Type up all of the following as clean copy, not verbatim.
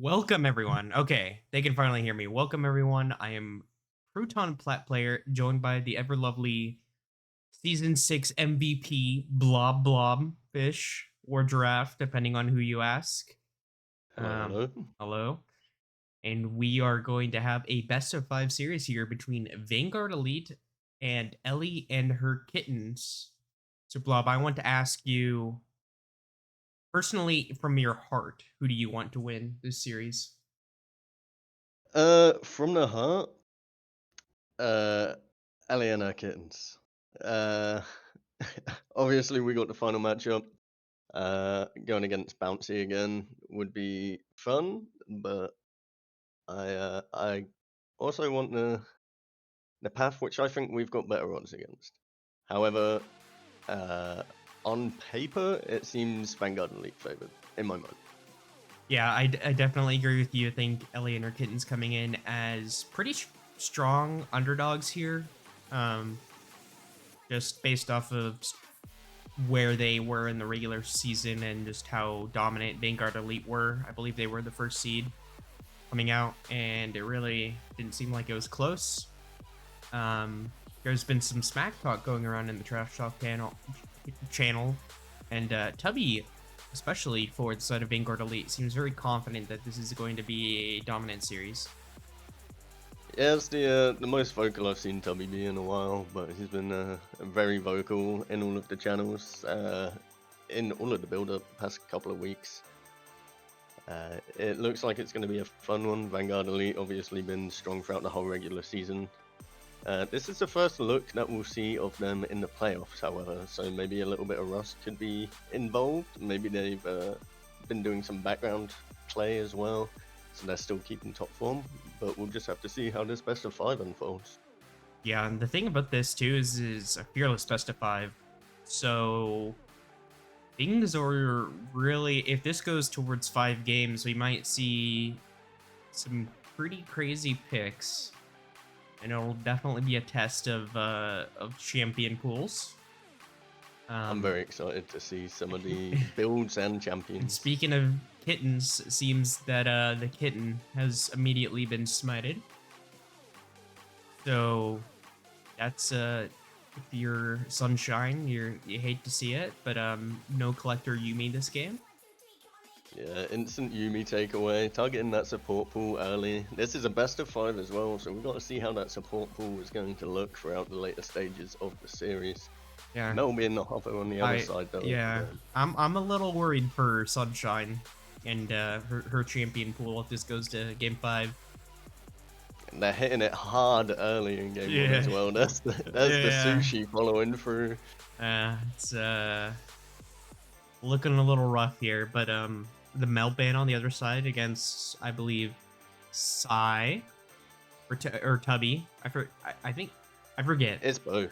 Welcome everyone. Okay, they can finally hear me. Welcome everyone. I am Crouton Plat player, joined by the ever lovely season 6 MVP Blob Blob Fish or Giraffe, depending on who you ask. Hello, Um, hello. hello. And we are going to have a best of 5 series here between Vanguard Elite and Ellie and her kittens. So Blob, I want to ask you personally from your heart, who do you want to win this series? From the heart, uh, Ellie and her kittens. Uh, obviously we got the final matchup. Going against Bouncy again would be fun, but I also want the path which I think we've got better odds against. However, uh, on paper it seems Vanguard Elite favored in my mind. Yeah, I definitely agree with you. I think Ellie and her kittens coming in as pretty strong underdogs here, um, just based off of where they were in the regular season and just how dominant Vanguard Elite were. I believe they were the first seed coming out, and it really didn't seem like it was close. There's been some smack talk going around in the Trash Talk channel, and Tubby, especially for the side of Vanguard Elite, seems very confident that this is going to be a dominant series. Yeah, it's the most vocal I've seen Tubby be in a while, but he's been very vocal in all of the channels, in all of the build-up past couple of weeks. It looks like it's going to be a fun one. Vanguard Elite obviously been strong throughout the whole regular season. This is the first look that we'll see of them in the playoffs, however, so maybe a little bit of rust could be involved. Maybe they've been doing some background play as well, so they're still keeping top form, but we'll just have to see how this best of 5 unfolds. Yeah, and the thing about this too is a fearless best of 5. So things are really, if this goes towards 5 games, we might see some pretty crazy picks, and it'll definitely be a test of champion pools. I'm Um, very excited to see some of the builds and and champions. speaking of kittens, it seems that the kitten has immediately been smited. So that's if you're Sunshine, you hate to see it, but no collector Yumi this game. Yeah, instant Yumi takeaway, targeting that support pool early. This is a best of 5 as well, so we've got to see how that support pool is going to look throughout the later stages of the series. Yeah. Mel being the hover on the other I side though. yeah, I'm a little worried for Sunshine and her champion pool if this goes to game 5. And they're hitting it hard early in game 1 Yeah, as well. That's the yeah. sushi following through. It's looking a little rough here, but the melt ban on the other side against I believe Psy or Tubby. I think I forget. It's both.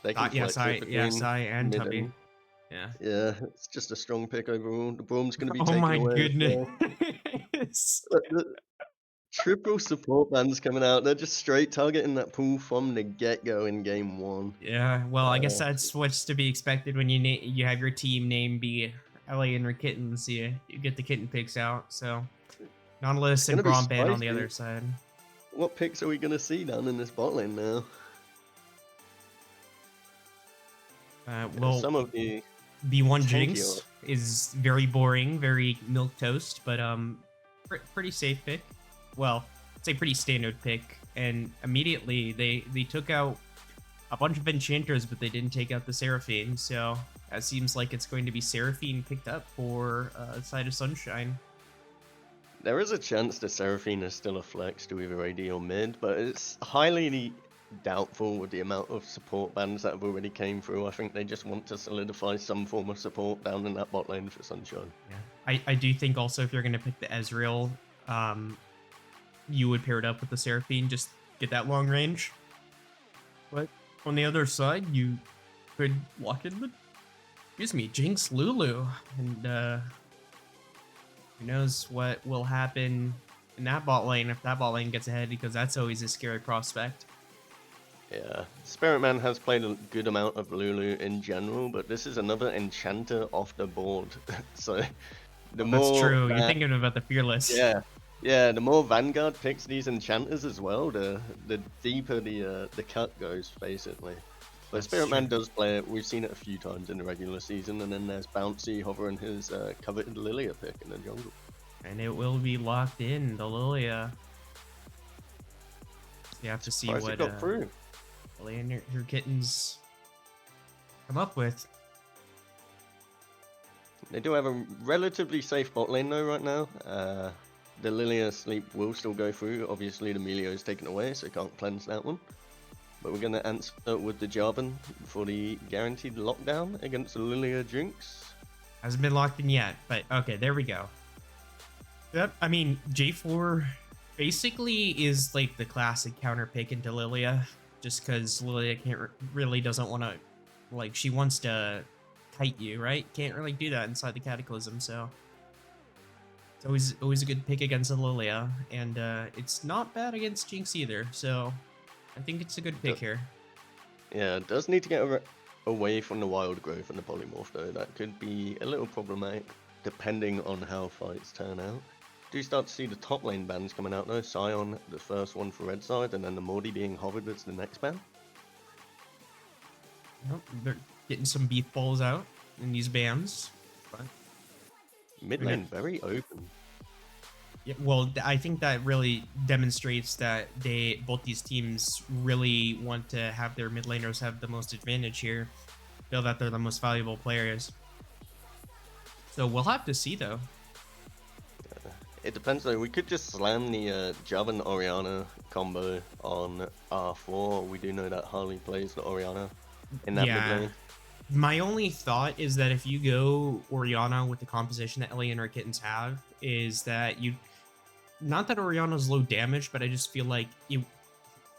They can Yeah, flex it between Psy and mid Tubby. and Yeah. yeah, it's just a strong pick overall. The Braum's going to be Oh taken my away as goodness. well. But triple support bands coming out. They're just straight targeting that pool from the get-go in game 1. Yeah, well, I guess Uh, that's what's to be expected when you have your team name be Ellie and her kittens. You get the kitten picks out. So it's Nautilus going and to be Bromban on the spicy. other side. What picks are we going to see down in this bot lane now? Well, Some of the B1 tankier. Jinx is very boring, very milk toast, but pretty safe pick. Well, it's a pretty standard pick. And immediately they took out a bunch of enchanters, but they didn't take out the Seraphine. So that seems like it's going to be Seraphine picked up for Side of Sunshine. There is a chance that Seraphine is still a flex to either AD or mid, but it's highly doubtful with the amount of support bans that have already came through. I think they just want to solidify some form of support down in that bot lane for Sunshine. Yeah, I do think also if you're going to pick the Ezreal, you would pair it up with the Seraphine, just get that long range. But on the other side, you could walk in the, excuse me, Jinx Lulu, and who knows what will happen in that bot lane if that bot lane gets ahead, because that's always a scary prospect. Yeah, Spirit Man has played a good amount of Lulu in general, but this is another enchanter off the board. So the Oh, that's more true. You're that, thinking about the Fearless. yeah, Yeah, the more Vanguard picks these enchanters as well, the deeper the cut goes, basically. But That's Spirit true. Man does play it. We've seen it a few times in the regular season, and then there's Bouncy hovering his coveted Lilia pick in the jungle. And it will be locked in, the Lilia. So you have to see Surprised it what got through. Ellie and her kittens come up with. They do have a relatively safe bot lane though right now. The Lilia sleep will still go through. Obviously the Melio is taken away, so can't cleanse that one. But we're going to answer with the Jarvan for the guaranteed lockdown against the Lilia Jinx. Hasn't been locked in yet, but okay, there we go. Yep, I mean, J4 basically is like the classic counter pick into Lilia, just because Lilia really doesn't want to, like, she wants to kite you, right? Can't really do that inside the Cataclysm, so it's always a good pick against a Lilia, and it's not bad against Jinx either, so I think it's a good pick here. Yeah, it does need to get away from the wild growth and the polymorph though. That could be a little problematic depending on how fights turn out. Do you start to see the top lane bans coming out though? Sion, the first one for red side, and then the Morty being hovered as the next ban. Yep, they're getting some beef balls out in these bans. But mid lane very open. yeah, well, I think that really demonstrates that both these teams really want to have their mid laners have the most advantage here. Feel that they're the most valuable players. So we'll have to see though. It depends though. We could just slam the Jarvan Orianna combo on R4. We do know that Harley plays the Orianna in that mid lane. My only thought is that if you go Orianna with the composition that Ellie and her kittens have, is that you, not that Orianna's low damage, but I just feel like you,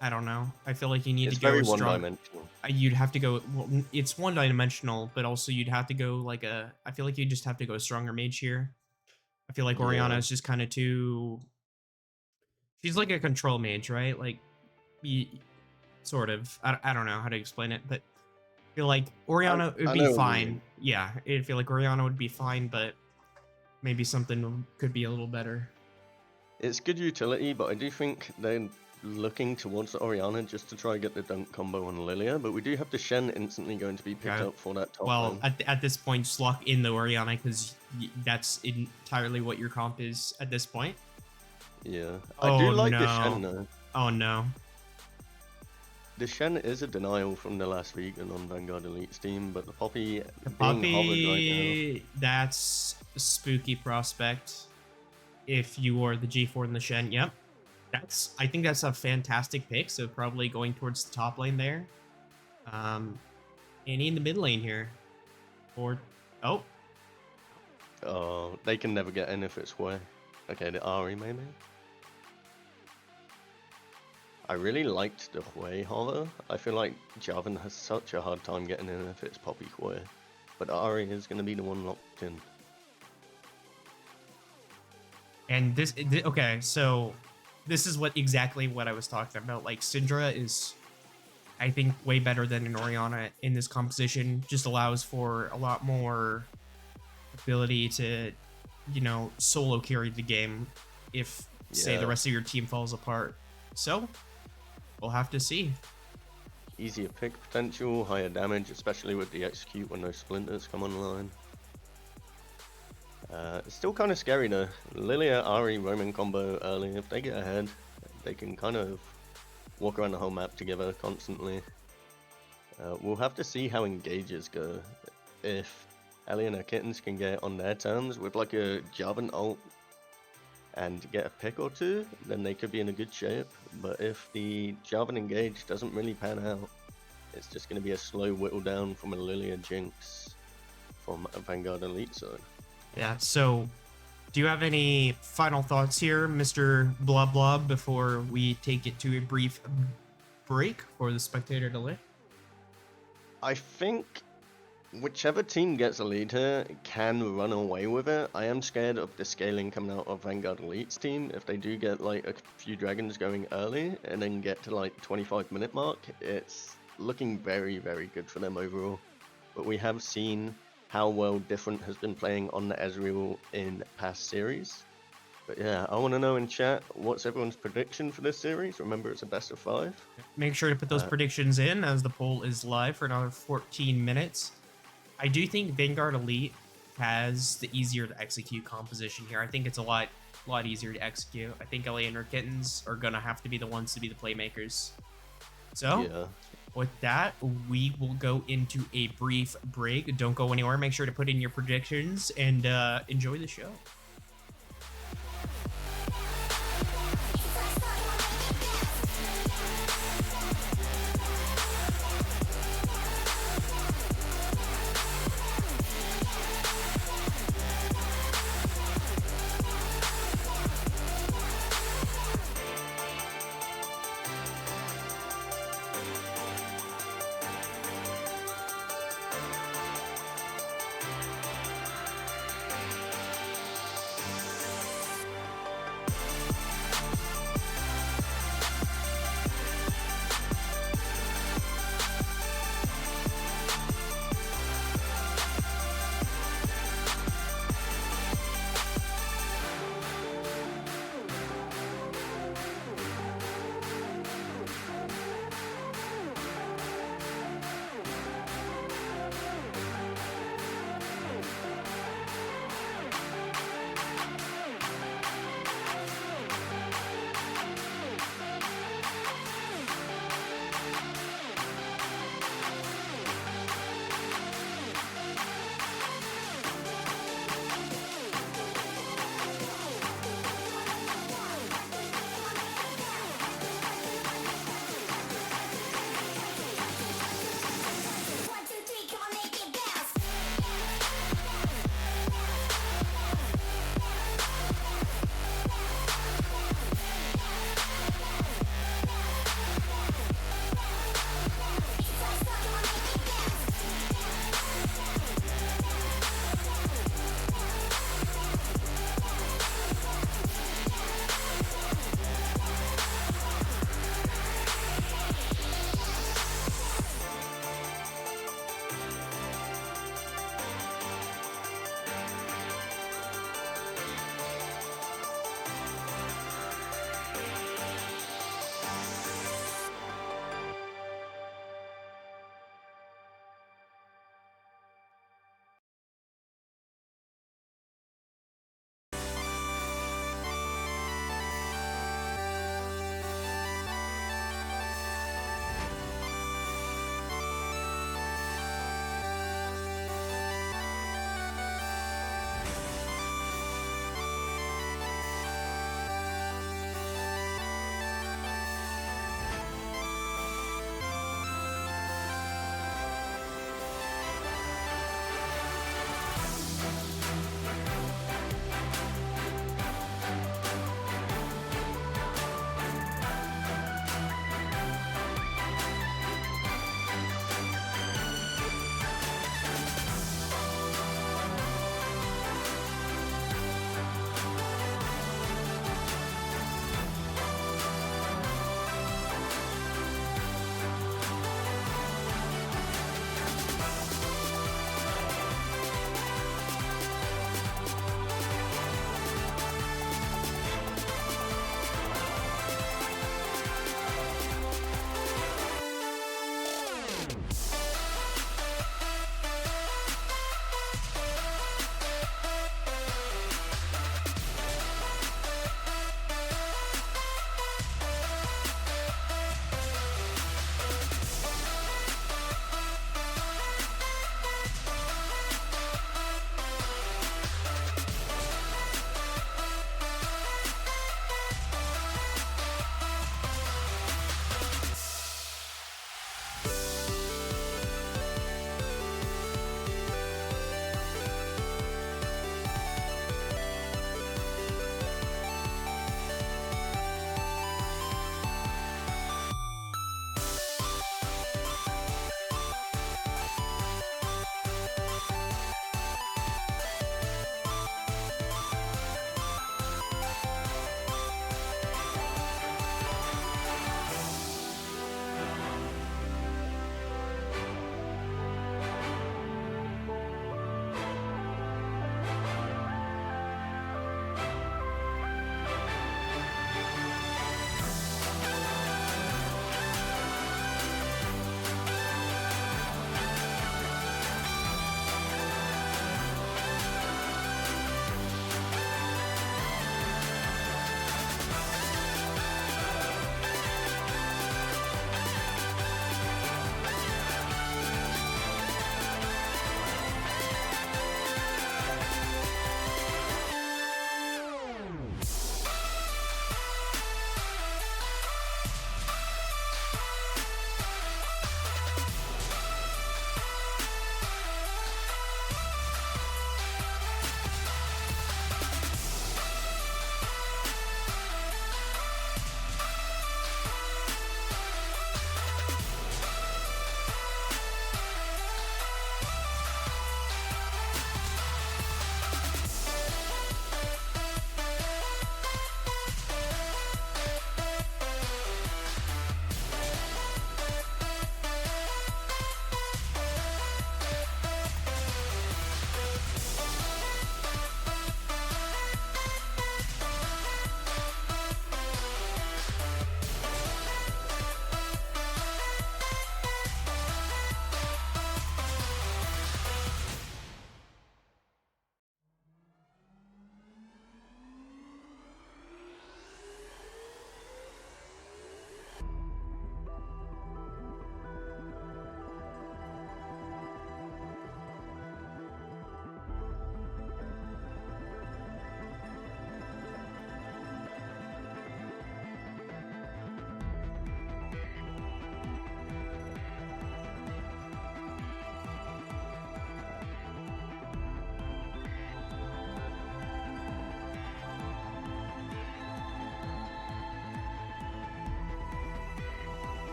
I don't know. I feel like you need to go very strong. one-dimensional. You'd have to go. Well, it's one-dimensional, but also you'd have to go like a. I feel like you just have to go a stronger mage here. I feel like Orianna is just kind of too. She's like a control mage, right? Like, sort of. I don't know how to explain it, but I feel like Orianna would be fine. Yeah, I feel like Orianna would be fine, but maybe something could be a little better. It's good utility, but I do think they're looking towards the Orianna just to try and get the dunk combo on Lilia, but we do have the Shen instantly going to be picked up for that top Well, lane. at this point, just lock in the Orianna, because that's entirely what your comp is at this point. Yeah, I do like the Shen though. Oh no. The Shen is a denial from the last vegan on Vanguard Elite's team, but the Poppy being hovered right now. That's a spooky prospect. If you are the G4 and the Shen, yep. I think that's a fantastic pick, so probably going towards the top lane there. Annie in the mid lane here. Or, oh. Oh, they can never get in if it's Hue. Okay, the Ahri maybe? I really liked the Hue hover. I feel like Jarvan has such a hard time getting in if it's Poppy Hue. But Ahri is going to be the one locked in. And this, okay, so this is exactly what I was talking about. Like, Syndra is, I think, way better than an Orianna in this composition. Just allows for a lot more ability to, solo carry the game if, say, the rest of your team falls apart. So, we'll have to see. Easier pick potential, higher damage, especially with the execute when those splinters come online. It's still kind of scary though. Lilia, Ahri, Roman combo early. If they get ahead, they can kind of walk around the whole map together constantly. We'll have to see how engages go. If Ellie and her kittens can get on their terms with like a Jarvan ult and get a pick or two, then they could be in a good shape. But if the Jarvan engage doesn't really pan out, it's just going to be a slow whittle down from a Lilia Jinx from a Vanguard Elite side. Yeah, so do you have any final thoughts here, Mr. Blob Blob, before we take it to a brief break for the spectator to live? I think whichever team gets a lead here can run away with it. I am scared of the scaling coming out of Vanguard Elite's team. If they do get like a few dragons going early and then get to like 25-minute mark, it's looking very, very good for them overall. But we have seen how well Different has been playing on the Ezreal in past series. But yeah, I want to know in chat, what's everyone's prediction for this series? Remember, it's a best of 5. Make sure to put those predictions in as the poll is live for another 14 minutes. I do think Vanguard Elite has the easier to execute composition here. I think it's a lot easier to execute. I think Ellie and her Kittens are gonna have to be the ones to be the playmakers. So, Yeah. with that, we will go into a brief break. Don't go anywhere. Make sure to put in your predictions and enjoy the show.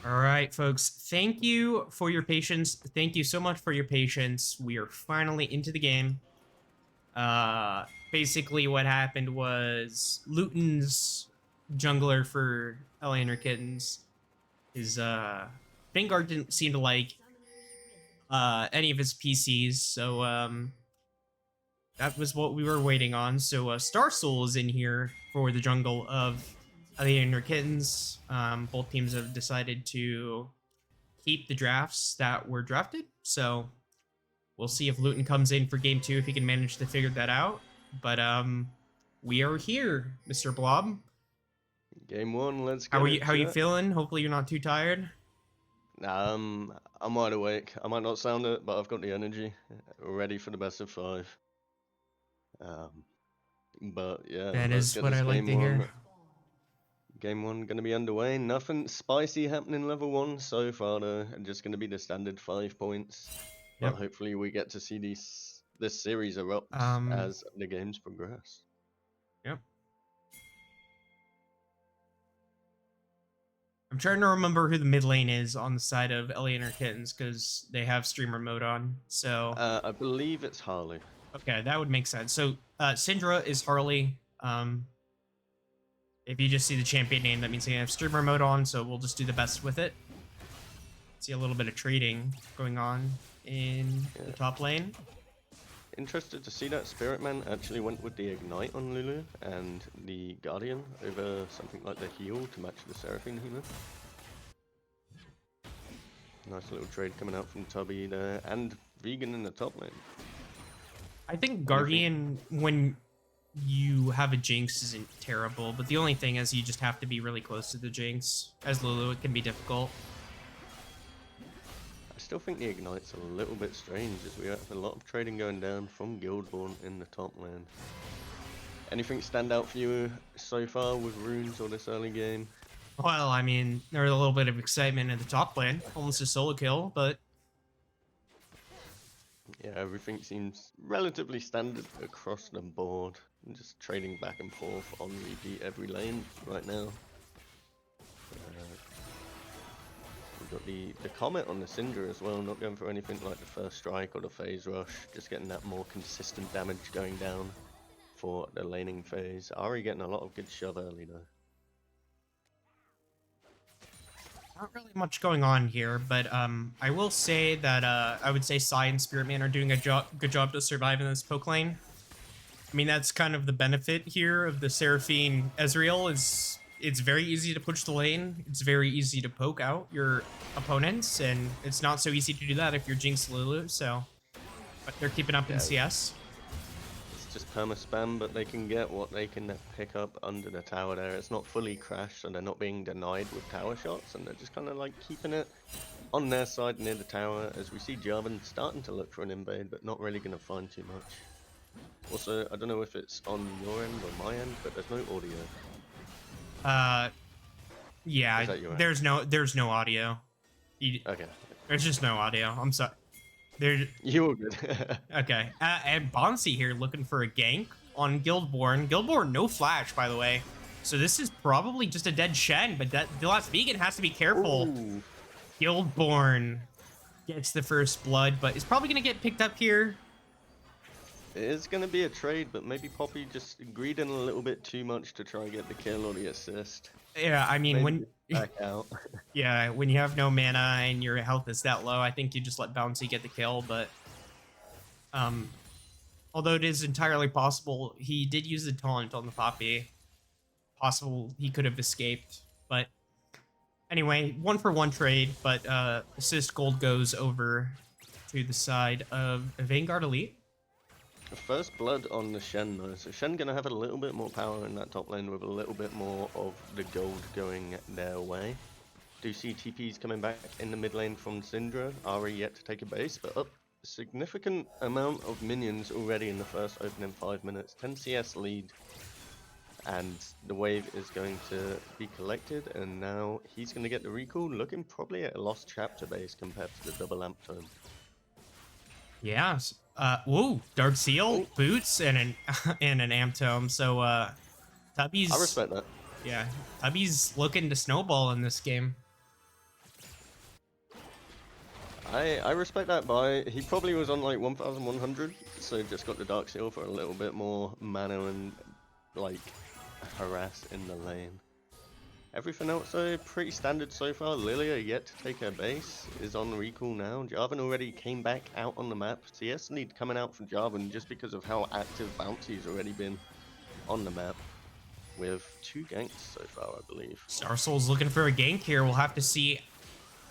All right, folks. Thank you for your patience. Thank you so much for your patience. We are finally into the game. Basically, what happened was Luton's jungler for Ellie and her kittens. His Vanguard didn't seem to like any of his PCs, so that was what we were waiting on. So Star Soul is in here for the jungle of Ellie and her kittens. Both teams have decided to keep the drafts that were drafted, so we'll see if Luton comes in for game 2 if he can manage to figure that out. But we are here, Mr. Blob. Game 1, let's How get are you? it. How are you feeling? Hopefully you're not too tired. I'm wide awake. I might not sound it, but I've got the energy. Ready for the best of 5. But yeah, That let's is get what this I like game to hear. Game 1 gonna be underway. Nothing spicy happening level 1 so far though. Just gonna be the standard 5 points. But Yep. hopefully we get to see this series erupt as the games progress. Yep. I'm trying to remember who the mid lane is on the side of Ellie and her kittens because they have streamer mode on. So I believe it's Harley. okay, that would make sense. So Syndra is Harley. If you just see the champion name, that means they have streamer mode on. So we'll just do the best with it. See a little bit of trading going on in the top lane. Interested to see that Spirit Man actually went with the Ignite on Lulu and the Guardian over something like the heal to match the Seraphine healer. Nice little trade coming out from Tubby there, and Vegan in the top lane. I think Guardian, when you have a Jinx, isn't terrible, but the only thing is you just have to be really close to the Jinx. As Lulu, it can be difficult. I still think the Ignite's a little bit strange, as we have a lot of trading going down from Guildborn in the top lane. Anything stand out for you so far with runes or this early game? Well, I mean, there's a little bit of excitement in the top lane. Almost a solo kill, but... Yeah, everything seems relatively standard across the board. I'm just trading back and forth on repeat every lane right now. We've got the Comet on the Cinder as well, not going for anything like the first strike or the phase rush, just getting that more consistent damage going down for the laning phase. Ari getting a lot of good shove early though. Not really much going on here, but I will say that I would say Psy and Spirit Man are doing a good job to survive in this poke lane. I mean, that's kind of the benefit here of the Seraphine Ezreal is it's very easy to push the lane. It's very easy to poke out your opponents, and it's not so easy to do that if you're Jinx Lulu, so... But they're keeping up in CS. It's just perma-spam, but they can get what they can pick up under the tower there. It's not fully crashed, so they're not being denied with tower shots, and they're just kind of like keeping it on their side near the tower, as we see Jarvan starting to look for an invade, but not really going to find too much. Also, I don't know if it's on your end or my end, but there's no audio. Yeah, there's no audio. Okay. There's just no audio. I'm sorry. You were good. Okay. And Bonsi here looking for a gank on Guildborn. Guildborn, no flash, by the way. So this is probably just a dead Shen, but the last vegan has to be careful. Ooh. Guildborn gets the first blood, but it's probably going to get picked up here. It is going to be a trade, but maybe Poppy just greeding a little bit too much to try and get the kill or the assist. Yeah, I mean, maybe back out. Yeah, when you have no mana and your health is that low, I think you just let Bouncy get the kill, but although it is entirely possible he did use the taunt on the Poppy, possible he could have escaped, but anyway, 1-for-1 trade, but assist gold goes over to the side of Vanguard Elite. First blood on the Shen though, so Shen gonna have a little bit more power in that top lane with a little bit more of the gold going their way. Do see TPs coming back in the mid lane from Syndra. Ari yet to take a base, but up a significant amount of minions already in the first opening 5 minutes. 10 CS lead, and the wave is going to be collected, and now he's gonna get the recall, looking probably at a lost chapter base compared to the double lamp tome. Yeah. Whoa, Dark Seal, boots, and an and an amp tome. So Tubby's I respect that. Yeah, Tubby's looking to snowball in this game. I respect that buy. He probably was on like 1,100, so just got the Dark Seal for a little bit more mana and like harass in the lane. Everything else though, pretty standard so far. Lilia yet to take her base, is on recall now. Jarvan already came back out on the map. CS lead coming out from Jarvan just because of how active Bounty's already been on the map. With 2 ganks so far, I believe. Starsoul's looking for a gank here. We'll have to see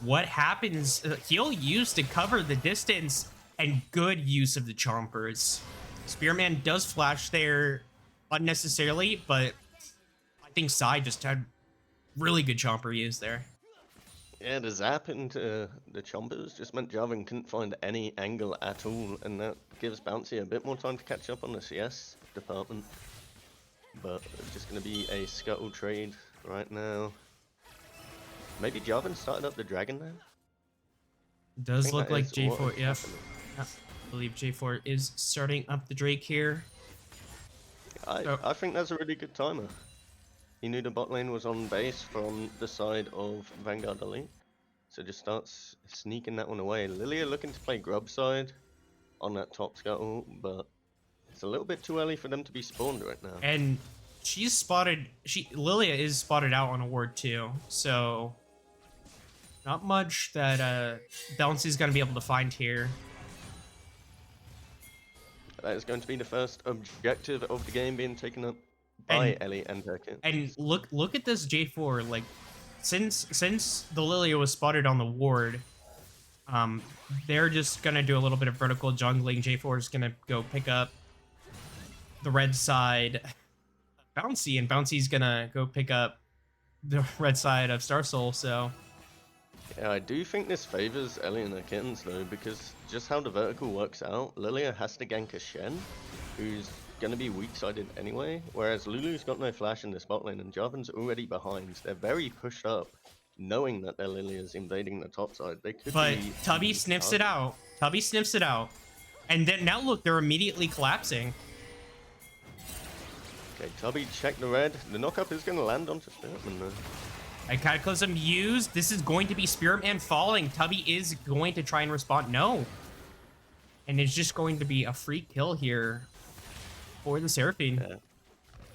what happens. He'll use to cover the distance, and good use of the Chompers. Spearman does flash there unnecessarily, but I think Sai just had really good Chomper use there. Yeah, the zap into the Chompers just meant Jarvan couldn't find any angle at all, and that gives Bouncy a bit more time to catch up on the CS department. But it's just going to be a scuttle trade right now. Maybe Jarvan started up the dragon there? Does look like J4, yeah. I believe J4 is starting up the Drake here. I think that's a really good timer. He knew the bot lane was on base from the side of Vanguard Elite. So just starts sneaking that one away. Lilia looking to play grub side on that top scuttle, but it's a little bit too early for them to be spawned right now. And she's spotted, Lilia is spotted out on a ward too, so not much that Bouncy's gonna be able to find here. That is going to be the first objective of the game being taken up by Ellie and her kids. And look at this J4, like since the Lilia was spotted on the ward, they're just gonna do a little bit of vertical jungling. J4 is gonna go pick up the red side Bouncy, and Bouncy's gonna go pick up the red side of Starsoul, so yeah, I do think this favors Ellie and her kittens though, because just how the vertical works out, Lilia has to gank a Shen, who's gonna be weak-sided anyway, whereas Lulu's got no flash in this bot lane and Jarvan's already behind. They're very pushed up, knowing that their Lilia's invading the top side. They could but Tubby sniffs it out. Tubby sniffs it out. And then now look, they're immediately collapsing. Okay, Tubby check the red. The knockup is gonna land onto Spiritman though. And Cataclysm used. This is going to be Spiritman falling. Tubby is going to try and respond. No. And it's just going to be a free kill here for the Seraphine. Yeah.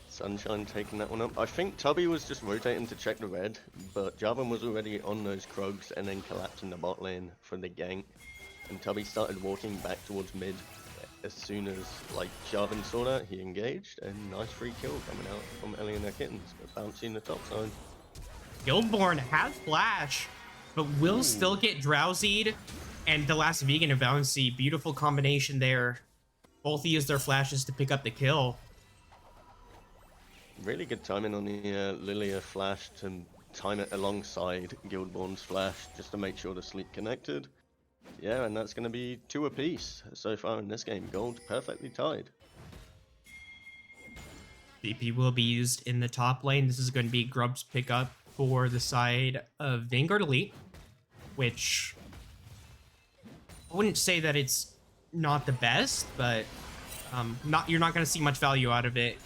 Sunshine taking that one up. I think Tubby was just rotating to check the red, but Jarvan was already on those Krogs and then collapsing the bot lane for the gank. And Tubby started walking back towards mid. As soon as like Jarvan saw that, he engaged, and nice free kill coming out from Ellie and her kittens, but bouncing the top side. Guildborn has flash, but will still get drowsied, and the last vegan of Bouncy. Beautiful combination there. Both use their flashes to pick up the kill. Really good timing on the Lilia flash to time it alongside Guildborn's flash, just to make sure the sleep connected. Yeah, and that's going to be 2 apiece so far in this game. Gold perfectly tied. BP will be used in the top lane. This is going to be Grub's pickup for the side of Vanguard Elite, which I wouldn't say that it's not the best, but you're not going to see much value out of it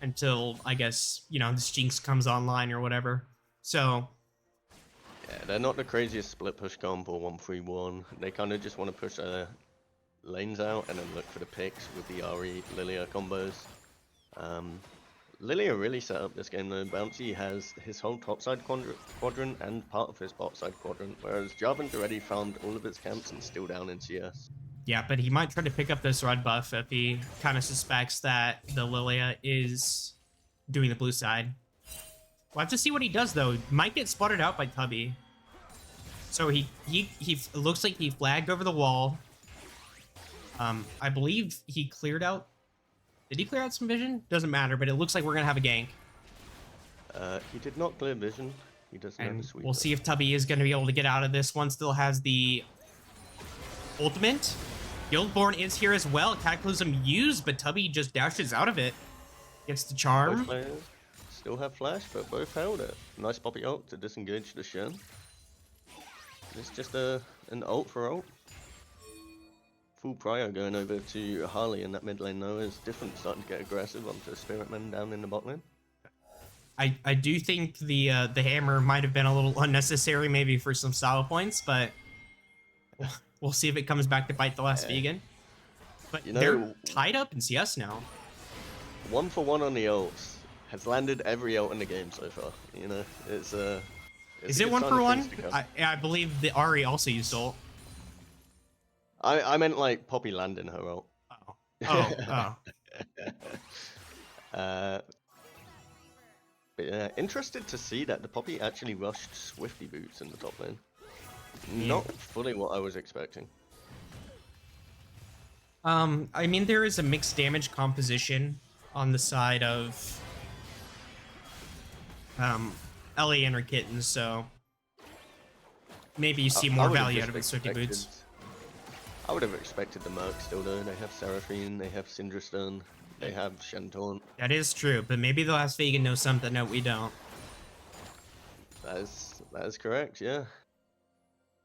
until, I guess, you know, this Jinx comes online or whatever. So yeah, they're not the craziest split push comp or 1-3-1. They kind of just want to push lanes out and then look for the picks with the RE Lilia combos. Lilia really set up this game though. Bouncy has his whole topside quadrant and part of his bot-side quadrant, whereas Jarvan's already found all of his camps and still down in CS. Yeah, but he might try to pick up this red buff if he kind of suspects that the Lilia is doing the blue side. We'll have to see what he does though. Might get spotted out by Tubby. So he looks like he flagged over the wall. I believe he cleared out. Did he clear out some vision? Doesn't matter, but it looks like we're gonna have a gank. He did not clear vision. He doesn't have a sweep. We'll see if Tubby is gonna be able to get out of this one. Still has the ultimate. Guildborn is here as well. Cataclysm used, but Tubby just dashes out of it. Gets the charm. Both players still have flash, but both held it. Nice poppy ult to disengage the Shen. It's just an ult for ult. Full Prior going over to Harley in that mid lane though is different, starting to get aggressive onto Spiritman down in the bot lane. I do think the hammer might have been a little unnecessary maybe for some style points, but We'll see if it comes back to bite the last vegan. But You they're know, tied up in CS now. 1-for-1 on the ults has landed every ult in the game so far. You know, it's Is a it good sign of things 1-for-1? to come. I believe the Ari also used ult. I meant like Poppy landing her ult. Oh. Oh. But yeah, interested to see that the Poppy actually rushed Swifty Boots in the top lane. Not fully what I was expecting. I mean, there is a mixed damage composition on the side of Ellie and her Kittens, so maybe you see more value out of it, Swifty Boots. I would have expected the Merc still though. They have Seraphine, they have Syndrastone, they have Shentorn. That is true, but maybe the last vegan knows something that we don't. That is correct, yeah.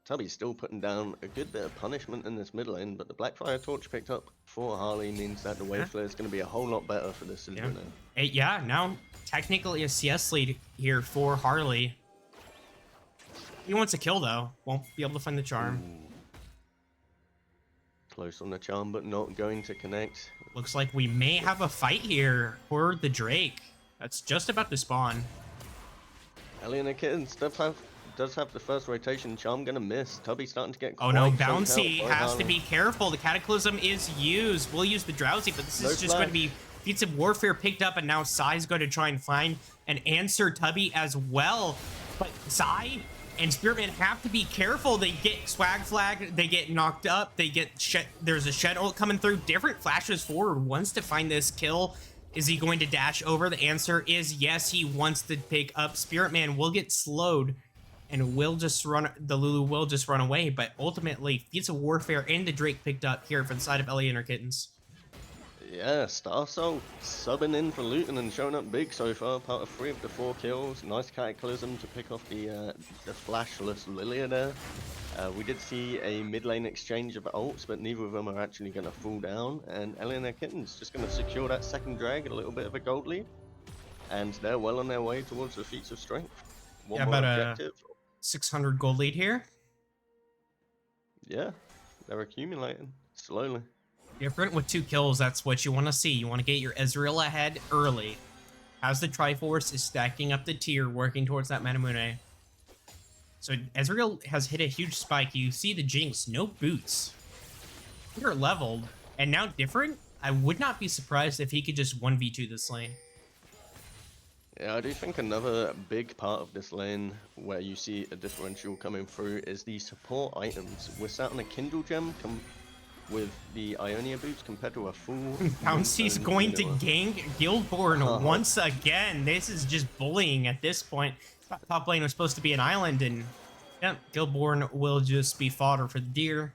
Tubby's still putting down a good bit of punishment in this mid lane, but the Blackfire Torch picked up for Harley means that the wave flare is going to be a whole lot better for this Syndra now. Yeah, now technically a CS lead here for Harley. He wants a kill though. Won't be able to find the charm. Ooh. Close on the charm, but not going to connect. Looks like we may have a fight here for the Drake. That's just about to spawn. Ellie and the Kittens does have the first rotation. Charm gonna miss. Tubby starting to get Oh no, Bouncy has to be careful. The Cataclysm is used. We'll use the Drowsy, but this is just going to be feats of warfare picked up, and now Psy's going to try and find an answer Tubby as well. But Psy and Spiritman have to be careful. They get swag flag, they get knocked up, they get there's a shed ult coming through. Different flashes forward. Wants to find this kill. Is he going to dash over? The answer is yes, he wants to pick up. Spiritman will get slowed and will just run, the Lulu will just run away, but ultimately feats of warfare and the Drake picked up here from the side of Ellie and her Kittens. Yeah, Starsoul subbing in for Luton and showing up big so far, part of 3 of the 4 kills. Nice Cataclysm to pick off the flashless Lilia there. We did see a mid lane exchange of ults, but neither of them are actually going to fall down, and Ellie and her Kittens just going to secure that second drag, a little bit of a gold lead, and they're well on their way towards the feats of strength. One more objective. 600 gold lead here. Yeah, they're accumulating slowly. Different with 2 kills, that's what you want to see. You want to get your Ezreal ahead early. As the Triforce is stacking up the tier, working towards that Manamune. So Ezreal has hit a huge spike. You see the Jinx, no boots. They're leveled, and now different. I would not be surprised if he could just 1v2 this lane. Yeah, I do think another big part of this lane where you see a differential coming through is the support items. We're sat on a Kindle gem with the Ionia boots compared to a full... Bouncy's going to gank Guildborn once again. This is just bullying at this point. Top lane was supposed to be an island, and yeah, Guildborn will just be fodder for the deer.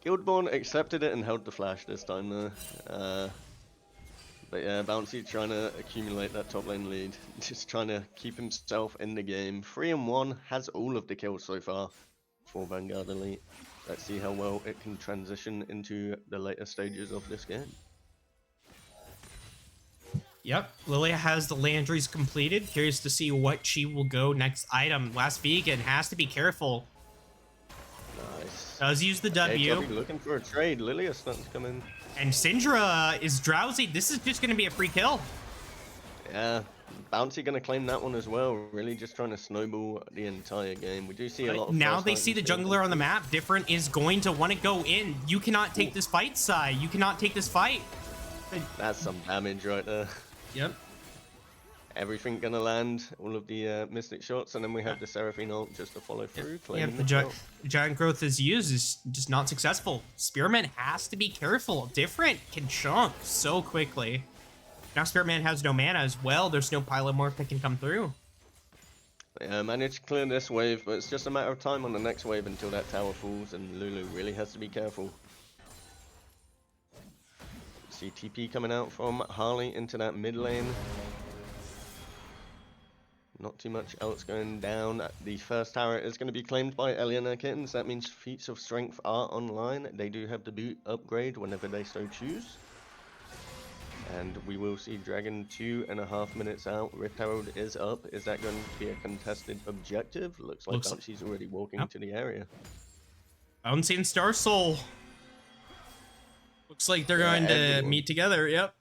Guildborn accepted it and held the flash this time though. But yeah, Bouncy trying to accumulate that top lane lead. Just trying to keep himself in the game. 3-1, has all of the kills so far for Vanguard Elite. Let's see how well it can transition into the later stages of this game. Yep, Lilia has the Landry's completed. Curious to see what she will go next item. Last vegan has to be careful. Nice. Does use the W. Hey, looking for a trade. Lilia's starting to come in. And Syndra is drowsy. This is just going to be a free kill. Yeah, Bouncy going to claim that one as well. Really just trying to snowball the entire game. We do see a lot of... Now they see the jungler on the map. Different is going to want to go in. You cannot take this fight, Sai. You cannot take this fight. That's some damage right there. Yep. Everything gonna land, all of the Mystic shots, and then we have the Seraphine ult just to follow through. Yeah, the giant growth is used is just not successful. Spearman has to be careful. Different can chunk so quickly. Now Spearman has no mana as well. There's no Pylomorph that can come through. Yeah, managed to clear this wave, but it's just a matter of time on the next wave until that tower falls, and Lulu really has to be careful. See TP coming out from Harley into that mid lane. Not too much else going down. The first tower is going to be claimed by Ellie and her Kittens. That means feats of strength are online. They do have the boot upgrade whenever they so choose. And we will see Dragon 2.5 minutes out. Rift Herald is up. Is that going to be a contested objective? Looks like she's already walking to the area. Bouncy and Star Soul. Looks like they're going to meet together. Yep.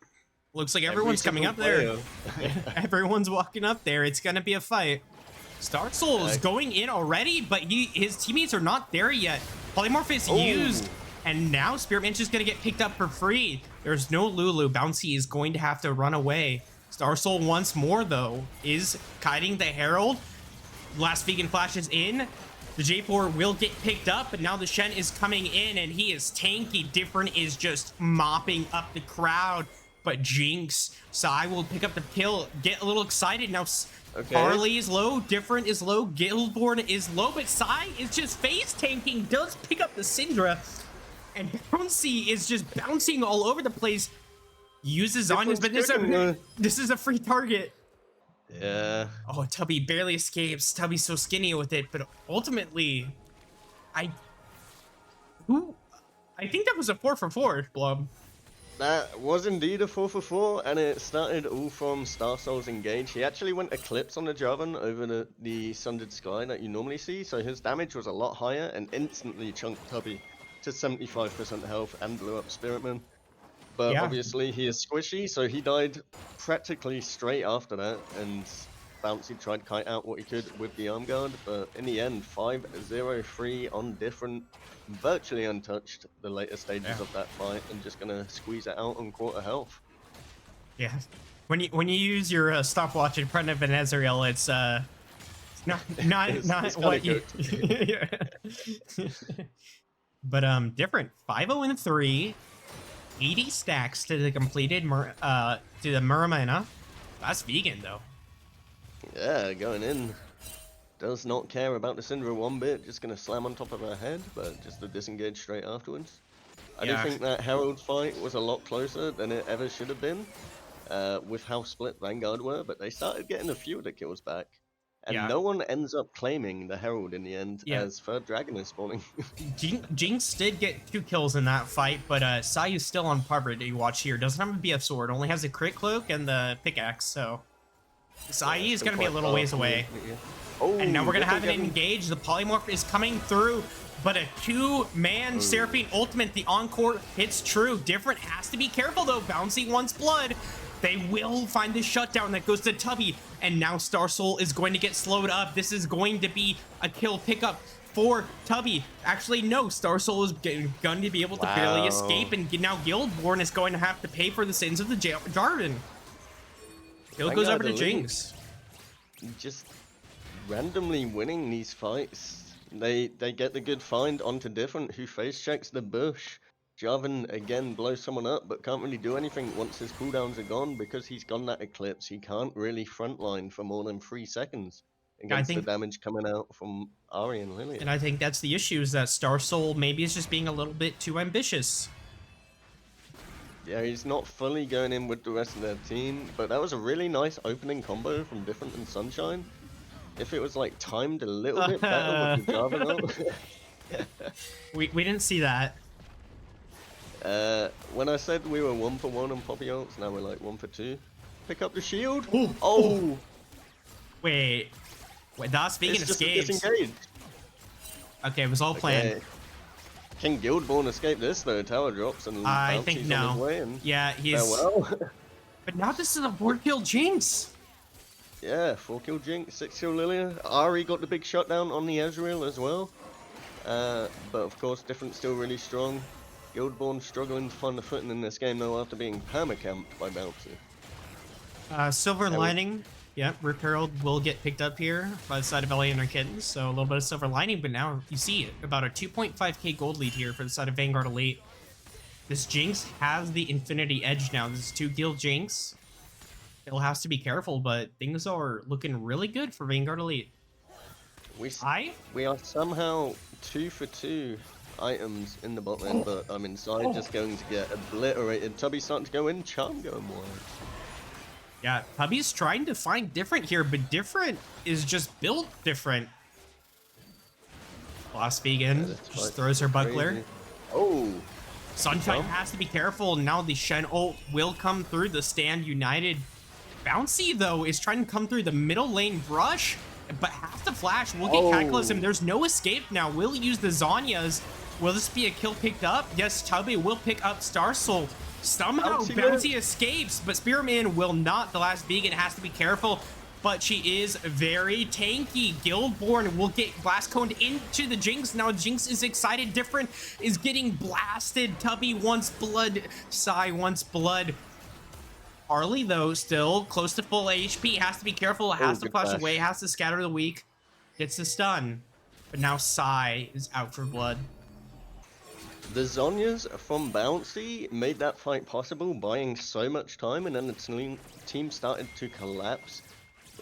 Looks like everyone's coming up there. Everyone's walking up there. It's going to be a fight. Star Soul is going in already, but his teammates are not there yet. Polymorph is used, and now Spiritman's just going to get picked up for free. There's no Lulu. Bouncy is going to have to run away. Star Soul once more, though, is kiting the Herald. Last Vegan Flash is in. The J4 will get picked up, but now the Shen is coming in, and he is tanky. Different is just mopping up the crowd. But Jinx, Sai will pick up the kill, get a little excited. Now Harley is low, Different is low, Guildborn is low, but Sai is just phase tanking, does pick up the Syndra, and Bouncy is just bouncing all over the place. Uses Zhonya's, but this is a free target. Yeah. Oh, Tubby barely escapes. Tubby's so skinny with it, but ultimately, I think that was a 4-for-4, Blub. That was indeed a 4-for-4, and it started all from Star Soul's engage. He actually went Eclipse on the Jarvan over the Sundered Sky that you normally see, so his damage was a lot higher and instantly chunked Tubby to 75% health and blew up Spiritman. But obviously he is squishy, so he died practically straight after that, and Bouncy tried to kite out what he could with the arm guard, but in the end, 5-0-3 on Different, virtually untouched the later stages of that fight, and just gonna squeeze it out on quarter health. Yeah, when you use your stopwatch in front of an Ezreal, it's not what you. But Different 5-0-3, 80 stacks to the completed to the Muramana. That's vegan though. Yeah, going in. Does not care about the Syndra one bit, just gonna slam on top of her head, but just to disengage straight afterwards. I do think that Herald fight was a lot closer than it ever should have been, with how split Vanguard were, but they started getting a few of the kills back. And no one ends up claiming the Herald in the end, as third dragon is spawning. Jinx did get 2 kills in that fight, but Sai is still on cover that you watch here. Doesn't have a BF sword, only has a crit cloak and the pickaxe, so Sai is going to be a little ways away. And now we're going to have it engaged. The Polymorph is coming through, but a 2-man Seraphine ultimate. The Encore hits true. Different has to be careful, though. Bouncy wants blood. They will find the shutdown that goes to Tubby, and now Star Soul is going to get slowed up. This is going to be a kill pickup for Tubby. Actually, no, Star Soul is going to be able to barely escape, and now Guildborn is going to have to pay for the sins of the Jarvan. Kill goes over to Jinx. Just randomly winning these fights. They get the good find onto Different, who face checks the bush. Jarvan again blows someone up, but can't really do anything once his cooldowns are gone, because he's gone that Eclipse. He can't really frontline for more than 3 seconds against the damage coming out from Ahri and Lillian. And I think that's the issue, is that Star Soul maybe is just being a little bit too ambitious. Yeah, he's not fully going in with the rest of their team, but that was a really nice opening combo from Different and Sunshine. If it was like timed a little bit better with the Jarvan up. We didn't see that. When I said we were 1-for-1 on Poppy ults, now we're like 1-for-2. Pick up the shield. Ooh. Oh! Wait, that's vegan escapes. Okay, it was all planned. Okay. Can Guildborn escape this though? Tower drops and I think no. On his way and yeah, he's. Farewell. But now this is a 4-kill Jinx. Yeah, 4-kill Jinx, 6-kill Lilia. Ahri got the big shutdown on the Ezreal as well. But of course, Different still really strong. Guildborn struggling to find the footing in this game though after being permacamped by Bouncy. Silver lining. Yeah, Rip Herald will get picked up here by the side of Ellie and her Kittens, so a little bit of silver lining, but now you see about a 2.5k gold lead here for the side of Vanguard Elite. This Jinx has the Infinity Edge now. This is 2-kill Jinx. He'll have to be careful, but things are looking really good for Vanguard Elite. We are somehow 2-for-2 items in the bot lane, but I'm inside just going to get obliterated. Tubby's starting to go in, Charm going wide. Yeah, Tubby's trying to find Different here, but Different is just built different. Lost Vegan just throws her buckler. Oh! Sunshine has to be careful. Now the Shen ult will come through. The stand united. Bouncy, though, is trying to come through the middle lane brush, but has to flash. We'll get Cataclysm. There's no escape now. We'll use the Zhonya's. Will this be a kill picked up? Yes, Tubby will pick up Star Soul. Somehow Bouncy Bouncy escapes, but Spearman will not. The last vegan has to be careful, but she is very tanky. Guildborn will get blast coned into the Jinx. Now Jinx is excited. Different is getting blasted. Tubby wants blood. Sai wants blood. Harley, though, still close to full HP. Has to be careful. Has to good flash flash. away. Has to scatter the weak. Gets the stun. But now Sai is out for blood. The Zonyas from Bouncy made that fight possible, buying so much time, and then the team started to collapse.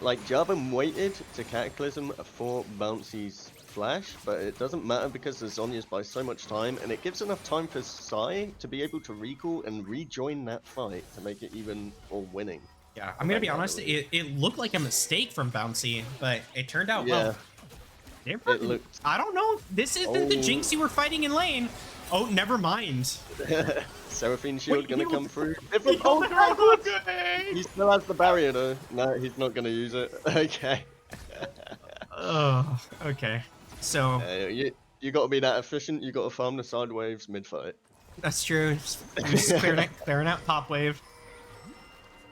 Like, Jarvan waited to Cataclysm for Bouncy's flash, but it doesn't matter because the Zonyas buy so much time, and it gives enough time for Sai to be able to recall and rejoin that fight to make it even or winning. Yeah, I'm gonna be honest, it looked like a mistake from Bouncy, but it turned out well. It looked... I don't know. This isn't the Jinx you were fighting in lane. Oh, never mind. Seraphine shield gonna come through. Oh, he still has the barrier though. No, he's not gonna use it. Okay. Oh, okay. So you gotta be that efficient. You gotta farm the side waves mid fight. that's true. Just clearing out top wave.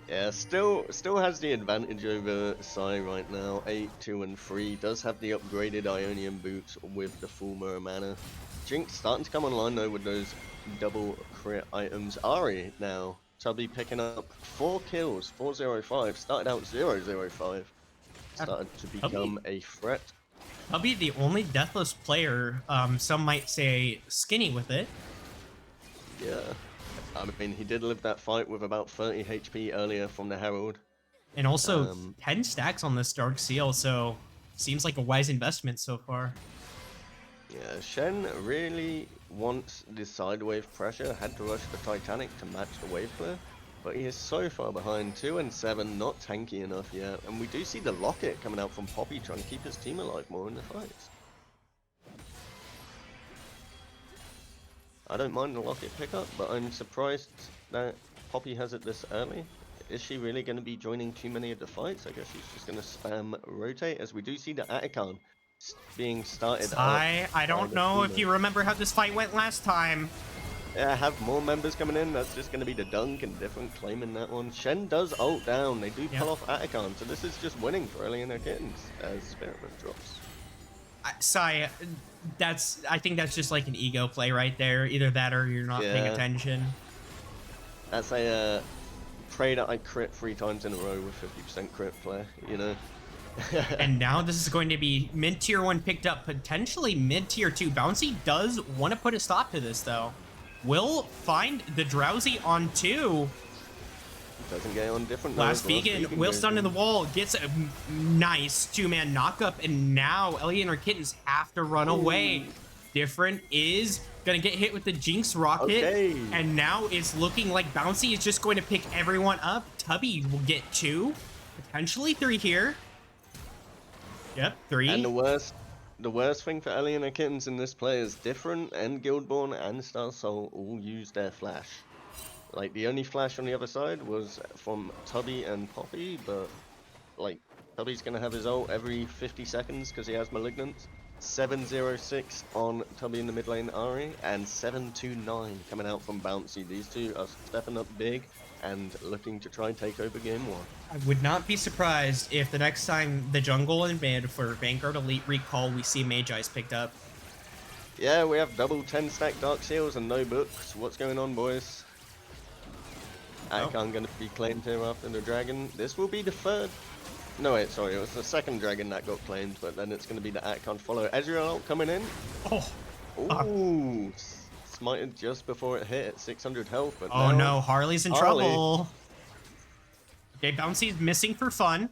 Yeah, still has the advantage over Sai right now. 8, 2, and 3 does have the upgraded Ionian boots with the full mirror mana. Jinx starting to come online though with those double crit items. Ari now, Tubby picking up 4 kills, 405. Started out 005. Started to become a threat. Tubby, the only deathless player. Some might say skinny with it. Yeah. I mean, he did live that fight with about 30 HP earlier from the Herald. And also 10 stacks on this Dark Seal, so seems like a wise investment so far. Yeah, Shen really wants the side wave pressure, had to rush the Titanic to match the wave clear, but he is so far behind, 2 and 7, not tanky enough yet, and we do see the Locket coming out from Poppy trying to keep his team alive more in the fights. I don't mind the Locket pickup, but I'm surprised that Poppy has it this early. Is she really going to be joining too many of the fights? I guess she's just going to spam rotate, as we do see the Atacon being started. I don't know if you remember how this fight went last time. Yeah, have more members coming in. That's just going to be the dunk and different claiming that one. Shen does ult down. They do pull off Atacon, so this is just winning for Ellie and her Kittens as Spiritman drops. Sai, I think that's just like an ego play right there. Either that or you're not paying attention. That's a pray that I crit 3 times in a row with 50% crit play, you know? And now this is going to be mid tier 1 picked up, potentially mid tier 2. Bouncy does want to put a stop to this though. Will find the Drowsy on 2. Doesn't get on different. Last vegan will stun in the wall, gets a nice 2-man knockup, and now Ellie and her Kittens have to run away. Different is gonna get hit with the Jinx rocket, and now it's looking like Bouncy is just going to pick everyone up. Tubby will get 2, potentially 3 here. Yep, 3. And the worst thing for Ellie and her Kittens in this play is Different and Guildborn and Star Soul all use their flash. Like, the only flash on the other side was from Tubby and Poppy, but, like, Tubby's gonna have his ult every 50 seconds because he has Malignant. 706 on Tubby in the mid lane Ari, and 729 coming out from Bouncy. These two are stepping up big and looking to try and take over game 1. I would not be surprised if the next time the jungle and mid for Vanguard Elite Recall we see Magi's picked up. Yeah, we have double 10-stack Dark Seals and no books. What's going on, boys? Atacon going to be claimed here after the dragon. This will be the 3rd. No, wait, sorry. It was the 2nd dragon that got claimed, but then it's going to be the Atacon follow. Ezreal coming in. Ooh, smited just before it hit at 600 health. But oh no, Harley's in trouble. Okay, Bouncy's missing for fun.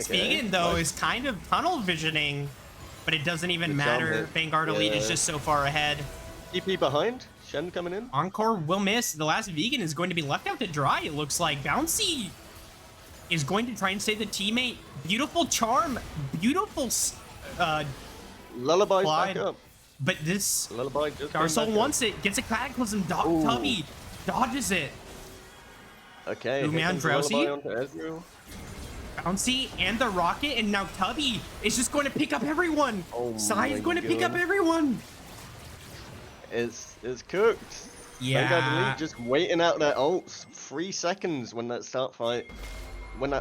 Vegan, though, is kind of tunnel visioning, but it doesn't even matter. Vanguard Elite is just so far ahead. TP behind. Shen coming in. Encore will miss. The last vegan is going to be left out to dry, it looks like. Bouncy is going to try and save the teammate. Beautiful charm. Beautiful Lullaby slide. back up. But this Lullaby just Darsoul wants it. Gets a Cataclysm. Tubby dodges it. Okay. Man, Drowsy. Bouncy and the rocket, and now Tubby is just going to pick up everyone. Sai is going to pick up everyone. It's cooked. Vanguard Elite Yeah. just waiting out their ults 3 seconds when that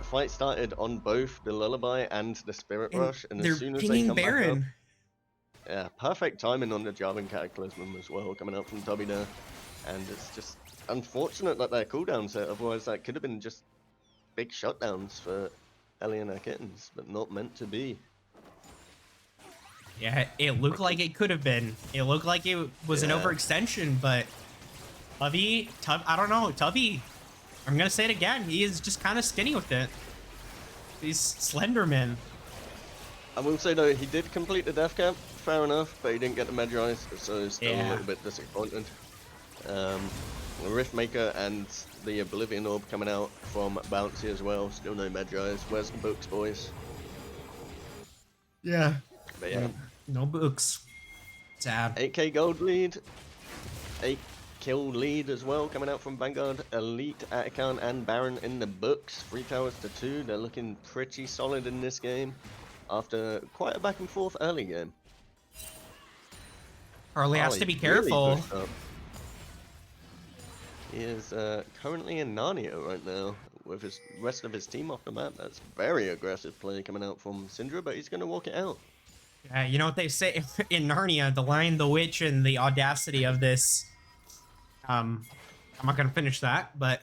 fight started on both the Lullaby and the Spirit And Rush, and as they're soon as they pinging come back up, Baron. yeah, perfect timing on the Jarvan Cataclysm as well, coming out from Tubby there. And it's just unfortunate that their cooldown set, otherwise that could have been just big shutdowns for Ellie and her Kittens, but not meant to be. Yeah, it looked like it could have been. It looked like it was an Yeah. overextension, but I don't know, Tubby, I'm gonna say it again, he is just kind of skinny with it. He's Slenderman. I will say though, he did complete the death cap, fair enough, but he didn't get the Medjay, so still a little bit disappointed. Riftmaker and the Oblivion Orb coming out from Bouncy as well, still no Medjay. Where's the books, boys? Yeah. But yeah. No books. Sad. 8k gold lead, 8 kill lead as well, coming out from Vanguard, Elite, Atacant and Baron in the books. 3 towers to 2, they're looking pretty solid in this game, after quite a back and forth early game. Harley has to be careful. Really pushed up. He is currently in Narnia right now, with his rest of his team off the map. That's very aggressive play coming out from Syndra, but he's going to walk it out. You know what they say in Narnia, the Lion, the Witch, and the audacity of this. I'm not gonna finish that, but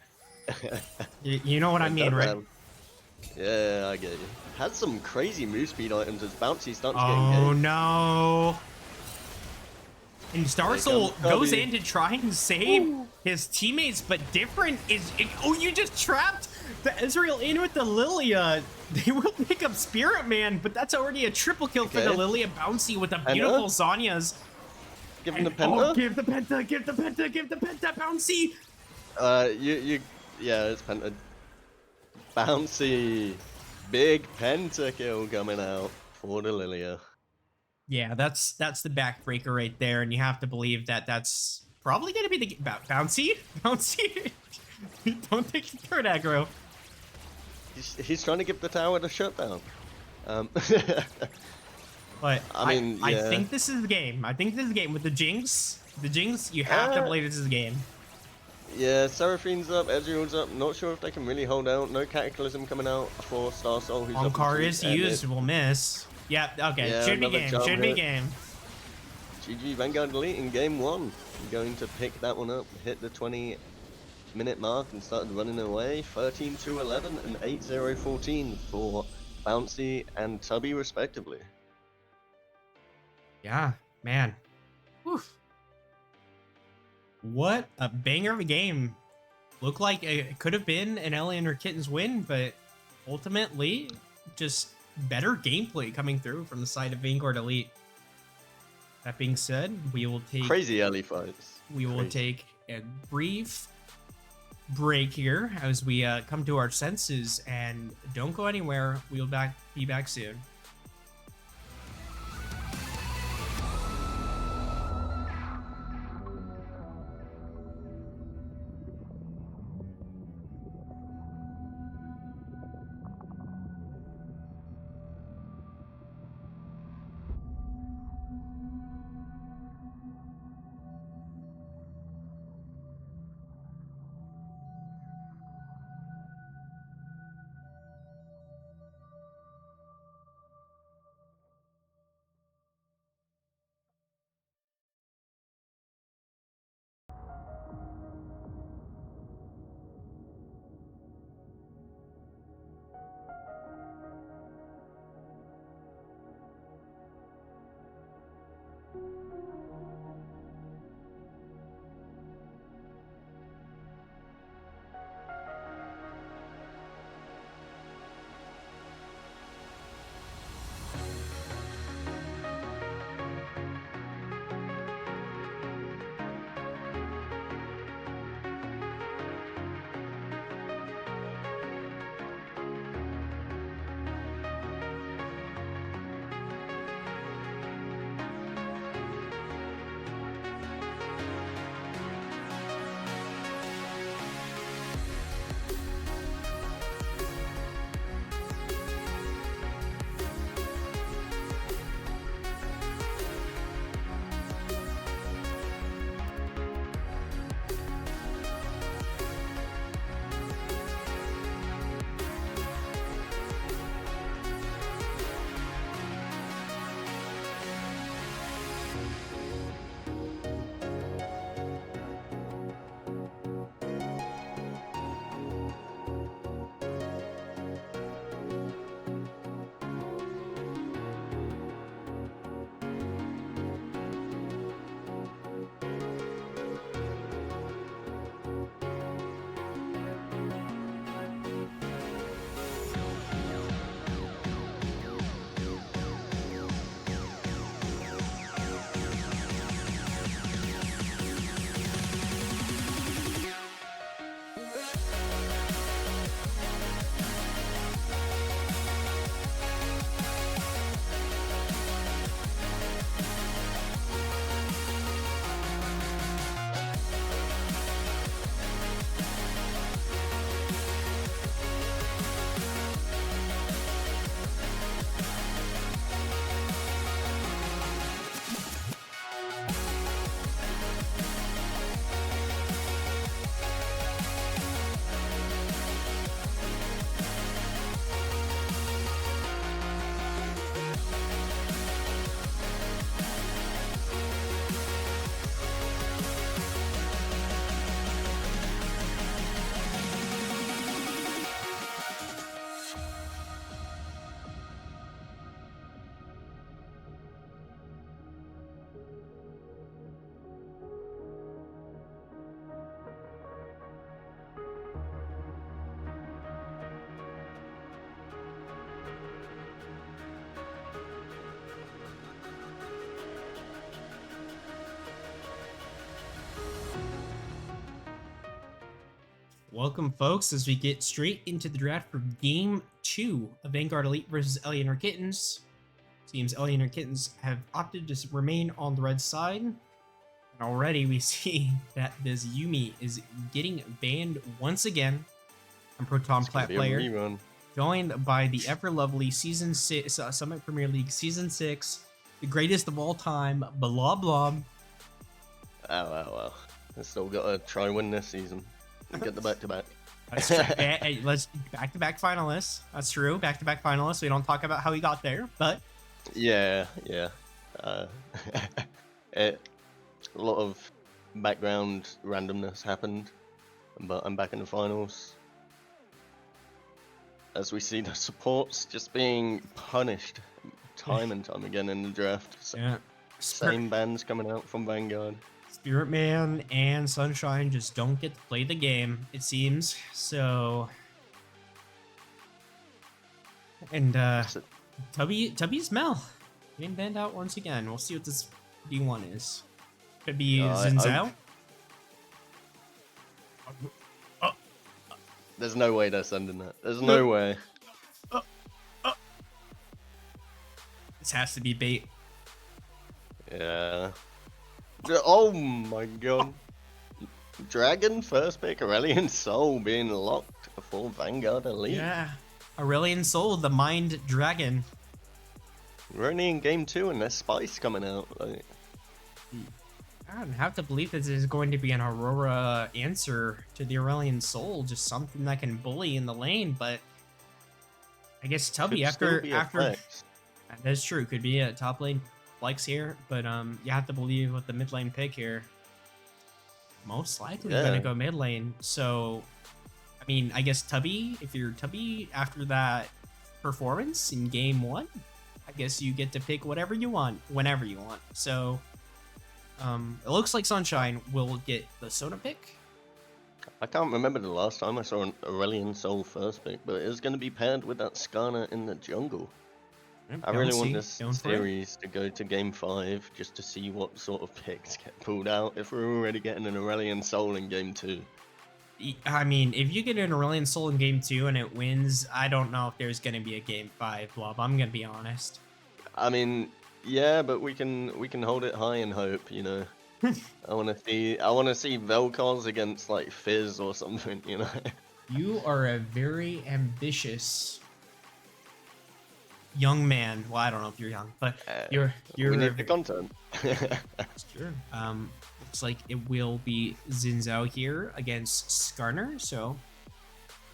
you know what I mean, right? Yeah, I get you. Has some crazy move speed items as Bouncy starts getting Oh hit. no! And Starsoul goes in to try and save his teammates, but different is. Oh, you just trapped the Ezreal in with the Lilia. They will pick up Spirit Man, but that's already a triple kill for the Lilia. Bouncy with a beautiful Zhonya's. Give him the penta. Oh, give the penta, give the penta, give the penta, Bouncy. Yeah, it's penta. Bouncy, big penta kill coming out for the Lilia. Yeah, that's the backbreaker right there, and you have to believe that that's probably going to be the Bouncy. Don't take the third aggro. He's trying to give the tower the shutdown. But I mean, I think this is the game. I think this is the game with the Jinx. The Jinx, you have to believe this is the game. Yeah, Seraphine's up, Ezreal's up. Not sure if they can really hold out. No Cataclysm coming out for Starsoul, who's Onkar is used, will miss. Yeah, okay, yeah, should be game, should be game. GG Vanguard Elite in game 1. Going to pick that one up, hit the 20-minute mark and started running away. 13-11 and 8-0-14 for Bouncy and Tubby respectively. Yeah, man. Oof. What a banger of a game. Looked like it could have been an Ellie and her Kittens win, but ultimately, just better gameplay coming through from the side of Vanguard Elite. That being said, we will take... Crazy Ellie fights. We will take a brief break here as we come to our senses, and don't go anywhere. We'll be back soon. Welcome, folks, as we get straight into the draft for Game 2 of Vanguard Elite versus Ellie and her Kittens. Seems Ellie and her Kittens have opted to remain on the red side. And already we see that this Yumi is getting banned once again on Proton Plat player. Joined by the ever-lovely Season 6, Summit Premier League Season 6, the greatest of all time, blah blah. Wow. I still got to try win this season and get the back-to-back. Hey, let's back-to-back finalists. That's true, back-to-back finalists. We don't talk about how he got there, but yeah. A lot of background randomness happened, but I'm back in the finals. As we see the supports just being punished time and time again in the draft. Yeah. Same bands coming out from Vanguard. Spirit Man and Sunshine just don't get to play the game, it seems. So, and Tubby's Mel getting banned out once again. We'll see what this D1 is. Could be Xin Zhao. There's no way they're sending that. There's no way. This has to be bait. Yeah. Oh my god. Dragon first pick, Aurelian Soul being locked for Vanguard Elite. Yeah. Aurelian Soul, the Mind Dragon. We're only in game 2 and there's Spice coming out. Like, I don't have to believe this is going to be an Aurora answer to the Aurelian Soul, just something that can bully in the lane, but I guess Tubby after that's true, could be a top lane flex here, but you have to believe with the mid lane pick here, most likely gonna go mid lane. So I mean, I guess Tubby, if you're Tubby after that performance in game 1, I guess you get to pick whatever you want whenever you want. So it looks like Sunshine will get the Soda pick. I can't remember the last time I saw an Aurelian Soul first pick, but it's going to be paired with that Skarner in the jungle. I really want this series to go to game 5 just to see what sort of picks get pulled out if we're already getting an Aurelian Soul in game 2. I mean, if you get an Aurelian Soul in game 2 and it wins, I don't know if there's going to be a game 5 blob. I'm going to be honest. I mean, yeah, but we can hold it high and hope, you know. I want to see Vel'Koz against like Fizz or something, you know. You are a very ambitious young man. Well, I don't know if you're young, but you're we need the content. Sure. Looks like it will be Xin Zhao here against Skarner, so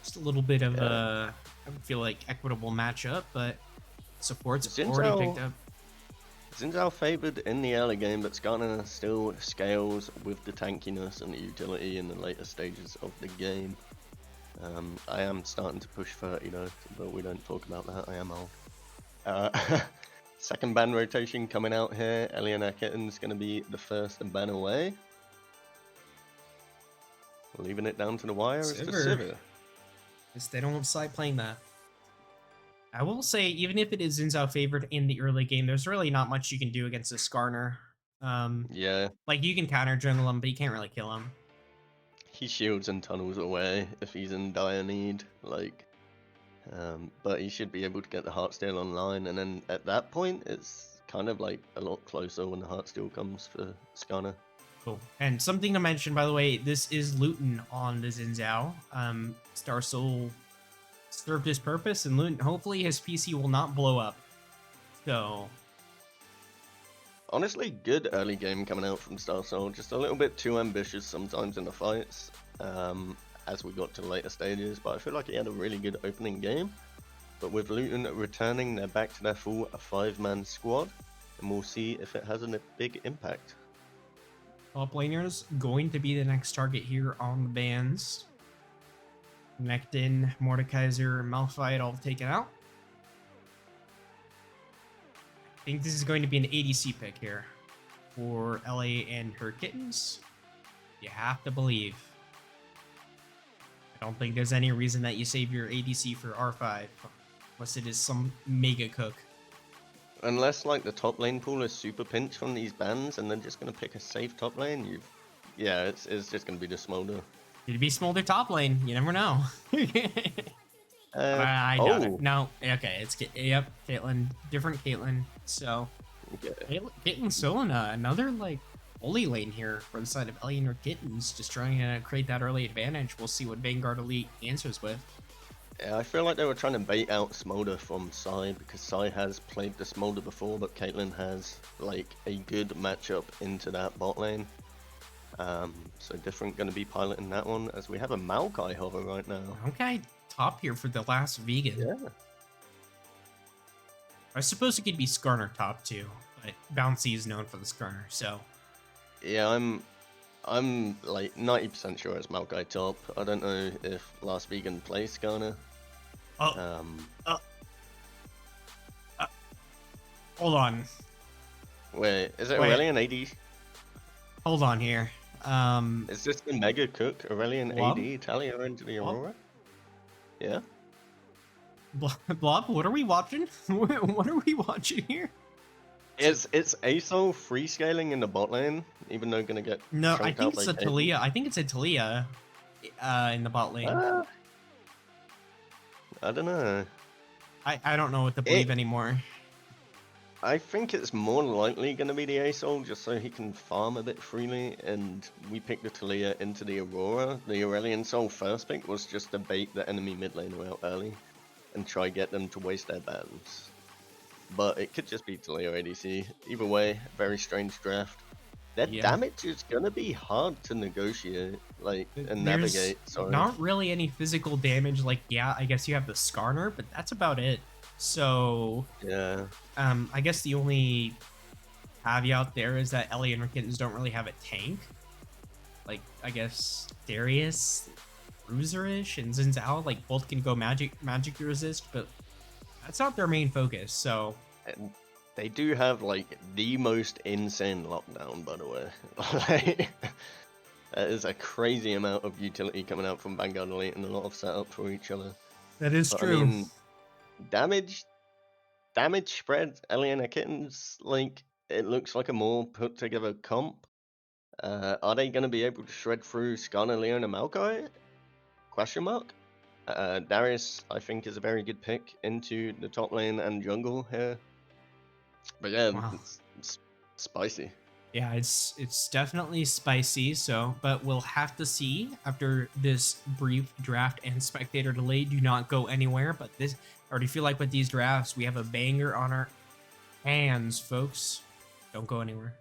just a little bit of a, I would feel like, equitable matchup, but support's already picked up. Xin Zhao favored in the early game, but Skarner still scales with the tankiness and the utility in the later stages of the game. I am starting to push 30 though, but we don't talk about that. I am old. Second ban rotation coming out here. Ellie and her Kittens going to be the first ban away. Leaving it down to the wire is the Sivir. Yes, they don't side playing that. I will say, even if it is Xin Zhao favored in the early game, there's really not much you can do against a Skarner. Yeah. Like, you can counter jungle him, but you can't really kill him. He shields and tunnels away if he's in dire need, like, but he should be able to get the Heartsteel online, and then at that point, it's kind of like a lot closer when the Heartsteel comes for Skarner. Cool. And something to mention, by the way, this is Luton on the Xin Zhao. Star Soul served his purpose, and Luton, hopefully his PC will not blow up. So, honestly, good early game coming out from Star Soul. Just a little bit too ambitious sometimes in the fights as we got to later stages, but I feel like he had a really good opening game. But with Luton returning, they're back to their full 5-man squad, and we'll see if it has a big impact. Top laner's going to be the next target here on the bans. Nectin, Mordekaiser, Malphite all taken out. I think this is going to be an ADC pick here for Ellie and her Kittens. You have to believe. I don't think there's any reason that you save your ADC for R5, unless it is some mega cook. Unless like the top lane pool is super pinched from these bans and they're just going to pick a safe top lane, yeah, it's just going to be the Smolder. It'd be Smolder top lane. You never know. I doubt it. Oh, No. Okay. Yep. Caitlyn. Different Caitlyn. So okay. Caitlyn Solana, another like bully lane here for the side of Ellie and her Kittens, just trying to create that early advantage. We'll see what Vanguard Elite answers with. Yeah, I feel like they were trying to bait out Smolder from Sai because Sai has played the Smolder before, but Caitlyn has like a good matchup into that bot lane. So different going to be piloting that one as we have a Maokai hover right now. Okay, top here for the last vegan. Yeah. I suppose it could be Skarner top too, but Bouncy is known for the Skarner, so. Yeah, I'm like 90% sure it's Maokai top. I don't know if last vegan plays Skarner. Oh. Hold on. Wait, is it Wait. Aurelian AD? Hold on here. Is this the Mega Cook Aurelian Blob? AD Talia into the Blob? Aurora? Yeah. Blob, what are we watching? What are we watching here? It's ASO free scaling in the bot lane, even though gonna get No, I chunked think out it's by a Caitlyn. Talia. I think it's a Talia in the bot lane. I don't know. I don't know what to believe anymore. I think it's more likely going to be the ASOL just so he can farm a bit freely, and we pick the Talia into the Aurora. The Aurelian Soul first pick was just to bait the enemy mid laner out early and try get them to waste their bans. But it could just be Talia ADC. Either way, very strange draft. Their damage is going to be hard to negotiate, like, and navigate. Sorry. Not really any physical damage. Like, yeah, I guess you have the Skarner, but that's about it. So, yeah. I guess the only caveat there is that Ellie and her Kittens don't really have a tank. Like, I guess Darius, Bruiser-ish, and Xin Zhao, like, both can go magic resist, but that's not their main focus, so... And they do have, like, the most insane lockdown, by the way. Like, that is a crazy amount of utility coming out from Vanguard Elite and a lot of setup for each other. That is true. I mean, damage spread, Ellie and her Kittens, like, it looks like a more put together comp. Are they going to be able to shred through Skarner, Leon, and Maokai? Question mark. Darius, I think, is a very good pick into the top lane and jungle here. But yeah, Wow. it's spicy. Yeah, it's definitely spicy, so, but we'll have to see after this brief draft and spectator delay. Do not go anywhere, but I already feel like with these drafts, we have a banger on our hands, folks. Don't go anywhere.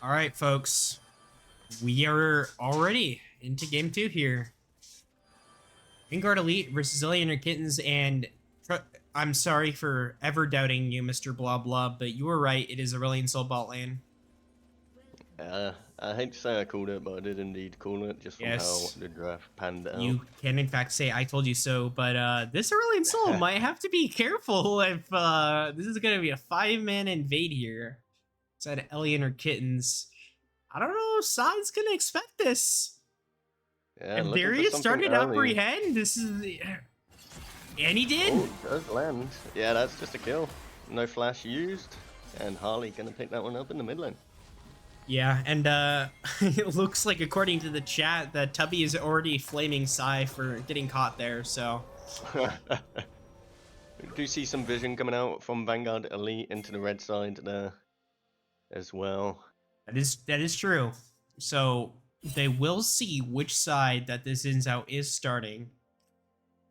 All right, folks. We are already into game 2 here. Vanguard Elite versus Ellie and her Kittens, and I'm sorry for ever doubting you, Mr. Blah Blah, but you were right. It is Aurelion Soul bot lane. I hate to say I called it, but I did indeed call it, just from how the draft panned out. You can in fact say I told you so, but this Aurelion Soul might have to be careful if this is going to be a 5-man invade here. Said Ellie and her Kittens. I don't know if Side's going to expect this. Yeah, if Darius started to apprehend, this is... And he did! Oh, it does land. Yeah, that's just a kill. No flash used, and Harley gonna pick that one up in the mid lane. Yeah, and it looks like according to the chat that Tubby is already flaming Psy for getting caught there, so Do see some vision coming out from Vanguard Elite into the red side there as well. that is true. So they will see which side that the Xin Zhao is starting.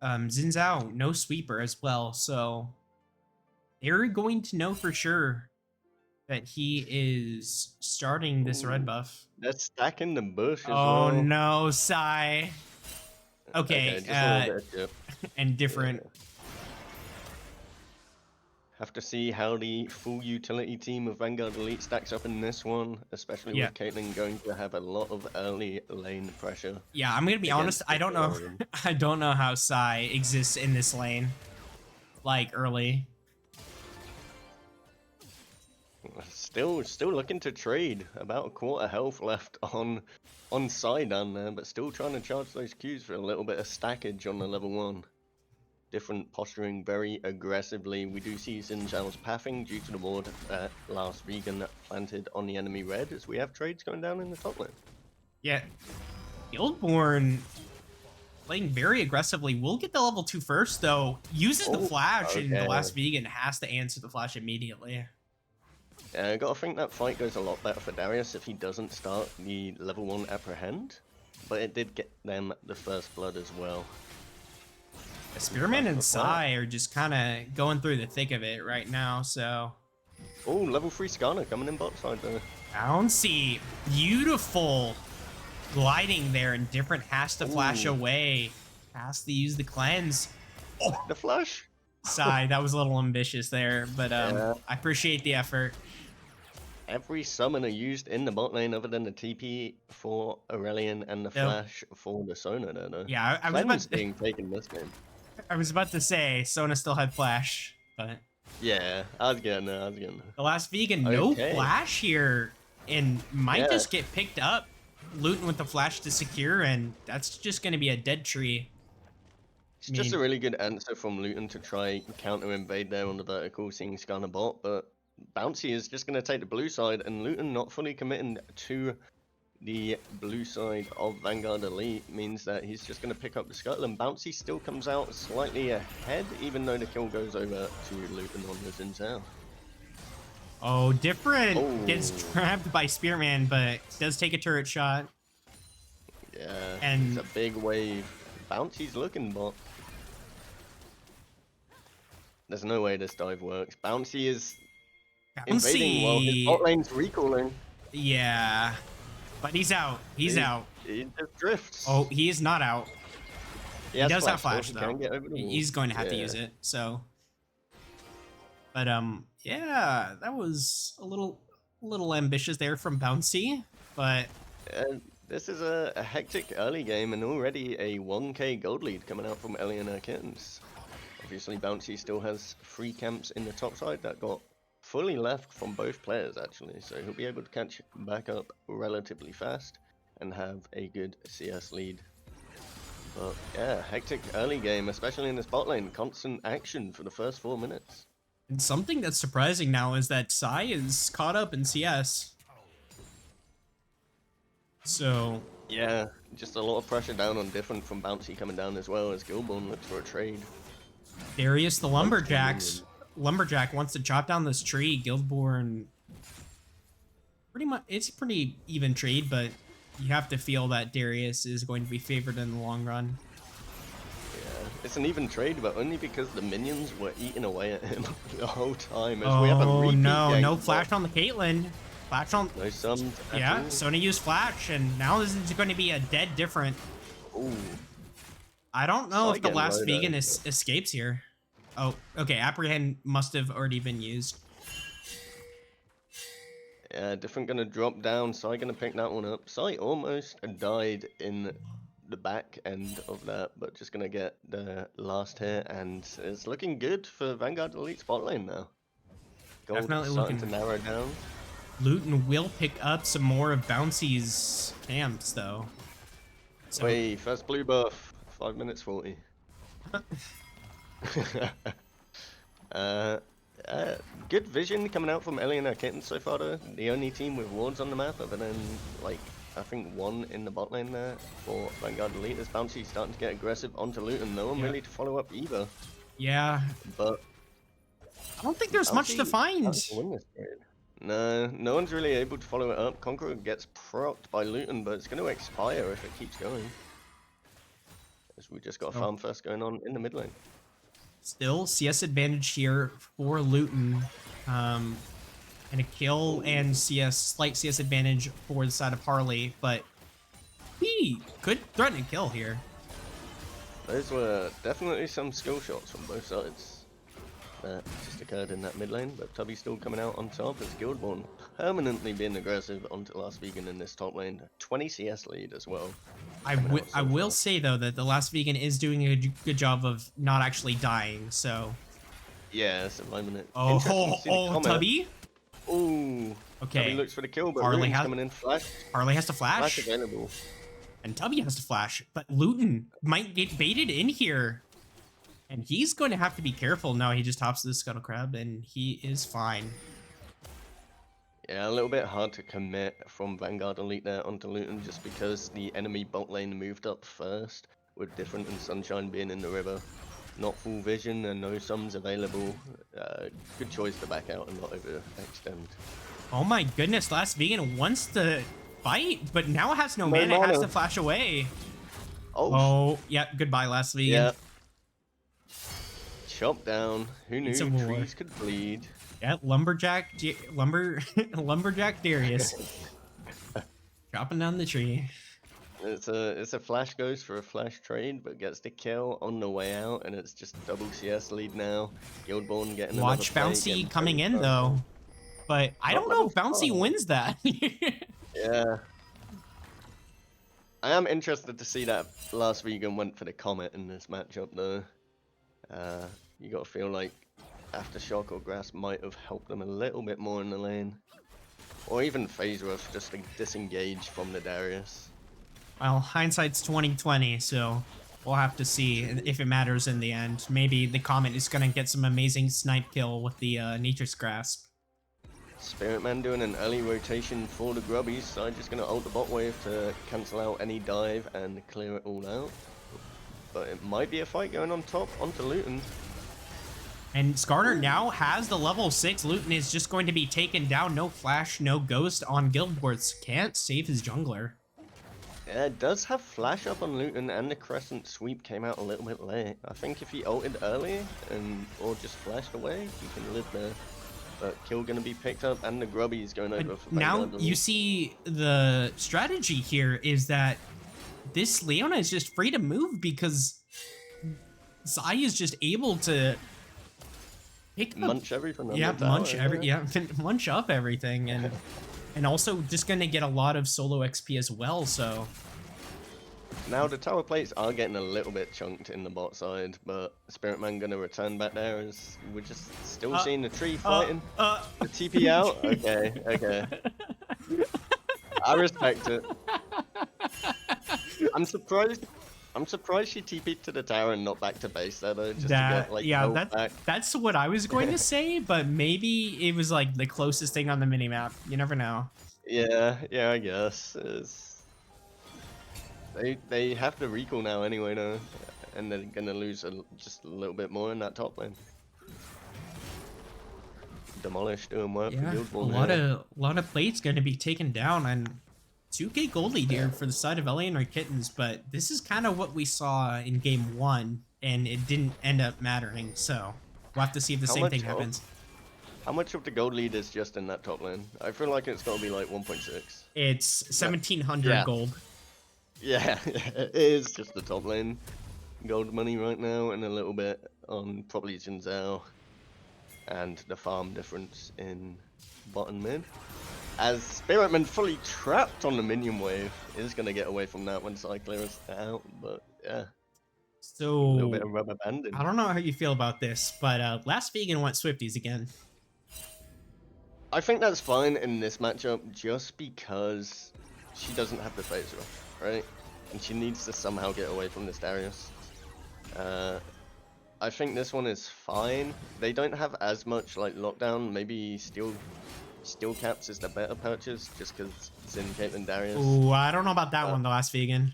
Xin Zhao, no sweeper as well, so they're going to know for sure that he is starting this red Ooh, buff. they're stacking the bush as Oh well. no, Psy. Okay, Okay, just a little bit of chip. and Yeah. different. Have to see how the full utility team of Vanguard Elite stacks up in this one, especially Yeah. with Caitlyn going to have a lot of early lane pressure. Yeah, I'm gonna be honest. Against I don't know. Orion. I don't know how Psy exists in this lane, like early. Still looking to trade. About a quarter health left on side down there, but still trying to charge those Qs for a little bit of stackage on the level 1. Different posturing very aggressively. We do see Xin Zhao's pathing due to the ward that last vegan planted on the enemy red, as we have trades going down in the top lane. Yeah, Guildborn playing very aggressively. We'll get the level 2 first, though. Uses the flash, and the okay. last vegan has to answer the flash immediately. Yeah, I gotta think that fight goes a lot better for Darius if he doesn't start the level 1 apprehend, but it did get them the first blood as well. Spearman and Psy are just kind of going through the thick of it right now, so. Oh, level 3 Skarner coming in bot side there. Bouncy, beautiful gliding there, and different has to flash away. Has to use the cleanse. Oh, the flash. Psy, that was a little ambitious there, but Yeah. I appreciate the effort. Every summoner used in the bot lane other than the TP for Aurelion and the flash for the Sona there though. Yeah, I was being taken this game. I was about to say Sona still had flash, but yeah, I was getting there. The last vegan, no flash here, and might just get picked up. Luton with the flash to secure, and that's just going to be a dead tree. It's just a really good answer from Luton to try counter invade there on the vertical, seeing Skarner bot, but Bouncy is just going to take the blue side, and Luton not fully committing to the blue side of Vanguard Elite means that he's just going to pick up the scuttle, and Bouncy still comes out slightly ahead, even though the kill goes over to Luton on the Xin Zhao. Oh, different gets trapped by Spearman, but does take a turret shot. Yeah, and it's a big wave. Bouncy's looking bot. There's no way this dive works. Bouncy is invading while his bot lane's recalling. Yeah. But he's out. He's out. He just drifts. Oh, he is not out. He does have flash, though. He He's going to have to use it, so. But, yeah, that was a little ambitious there from Bouncy, but. This is a hectic early game and already a 1k gold lead coming out from Ellie and her Kittens. Obviously, Bouncy still has 3 camps in the top side that got fully left from both players, actually, so he'll be able to catch back up relatively fast and have a good CS lead. But yeah, hectic early game, especially in this bot lane. Constant action for the first 4 minutes. And something that's surprising now is that Psy is caught up in CS. So yeah, just a lot of pressure down on different from Bouncy coming down as well as Guildborn looks for a trade. Darius the Lumberjack wants to chop down this tree. Guildborn, it's a pretty even trade, but you have to feel that Darius is going to be favored in the long run. Yeah, it's an even trade, but only because the minions were eating away at him the whole time. As we have a repeat no flash on the Caitlyn. Flash on. No summons. Yeah, Sony used flash, and now this is going to be a dead different. Ooh. I don't know if the last vegan escapes here. Oh, okay. Apprehend must have already been used. Yeah, different gonna drop down. Sai gonna pick that one up. Sai almost died in the back end of that, but just gonna get the last hit, and it's looking good for Vanguard Elite spot lane now. Gold Definitely starting looking to narrow down. Luton will pick up some more of Bouncy's camps, though. So... Wait, first blue buff. 5 minutes 40. Uh, Good vision coming out from Ellie and her Kittens so far though. The only team with wards on the map other than, like, I think one in the bot lane there for Vanguard Elite. This Bouncy starting to get aggressive onto loot and no one really to follow up either. Yeah. But I don't think there's much to find. win this trade. No, no one's really able to follow it up. Conqueror gets procced by Luton, but it's going to expire if it keeps going. As we just got a farm first going on in the mid lane. Still, CS advantage here for Luton. And a kill and slight CS advantage for the side of Harley, but he could threaten a kill here. Those were definitely some skill shots from both sides that just occurred in that mid lane, but Tubby still coming out on top as Guildborn permanently being aggressive onto Last Vegan in this top lane. 20 CS lead as well. I will say though that the Last Vegan is doing a good job of not actually dying, so. Yeah, surviving it. Oh, Tubby? Ooh. Okay. Tubby looks for the kill, but Harley Luton's coming in flash. Harley has to flash. Flash available. And Tubby has to flash, but Luton might get baited in here. And he's going to have to be careful. No, he just hops to the Scuttle Crab, and he is fine. Yeah, a little bit hard to commit from Vanguard Elite there onto Luton just because the enemy bot lane moved up first, with Different and Sunshine being in the river. Not full vision and no sums available. Good choice to back out and not overextend. Oh my goodness, Last Vegan wants to fight, but now has no mana, has to flash away. Oh, yeah, goodbye, Last Vegan. Yeah. Chop down. Who knew trees could bleed? Yeah, lumberjack Darius. Chopping down the tree. It's a flash ghost for a flash trade, but gets the kill on the way out, and it's just double CS lead now. Guildborn getting Watch Bouncy coming in though, but I don't know if Bouncy wins that. Yeah. I am interested to see that Last Vegan went for the Comet in this matchup though. You gotta feel like Aftershock or Grass might have helped them a little bit more in the lane. Or even Phase Rush just to disengage from the Darius. Well, hindsight's 20/20, so we'll have to see if it matters in the end. Maybe the Comet is gonna get some amazing snipe kill with the Nature's Grasp. Spirit Man doing an early rotation for the Grubbies, so I'm just gonna ult the bot wave to cancel out any dive and clear it all out. But it might be a fight going on top onto Luton. And Skarner now has the level 6. Luton is just going to be taken down. No flash, no ghost on Guildborn. Can't save his jungler. Yeah, it does have flash up on Luton, and the Crescent Sweep came out a little bit late. I think if he ulted early or just flashed away, he can live there. But kill gonna be picked up, and the Grubby's going over for now you see the strategy here is that this Leona is just free to move because Zai is just able to munch everything. Yeah, munch up everything, and also just gonna get a lot of solo XP as well. So now the tower plates are getting a little bit chunked in the bot side, but Spirit Man gonna return back there as we're just still seeing the tree fighting. The TP out. Okay. I respect it. I'm surprised she TP'd to the tower and not back to base there though, just to get like that's what I was going to say, but maybe it was like the closest thing on the minimap. You never know. Yeah, I guess. They have to recall now anyway though, and they're gonna lose just a little bit more in that top lane. Demolish doing work for Guildborn. A lot of plates gonna be taken down, and 2k gold lead here for the side of Ellie and her Kittens, but this is kind of what we saw in game 1, and it didn't end up mattering, so we'll have to see if the same thing happens. How much of the gold lead is just in that top lane? I feel like it's gotta be like 1.6. It's 1700 gold. Yeah, it is just the top lane gold money right now, and a little bit on probably Jin Zhao, and the farm difference in bottom mid. As Spiritman fully trapped on the minion wave is going to get away from that when Side clears out, but yeah. So, a little bit of rubber banding. I don't know how you feel about this, but Last Vegan went Swifties again. I think that's fine in this matchup just because she doesn't have the phase rush, right? And she needs to somehow get away from this Darius. I think this one is fine. They don't have as much like lockdown. Maybe steel caps is the better purchase just because it's in Caitlyn Darius. Ooh, I don't know about that one, the last vegan.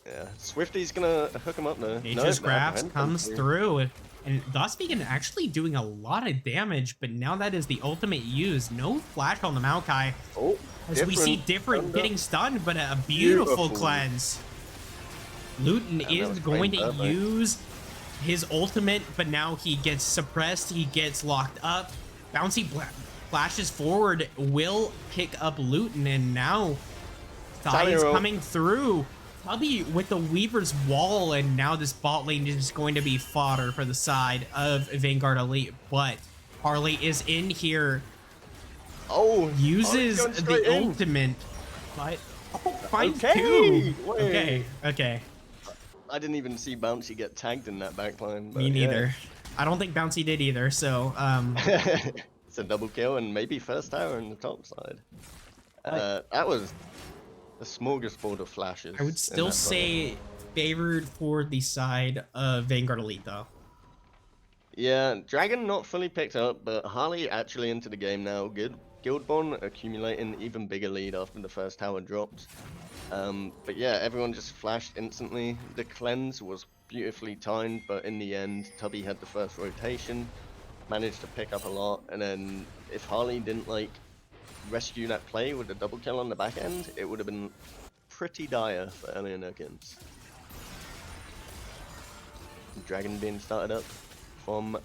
Yeah, Swifty's gonna hook him up though. Nature's No, Grasp comes through. And Thus Vegan actually doing a lot of damage, but now that is the ultimate use. No flash on the Maokai. Oh, as we see different getting stunned, but a beautiful cleanse. Luton is going to use his ultimate, but now he gets suppressed. He gets locked up. Bouncy flashes forward, will pick up Luton, and now Thai is coming through. Tubby with the Weaver's Wall, and now this bot lane is going to be fodder for the side of Vanguard Elite, but Harley is in here. Oh, uses the ultimate, but finds two. Okay. I didn't even see Bouncy get tagged in that backline. Me neither. Yeah. I don't think Bouncy did either, so it's a double kill and maybe first tower on the top side. That was a smorgasbord of flashes. I would still say favored for the side of Vanguard Elite, though. Yeah, Dragon not fully picked up, but Harley actually into the game now. Good. Guildborn accumulating even bigger lead after the first tower dropped. But yeah, everyone just flashed instantly. The cleanse was beautifully timed, but in the end, Tubby had the first rotation, managed to pick up a lot, and then if Harley didn't like rescue that play with a double kill on the back end, it would have been pretty dire for Ellie and her Kittens. Dragon being started up from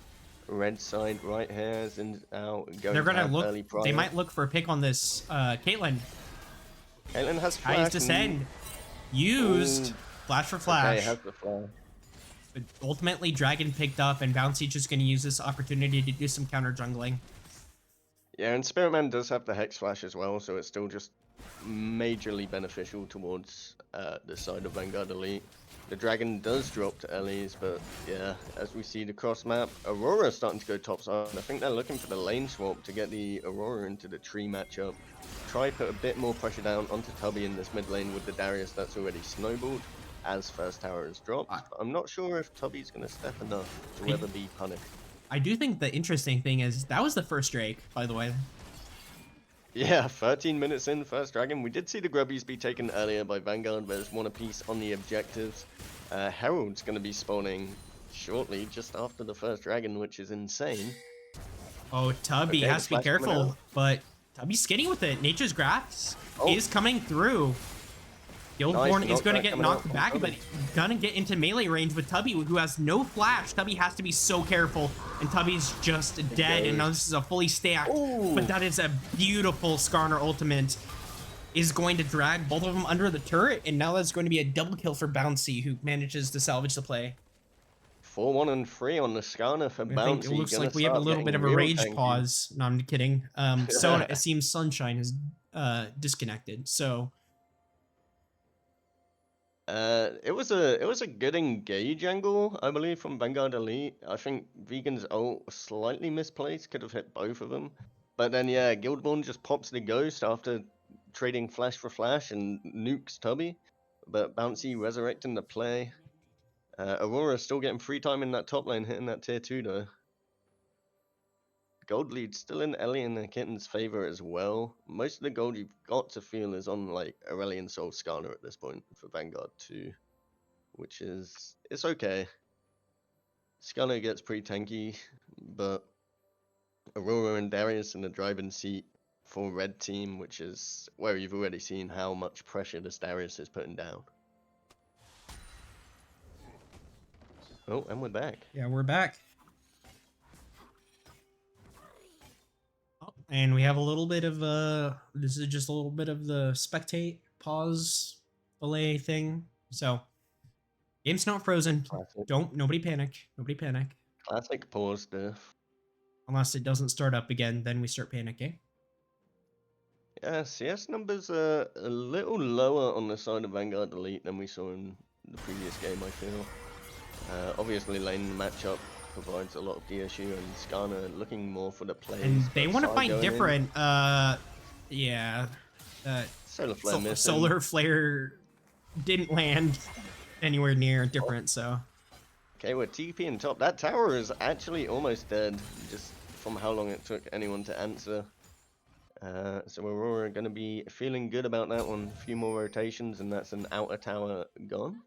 red side right here, and out going. They're gonna look. They might look for a pick on this. Caitlyn. Caitlyn has flash. Highest descend. Used. Flash for flash. Okay, has the flash. But ultimately, Dragon picked up, and Bouncy just gonna use this opportunity to do some counter jungling. Yeah, and Spirit Man does have the Hex Flash as well, so it's still just majorly beneficial towards the side of Vanguard Elite. The Dragon does drop to Ellie's, but yeah, as we see the cross map, Aurora starting to go top side. I think they're looking for the lane swap to get the Aurora into the tree matchup. Try put a bit more pressure down onto Tubby in this mid lane with the Darius that's already snowballed as first tower is dropped. I'm not sure if Tubby's going to step enough to ever be punished. I do think the interesting thing is that was the first Drake, by the way. Yeah, 13 minutes in, first Dragon. We did see the Grubbies be taken earlier by Vanguard, but there's one apiece on the objectives. Herald's going to be spawning shortly, just after the first Dragon, which is insane. Oh, Tubby has to be careful, but Tubby's skinny with it. Nature's Grasp is coming through. Guildborn is going to get knocked back, but gonna get into melee range with Tubby, who has no flash. Tubby has to be so careful, and Tubby's just dead, and now this is a fully stacked. But that is a beautiful Skarner ultimate. Is going to drag both of them under the turret, and now that's going to be a double kill for Bouncy, who manages to salvage the play. 4-1 and 3 on the Skarner for Bouncy. It looks like we have a little bit of a rage pause. No, I'm kidding. So it seems Sunshine is disconnected, so... It was a good engage angle, I believe, from Vanguard Elite. I think Vegan's ult was slightly misplaced, could have hit both of them. But then, yeah, Guildborn just pops the ghost after trading flash for flash and nukes Tubby. But Bouncy resurrecting the play. Aurora still getting free time in that top lane, hitting that tier 2 though. Gold lead still in Ellie and the Kittens' favor as well. Most of the gold you've got to feel is on like Aurelion Soul Skarner at this point for Vanguard 2, which is, it's okay. Skarner gets pretty tanky, but Aurora and Darius in the driving seat for red team, which is where you've already seen how much pressure this Darius is putting down. Oh, and we're back. Yeah, we're back. And we have a little bit of this is just a little bit of the spectate pause delay thing. So game's not frozen. Classic. Nobody panic. Nobody panic. Classic pause diff. Unless it doesn't start up again, then we start panicking. Yeah, CS numbers are a little lower on the side of Vanguard Elite than we saw in the previous game, I feel. Obviously lane matchup provides a lot of DSU, and Skarner looking more for the plays. And they want to find different, yeah. Solar Flare missing. Solar Flare didn't land anywhere near different, so. Okay, we're TPing top. That tower is actually almost dead, just from how long it took anyone to answer. So Aurora going to be feeling good about that one. A few more rotations, and that's an outer tower gone.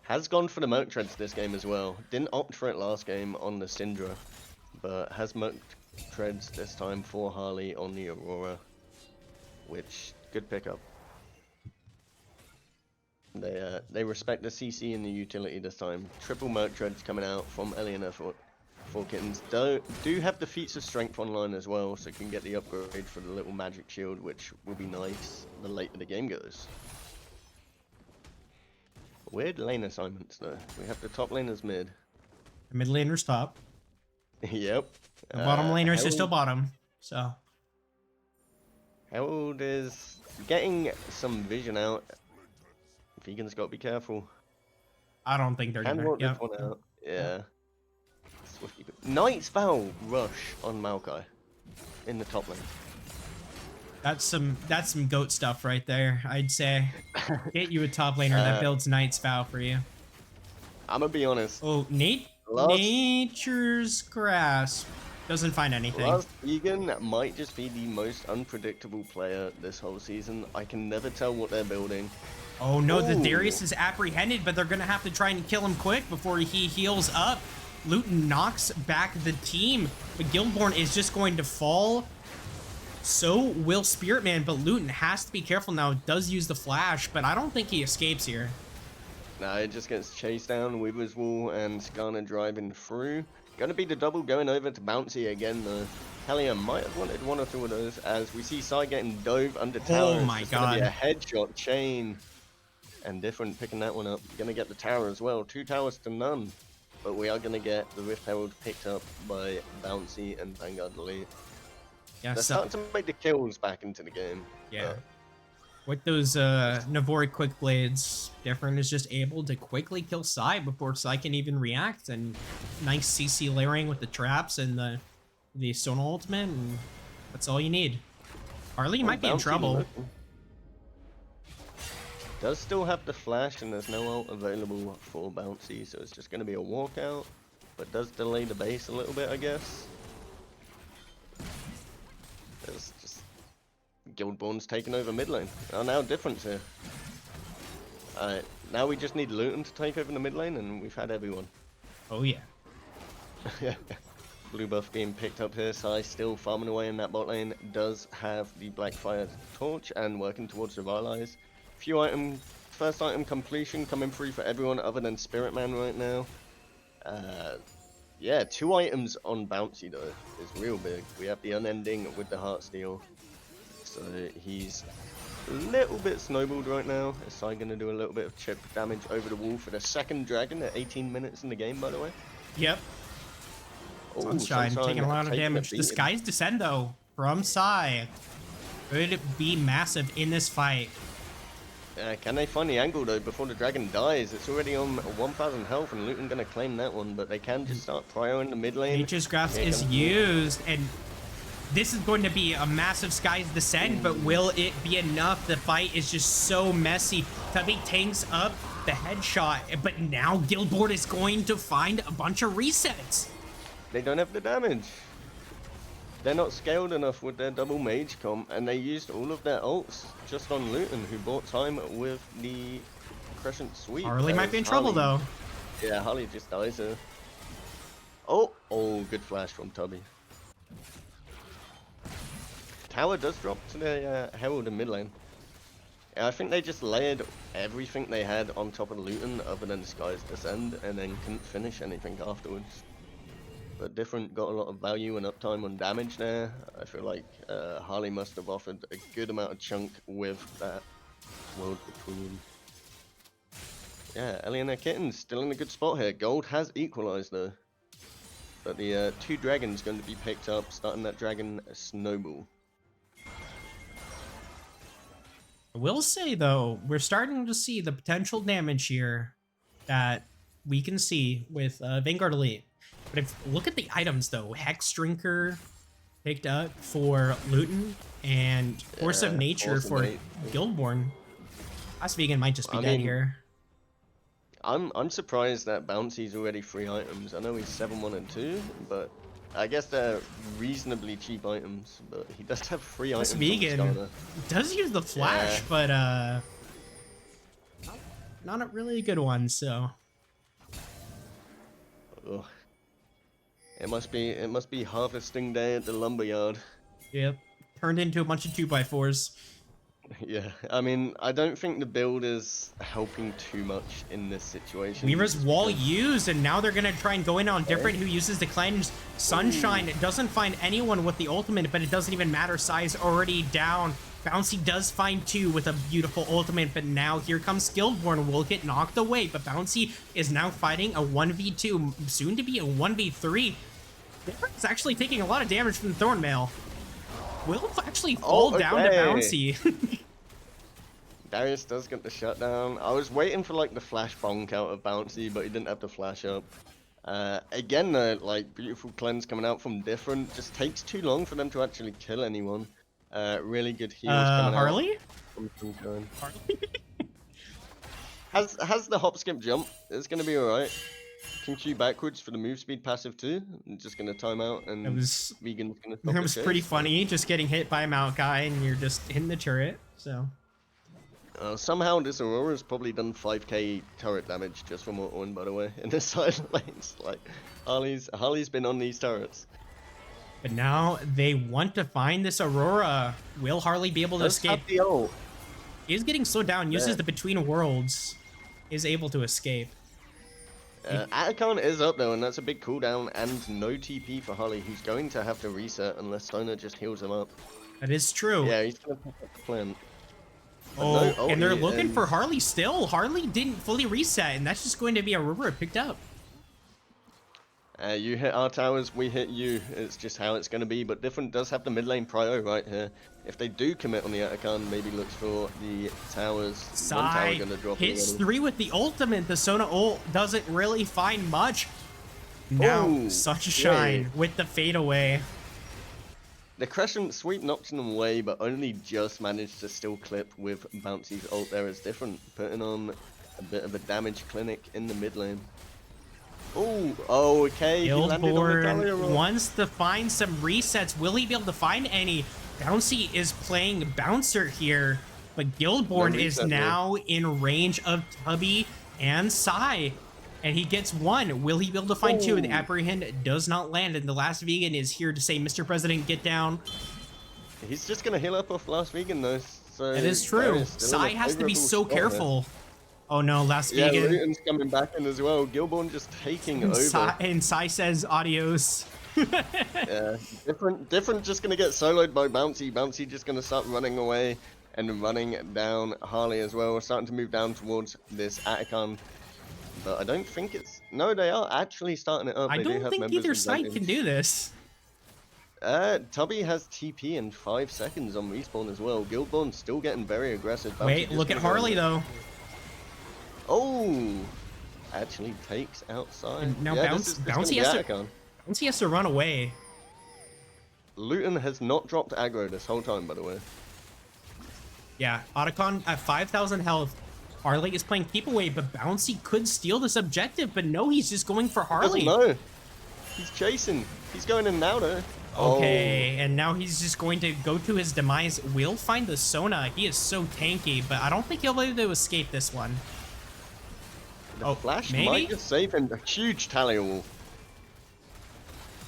Has gone for the Merc Treads this game as well. Didn't opt for it last game on the Syndra, but has Merc Treads this time for Harley on the Aurora, which good pickup. They respect the CC and the utility this time. Triple Merc Treads coming out from Ellie for Kittens. Do have the feats of strength online as well, so you can get the upgrade for the little magic shield, which will be nice the later the game goes. Weird lane assignments though. We have the top laners mid. The mid laner's top. Yep. The bottom laners are still bottom. So Herald is getting some vision out. Vegan's got to be careful. I don't think they're Can gonna. work this one out. Yeah. Knight's Vow rush on Maokai in the top lane. That's some goat stuff right there, I'd say. Get you a top laner that builds Knight's Vow for you. I'm gonna be honest. Oh, Nature's Grasp doesn't find anything. Last Vegan might just be the most unpredictable player this whole season. I can never tell what they're building. Oh no, the Darius is apprehended, but they're gonna have to try and kill him quick before he heals up. Luton knocks back the team, but Guildborn is just going to fall. So will Spirit Man, but Luton has to be careful now. Does use the flash, but I don't think he escapes here. Nah, it just gets chased down. Weaver's Wall and Skarner driving through. Gonna be the double going over to Bouncy again though. Hellier might have wanted one or two of those as we see Sai getting dove under tower. Oh my god. Gonna be a headshot chain. And Different picking that one up. Gonna get the tower as well. 2 towers to none. But we are gonna get the Rift Herald picked up by Bouncy and Vanguard Elite. Yeah, they're starting to make the kills back into the game. Yeah. With those Navori quick blades, Different is just able to quickly kill Sai before Sai can even react, and nice CC layering with the traps and the Sona ultimate, and that's all you need. Harley might be in trouble. Does still have the flash, and there's no ult available for Bouncy, so it's just going to be a walkout, but does delay the base a little bit, I guess. There's just Guildborn's taking over mid lane. Oh, now Difference here. Alright, now we just need Luton to take over the mid lane, and we've had everyone. Oh yeah. Blue buff being picked up here. Sai still farming away in that bot lane. Does have the Blackfire torch and working towards the Revitalize. First item completion coming through for everyone other than Spirit Man right now. Yeah, 2 items on Bouncy though is real big. We have the Unending with the Heartsteel. So he's a little bit snowballed right now. Is Sai going to do a little bit of chip damage over the wall for the second dragon at 18 minutes in the game, by the way? Yep. Oh, Sunshine taking a lot of damage. The Sky's Descend though from Sai could be massive in this fight. Can they find the angle though before the dragon dies? It's already on 1000 health and Luton gonna claim that one, but they can just start prio in the mid lane. Nature's Grasp is used, and this is going to be a massive Sky's Descent, but will it be enough? The fight is just so messy. Tubby tanks up the headshot, but now Guildborn is going to find a bunch of resets. They don't have the damage. They're not scaled enough with their double mage comp, and they used all of their ults just on Luton, who bought time with the Crescent Sweep. Harley might be in trouble though. Yeah, Harley just dies here. Oh, good flash from Tubby. Tower does drop to the Herald in mid lane. Yeah, I think they just layered everything they had on top of Luton other than the Sky's Descend, and then couldn't finish anything afterwards. But Different got a lot of value and uptime on damage there. I feel like Harley must have offered a good amount of chunk with that World Between. Yeah, Ellie and her Kittens still in a good spot here. Gold has equalized though. But the 2 dragons going to be picked up, starting that dragon snowball. I will say though, we're starting to see the potential damage here that we can see with Vanguard Elite. But if look at the items though, Hex Drinker picked up for Luton and Force of Nature for Guildborn. Vegan might just be dead here. I'm surprised that Bouncy's already 3 items. I know he's 7-1 and 2, but I guess they're reasonably cheap items. But he does have 3 This items on the vegan starter. does use the flash, Yeah. but not a really good one. So Ugh. It must be harvesting day at the lumberyard. yep, turned into a bunch of 2x4s. Yeah, I mean, I don't think the build is helping too much in this situation. Weaver's just wall because- used, and now they're gonna try and go in on different who uses the cleanse. Sunshine doesn't find anyone with the ultimate, but it doesn't even matter. Size already down. Bouncy does find 2 with a beautiful ultimate, but now here comes Skillborn, will get knocked away, but Bouncy is now fighting a 1v2, soon to be a 1v3. It's actually taking a lot of damage from the Thornmail. Will actually fall down to Bouncy. Darius does get the shutdown. I was waiting for like the flash bonk out of Bouncy, but he didn't have the flash up. Again, the like beautiful cleanse coming out from different. Just takes too long for them to actually kill anyone. Really good heals coming Harley? out. Harley? has the hop skip jump. It's gonna be alright. Can Q backwards for the move speed passive too. I'm just gonna time out and Vegan's gonna stop It was pretty funny, just getting hit by a Maokai and you're just hitting the turret, so. Somehow this Aurora's probably done 5k turret damage just from auto-win, by the way, in the side lanes. Like, Harley's been on these turrets. But now they want to find this Aurora. Will Harley be able to escape? The ult. He is getting slowed down, uses the Between Worlds, is able to escape. Atacon is up though, and that's a big cooldown and no TP for Harley, who's going to have to reset unless Stoner just heals him up. That is true. Yeah, he's gonna pick up the plant. Oh, and they're looking for Harley still. Harley didn't fully reset, and that's just going to be Aurora picked up. You hit our towers, we hit you. It's just how it's going to be, but Different does have the mid lane prio right here. If they do commit on the Atacon, maybe looks for the towers. Sai hits 3 with the ultimate. The Sona ult doesn't really find much. Now, Sunshine with the fade away. The Crescent sweep knocks them away, but only just managed to still clip with Bouncy's ult there as Different, putting on a bit of a damage clinic in the mid lane. Oh, okay. Skillborn wants to find some resets. Will he be able to find any? Bouncy is playing Bouncer here, but Guildborn is now in range of Tubby and Sai. And he gets 1. Will he be able to find 2? The Apprehend does not land, and the last vegan is here to say, Mr. President, get down. He's just going to heal up off last vegan, though. So that is true. Sai has to be so careful. Oh no, last vegan. Yeah, Luton's coming back in as well. Guildborn just taking over. And Sai says adios. Yeah, different just going to get soloed by Bouncy. Bouncy just going to start running away and running down Harley as well. We're starting to move down towards this Atacon. But I don't think it's... No, they are actually starting it up. I don't think either side can do this. Tubby has TP in 5 seconds on respawn as well. Guildborn's still getting very aggressive. Wait, look at Harley though. Oh! Actually takes outside. And now Bouncy has to run away. Luton has not dropped aggro this whole time, by the way. Yeah, Otacon at 5,000 health. Harley is playing keep away, but Bouncy could steal this objective, but no, he's just going for Harley. No, he's chasing. He's going in now, though. Okay, and now he's just going to go to his demise. Will find the Sona. He is so tanky, but I don't think he'll be able to escape this one. The flash might just save him. A huge tally wall.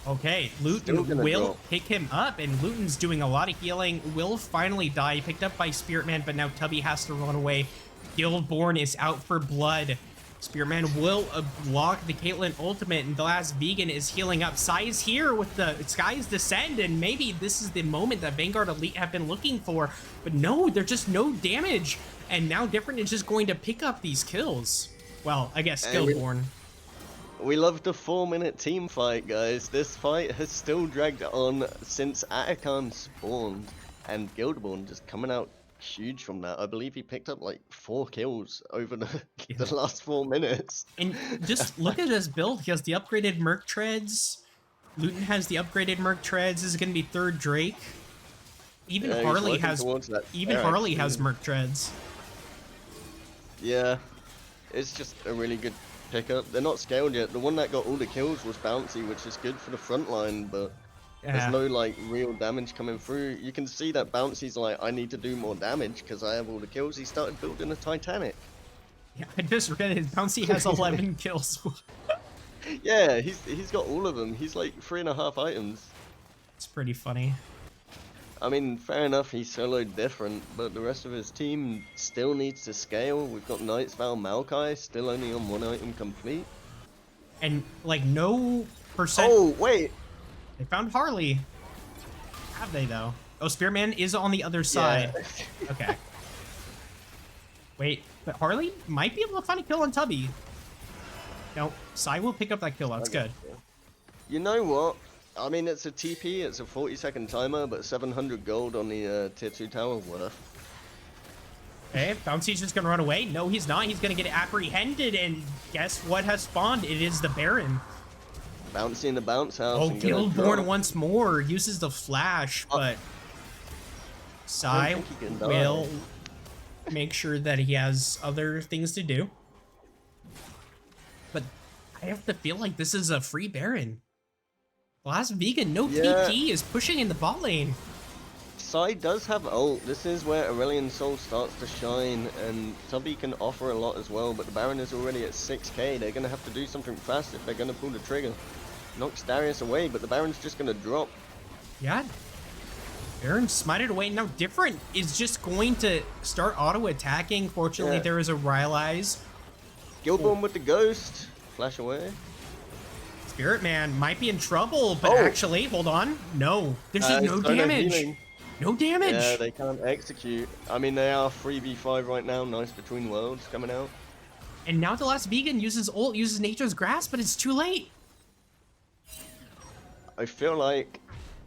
Okay, Luton will pick him up, and Luton's doing a lot of healing. Will finally die, picked up by Spiritman, but now Tubby has to run away. Guildborn is out for blood. Spearman will block the Caitlyn ultimate, and the last vegan is healing up. Sai is here with the Sky's Descend, and maybe this is the moment that Vanguard Elite have been looking for. But no, there's just no damage. And now Different is just going to pick up these kills. Well, I guess Skillborn. We love the 4-minute team fight, guys. This fight has still dragged on since Atacon spawned, and Guildborn just coming out huge from that. I believe he picked up like 4 kills over the last 4 minutes. And just look at his build. He has the upgraded Merc Treads. Luton has the upgraded Merc Treads. This is going to be 3rd Drake. Even Harley has Harley has Merc Treads. Yeah. It's just a really good pickup. They're not scaled yet. The one that got all the kills was Bouncy, which is good for the front line, but there's Yeah. no like real damage coming through. You can see that Bouncy's like, I need to do more damage because I have all the kills. He started building a Titanic. Yeah, I just read it. Bouncy has 11 kills. Yeah, he's got all of them. He's like 3.5 items. It's pretty funny. I mean, fair enough, he's soloed different, but the rest of his team still needs to scale. We've got Knight's Vow Maokai still only on 1 item complete. And like no percent. Oh, wait. They found Harley. Have they though? Oh, Spearman is on the other side. Yeah. Okay. Wait, but Harley might be able to find a kill on Tubby. No, Sai will pick up that kill. That's good. You know what? I mean, it's a TP, it's a 40-second timer, but 700 gold on the tier 2 tower worth. Okay, Bouncy's just gonna run away. No, he's not. He's gonna get apprehended, and guess what has spawned? It is the Baron. Bouncy in the bounce house. Oh, Guildborn once more uses the flash, but Sai will make sure that he has other things to do. But I have to feel like this is a free Baron. Last Vegan, no PP, is pushing in the bot lane. Sai does have ult. This is where Aurelion Soul starts to shine, and Tubby can offer a lot as well, but the Baron is already at 6k. They're going to have to do something fast if they're going to pull the trigger. Knocks Darius away, but the Baron's just going to drop. Yeah. Baron smited away. Now Different is just going to start auto-attacking. Fortunately, there is a Rylai's. Guildborn with the Ghost. Flash away. Spirit Man might be in trouble, but actually, hold on. No, there's just no damage. No damage. Yeah, they can't execute. I mean, they are 3v5 right now. Nice Between Worlds coming out. And now the last Vegan uses ult, uses Nature's Grasp, but it's too late. I feel like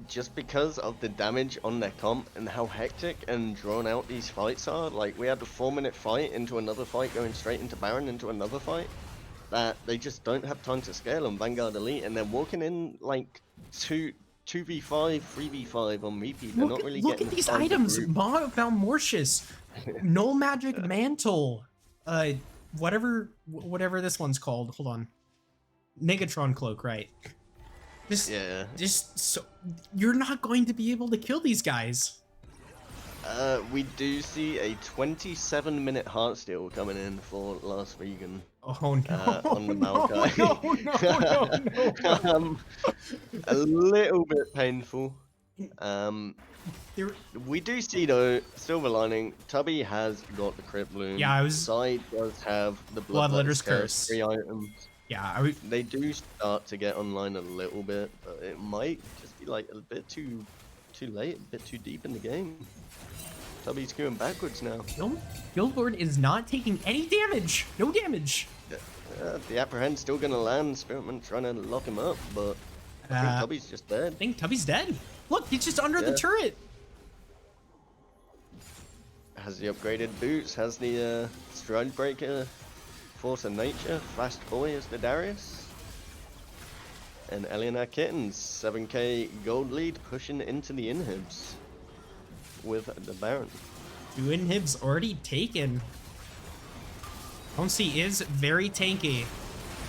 just because of the damage on their comp and how hectic and drawn out these fights are, like we had a 4-minute fight into another fight going straight into Baron into another fight, that they just don't have time to scale on Vanguard Elite, and they're walking in like 2v5, 3v5 on repeat. They're not really look getting at these items. Malmortius, Null Magic Mantle, whatever this one's called. Hold on. Megatron Cloak, right? Just so you're not going to be able to kill these guys. We do see a 27-minute Heartsteel coming in for Last Vegan. Oh no! On the Maokai. No. A little bit painful. We do see though, silver lining. Tubby has got the Crypt Bloom. Yeah, Sai does have the Bloodletter's Curse. 3 items. Yeah, they do start to get online a little bit, but it might just be like a bit too late, a bit too deep in the game. Tubby's going backwards now. Guildborn is not taking any damage. No damage. The Apprehend's still gonna land. Spiritman trying to lock him up, but I think Tubby's just dead. I think Tubby's dead. Look, he's just under the turret. Has the upgraded boots, has the Stride Breaker, Force of Nature, Fast Boy is the Darius. And Ellie and our Kittens, 7k gold lead, pushing into the inhibs with the Baron. 2 inhibs already taken. Bouncy is very tanky.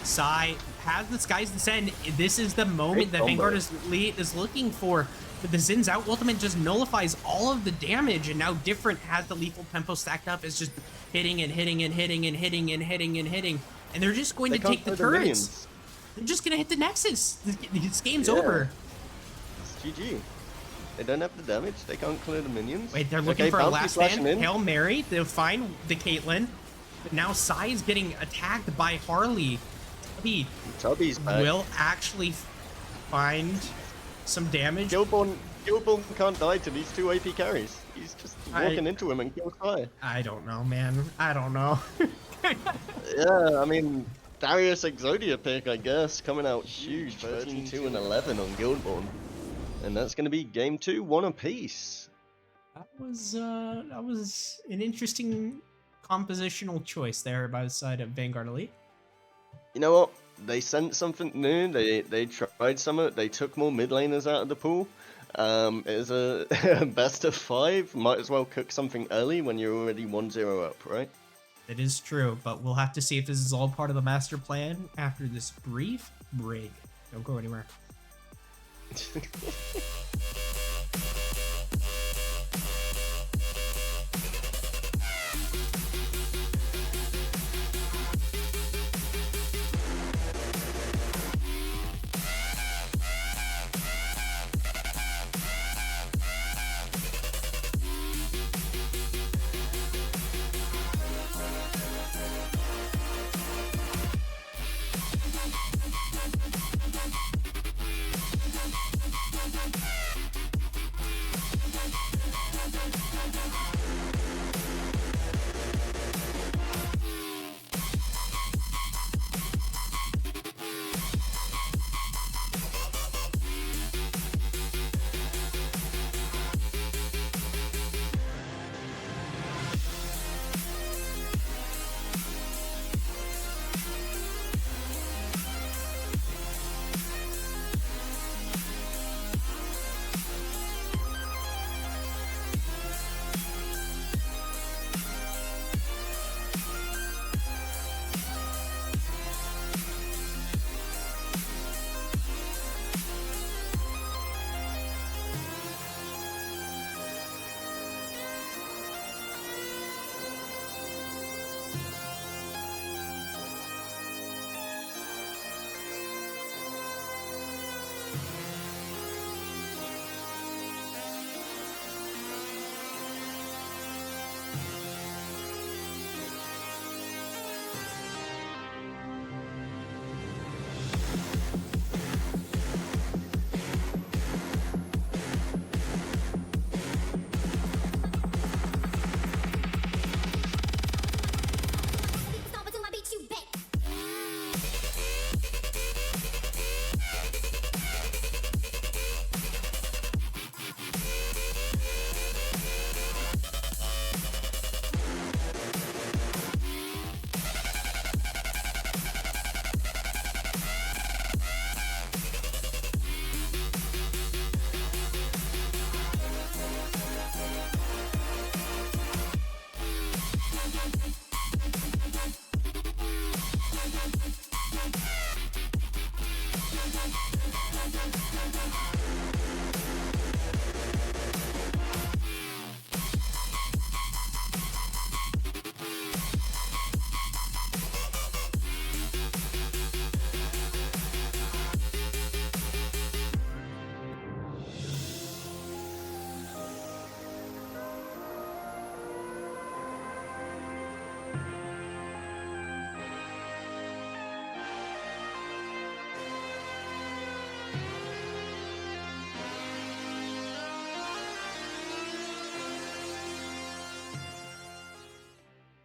Sai has the Sky's Descent. This is the moment that Vanguard is looking for. But the Zin's out ultimate just nullifies all of the damage, and now Different has the lethal tempo stacked up. It's just hitting and hitting and hitting and hitting and hitting and hitting. And they're just going to take the turrets. They're just going to hit the Nexus. This game's over. It's GG. They don't have the damage. They can't clear the minions. Wait, they're looking for a last stand. Hail Mary. They'll find the Caitlyn. But now Sai is getting attacked by Harley. Tubby's back. Will actually find some damage. Guildborn can't die to these 2 AP carries. He's just walking into him and kills Sai. I don't know, man. I don't know. Yeah, I mean, Darius Exodia pick, I guess, coming out huge. 13-2 and 11 on Guildborn. And that's going to be game 2, 1 apiece. That was an interesting compositional choice there by the side of Vanguard Elite. You know what? They sent something new. They tried something. They took more mid laners out of the pool. It is a best of 5. Might as well cook something early when you're already 1-0 up, right? That is true, but we'll have to see if this is all part of the master plan after this brief break. Don't go anywhere.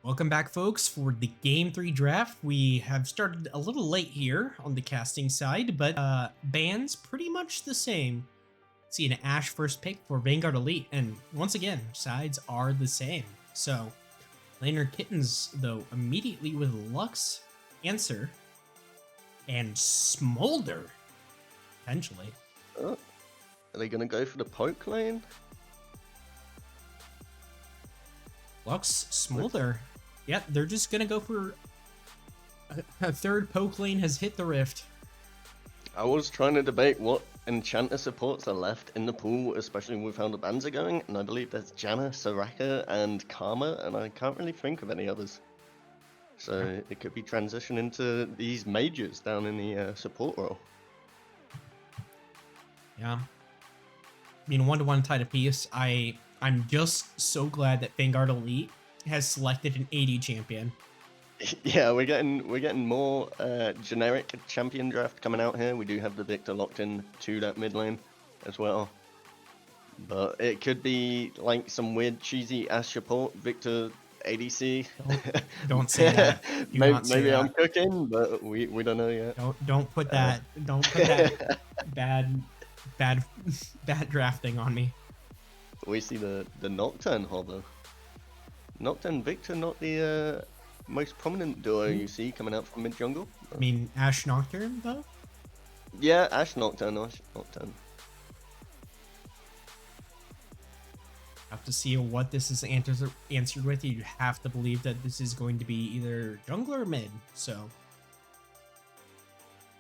Welcome back, folks, for the Game 3 draft. We have started a little late here on the casting side, but bans pretty much the same. See an Ashe first pick for Vanguard Elite, and once again, sides are the same. So, laner Kittens, though, immediately with Lux, Answer, and Smolder, potentially. Oh, are they going to go for the poke lane? Lux, Smolder. Yeah, they're just going to go for a third poke lane has hit the rift. I was trying to debate what enchanter supports are left in the pool, especially with how the bans are going, and I believe there's Janna, Soraka, and Karma, and I can't really think of any others. So it could be transition into these mages down in the support role. Yeah. I mean, 1-to-1 tie to piece. I'm just so glad that Vanguard Elite has selected an AD champion. Yeah, we're getting more generic champion draft coming out here. We do have the Victor locked in to that mid lane as well. But it could be like some weird cheesy Ashe support, Victor ADC. Don't say that. Maybe I'm cooking, but we don't know yet. Don't put that bad drafting on me. We see the Nocturne hover. Nocturne Victor, not the most prominent duo you see coming out from mid jungle. I mean, Ashe Nocturne though. Yeah, Ashe Nocturne. Have to see what this is answered with. You have to believe that this is going to be either jungle or mid. So,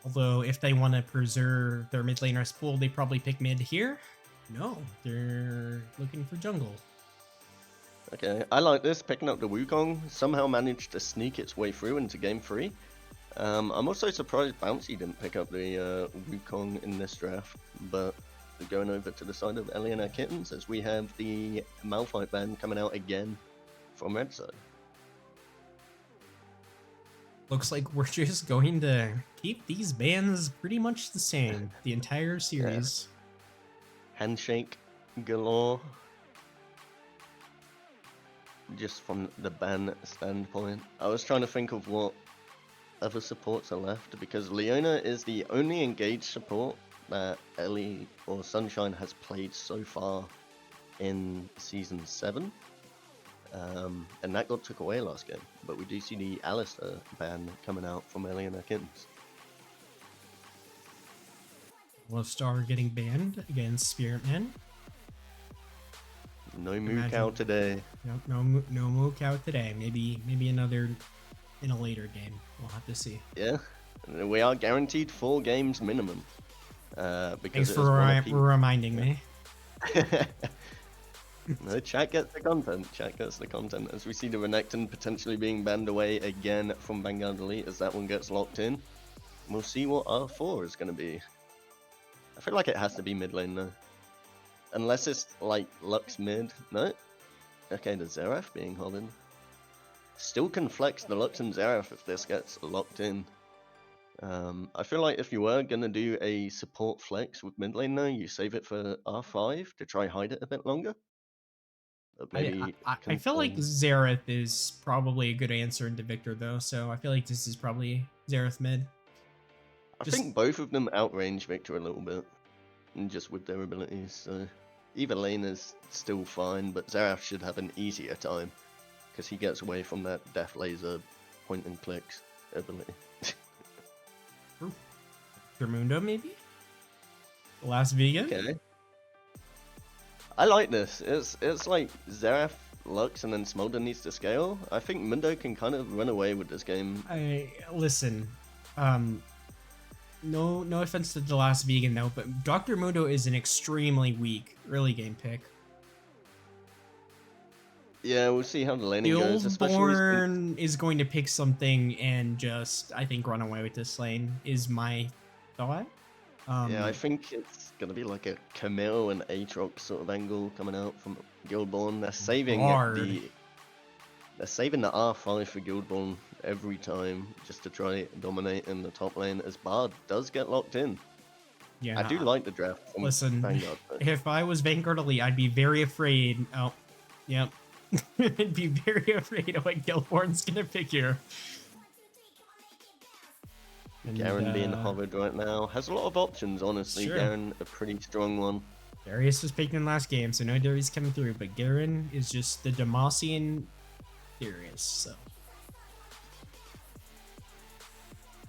although if they want to preserve their mid laner's pool, they probably pick mid here. No, they're looking for jungle. Okay, I like this, picking up the Wukong, somehow managed to sneak its way through into game 3. I'm also surprised Bouncy didn't pick up the Wukong in this draft, but going over to the side of Ellie and her Kittens as we have the Malphite ban coming out again from red side. Looks like we're just going to keep these bans pretty much the same the entire series. Yeah. Handshake galore. Just from the ban standpoint. I was trying to think of what other supports are left, because Leona is the only engaged support that Ellie or Sunshine has played so far in Season 7. And that got took away last game. But we do see the Alistair ban coming out from Ellie and her Kittens. Star getting banned against Spiritman. No Moo Cow today. No Moo Cow today. Maybe another in a later game. We'll have to see. Yeah, we are guaranteed 4 games minimum. Thanks for reminding me. No, chat gets the content. Chat gets the content. As we see the Renekton potentially being banned away again from Vanguard Elite as that one gets locked in. We'll see what R4 is going to be. I feel like it has to be mid lane though. Unless it's like Lux mid. No? Okay, the Xerath being holding. Still can flex the Lux and Xerath if this gets locked in. I feel like if you were going to do a support flex with mid lane though, you save it for R5 to try hide it a bit longer. But maybe I feel like Xerath is probably a good answer into Victor though, so I feel like this is probably Xerath mid. I think both of them outrange Victor a little bit, and just with their abilities, so either lane is still fine, but Xerath should have an easier time, because he gets away from that Death Laser point and clicks ability. Mundo maybe? The last vegan? Okay. I like this. It's like Xerath, Lux, and then Smolder needs to scale. I think Mundo can kind of run away with this game. Listen, no offense to the last vegan though, but Dr. Mundo is an extremely weak early game pick. Yeah, we'll see how the laning goes. Guildborn is going to pick something and just, I think, run away with this lane, is my thought. Yeah, I think it's going to be like a Camille and Aatrox sort of angle coming out from Guildborn. They're saving the R5 for Guildborn every time just to try and dominate in the top lane, as Bard does get locked in. Yeah, I do like the draft from Vanguard. If I was Vanguard Elite, I'd be very afraid. Oh, yep. I'd be very afraid of what Guildborn's gonna pick here. Garen being hovered right now has a lot of options, honestly. Sure. Garen, a pretty strong one. Darius was picked in last game, so no Darius coming through, but Garen is just the Demacian Darius, so.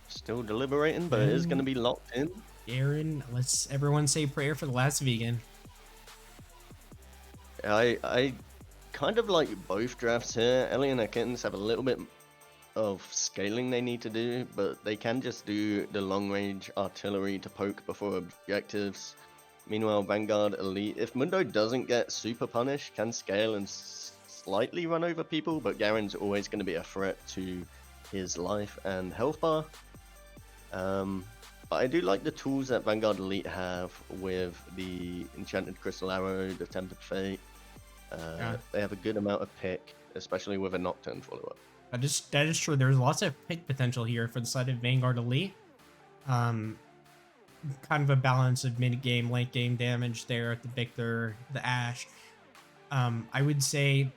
Still deliberating, but it is going to be locked in. Garen, let's everyone say prayer for the last vegan. I kind of like both drafts here. Ellie and her Kittens have a little bit of scaling they need to do, but they can just do the long range artillery to poke before objectives. Meanwhile, Vanguard Elite, if Mundo doesn't get super punished, can scale and slightly run over people, but Garen's always going to be a threat to his life and health bar. But I do like the tools that Vanguard Elite have with the Enchanted Crystal Arrow, the Tempered Fate. They have a good amount of pick, especially with a Nocturne follow-up. That is true. There's lots of pick potential here for the side of Vanguard Elite. Kind of a balance of mid-game, late-game damage there at the Victor, the Ashe. I would say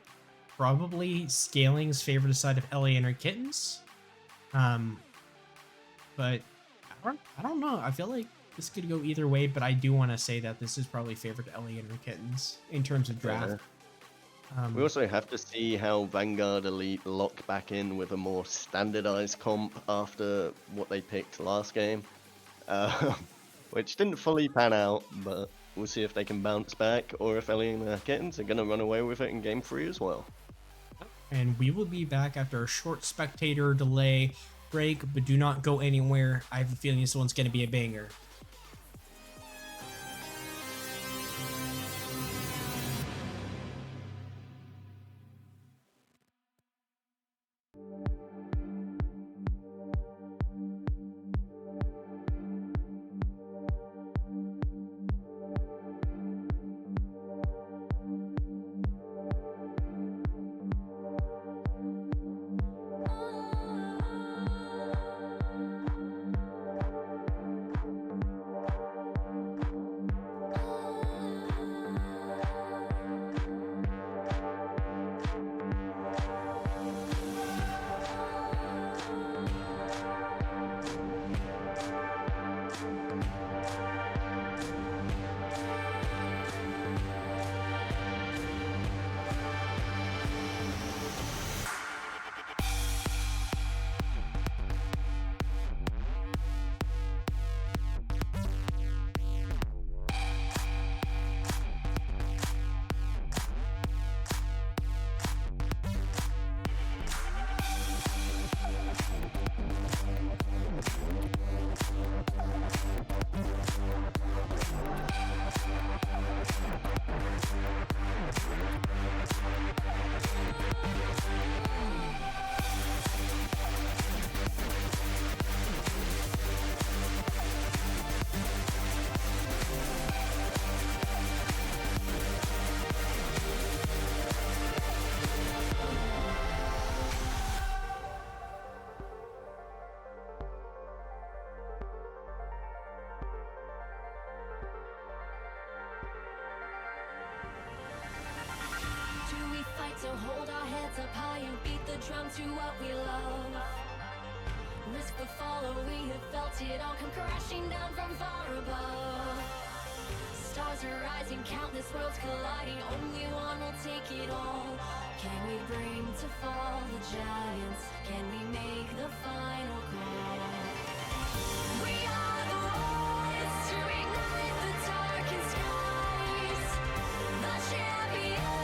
probably scaling's favor the side of Ellie and her Kittens. But I don't know. I feel like this could go either way, but I do want to say that this is probably favored Ellie and her Kittens in terms of draft. Yeah. We also have to see how Vanguard Elite lock back in with a more standardized comp after what they picked last game, which didn't fully pan out, but we'll see if they can bounce back, or if Ellie and the Kittens are going to run away with it in Game 3 as well. And we will be back after a short spectator delay break, but do not go anywhere. I have a feeling this one's going to be a banger. So hold our heads up high and beat the drum to what we love. Risk the fall, or we have felt it all come crashing down from far above. Stars are rising, countless worlds colliding, only one will take it all. Can we bring to fall the giants? Can we make the final call? We are the ones to ignite the darkened skies. The champions.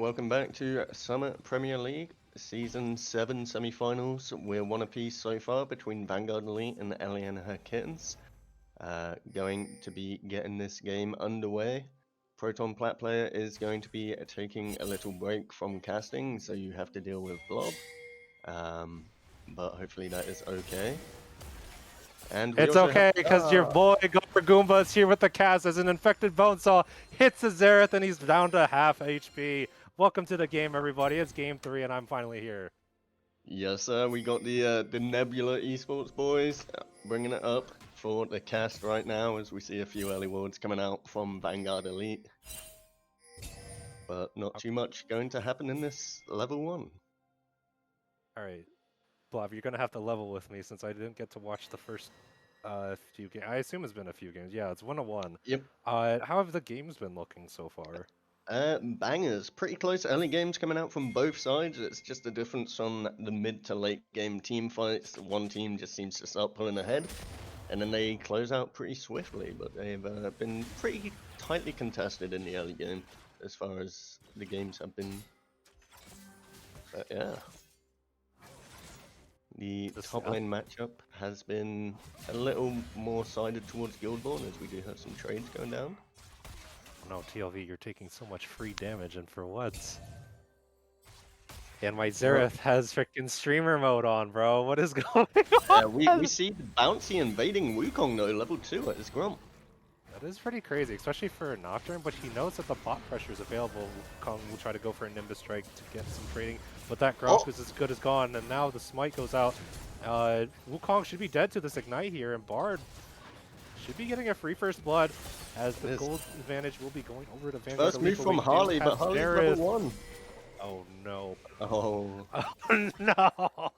welcome back to Summit Premier League Season 7 Semifinals. We're one apiece so far between Vanguard Elite and Ellie and her Kittens. Going to be getting this game underway. Proton Plat player is going to be taking a little break from casting, so you have to deal with Blob. But hopefully that is okay. And we It's also okay, because your boy Goper Goomba is here with the cast as an infected Bonesaw hits the Xerath and he's down to half HP. Welcome to the game, everybody. It's game 3 and I'm finally here. Yes, sir. We got the Nebula Esports boys bringing it up for the cast right now as we see a few early wards coming out from Vanguard Elite. But not too much going to happen in this level 1. Alright, Blob, you're going to have to level with me since I didn't get to watch the first few games. I assume it's been a few games. Yeah, it's 1-1. Yep. How have the games been looking so far? Bangers. Pretty close early games coming out from both sides. It's just the difference on the mid to late game team fights. One team just seems to start pulling ahead, and then they close out pretty swiftly, but they've been pretty tightly contested in the early game as far as the games have been. But yeah. The top lane matchup has been a little more sided towards Guildborn as we do have some trades going down. No, TLV, you're taking so much free damage, and for what? And my Xerath has freaking streamer mode on, bro. What is going on? We see the Bouncy invading Wukong though, level 2 at his Grump. That is pretty crazy, especially for a Nocturne, but he knows that the bot pressure is available. Wukong will try to go for a Nimbus Strike to get some trading, but that Grump is as good as gone, and now the Smite goes out. Wukong should be dead to this Ignite here, and Bard should be getting a free first blood, as the gold advantage will be going over to Vanguard. First move from Harley, but Harley's level 1. Oh no. Oh. Oh no.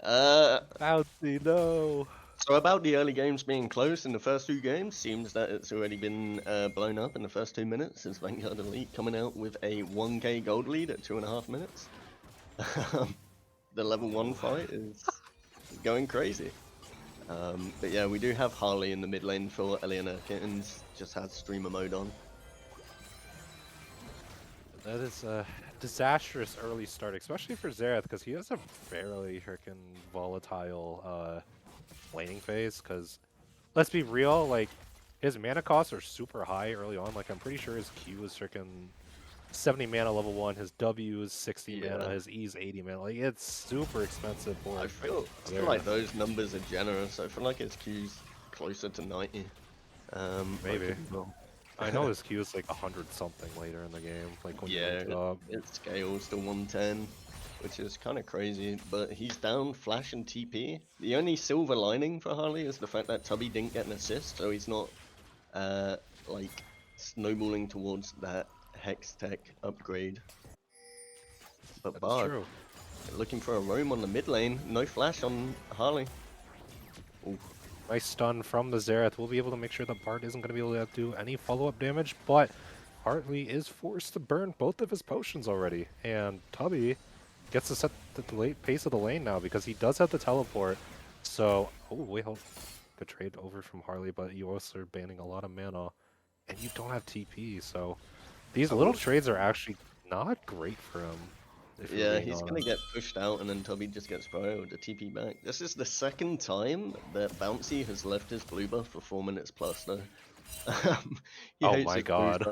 Bouncy, no. So about the early games being close in the first 2 games, seems that it's already been blown up in the first 2 minutes, since Vanguard Elite coming out with a 1k gold lead at 2.5 minutes. The level 1 fight is going crazy. But yeah, we do have Harley in the mid lane for Ellie and her Kittens, just has streamer mode on. That is a disastrous early start, especially for Xerath, because he has a fairly freaking volatile laning phase, because let's be real, like, his mana costs are super high early on. Like, I'm pretty sure his Q is freaking 70 mana level 1, his W is 60 mana, his E is 80 mana. Like, it's super expensive for I feel like those numbers are generous. I feel like his Q's closer to 90. Maybe. I know his Q is like 100 something later in the game. Like when it scales to 110, which is kind of crazy. But he's down Flash and TP. The only silver lining for Harley is the fact that Tubby didn't get an assist, so he's not like snowballing towards that Hex Tech upgrade. But That's Bard true. looking for a roam on the mid lane. No flash on Harley. Ooh. Nice stun from the Xerath. We'll be able to make sure that Bard isn't going to be able to do any follow-up damage, but Hartley is forced to burn both of his potions already. And Tubby gets to set the pace of the lane now because he does have the teleport. So, oh wait, hold. Good trade over from Harley, but you also are banning a lot of mana, and you don't have TP. So these little trades are actually not great for him. Yeah, he's gonna get pushed out and then Tubby just gets prio with the TP back. This is the second time that Bouncy has left his blue buff for 4 minutes plus though. Oh my god.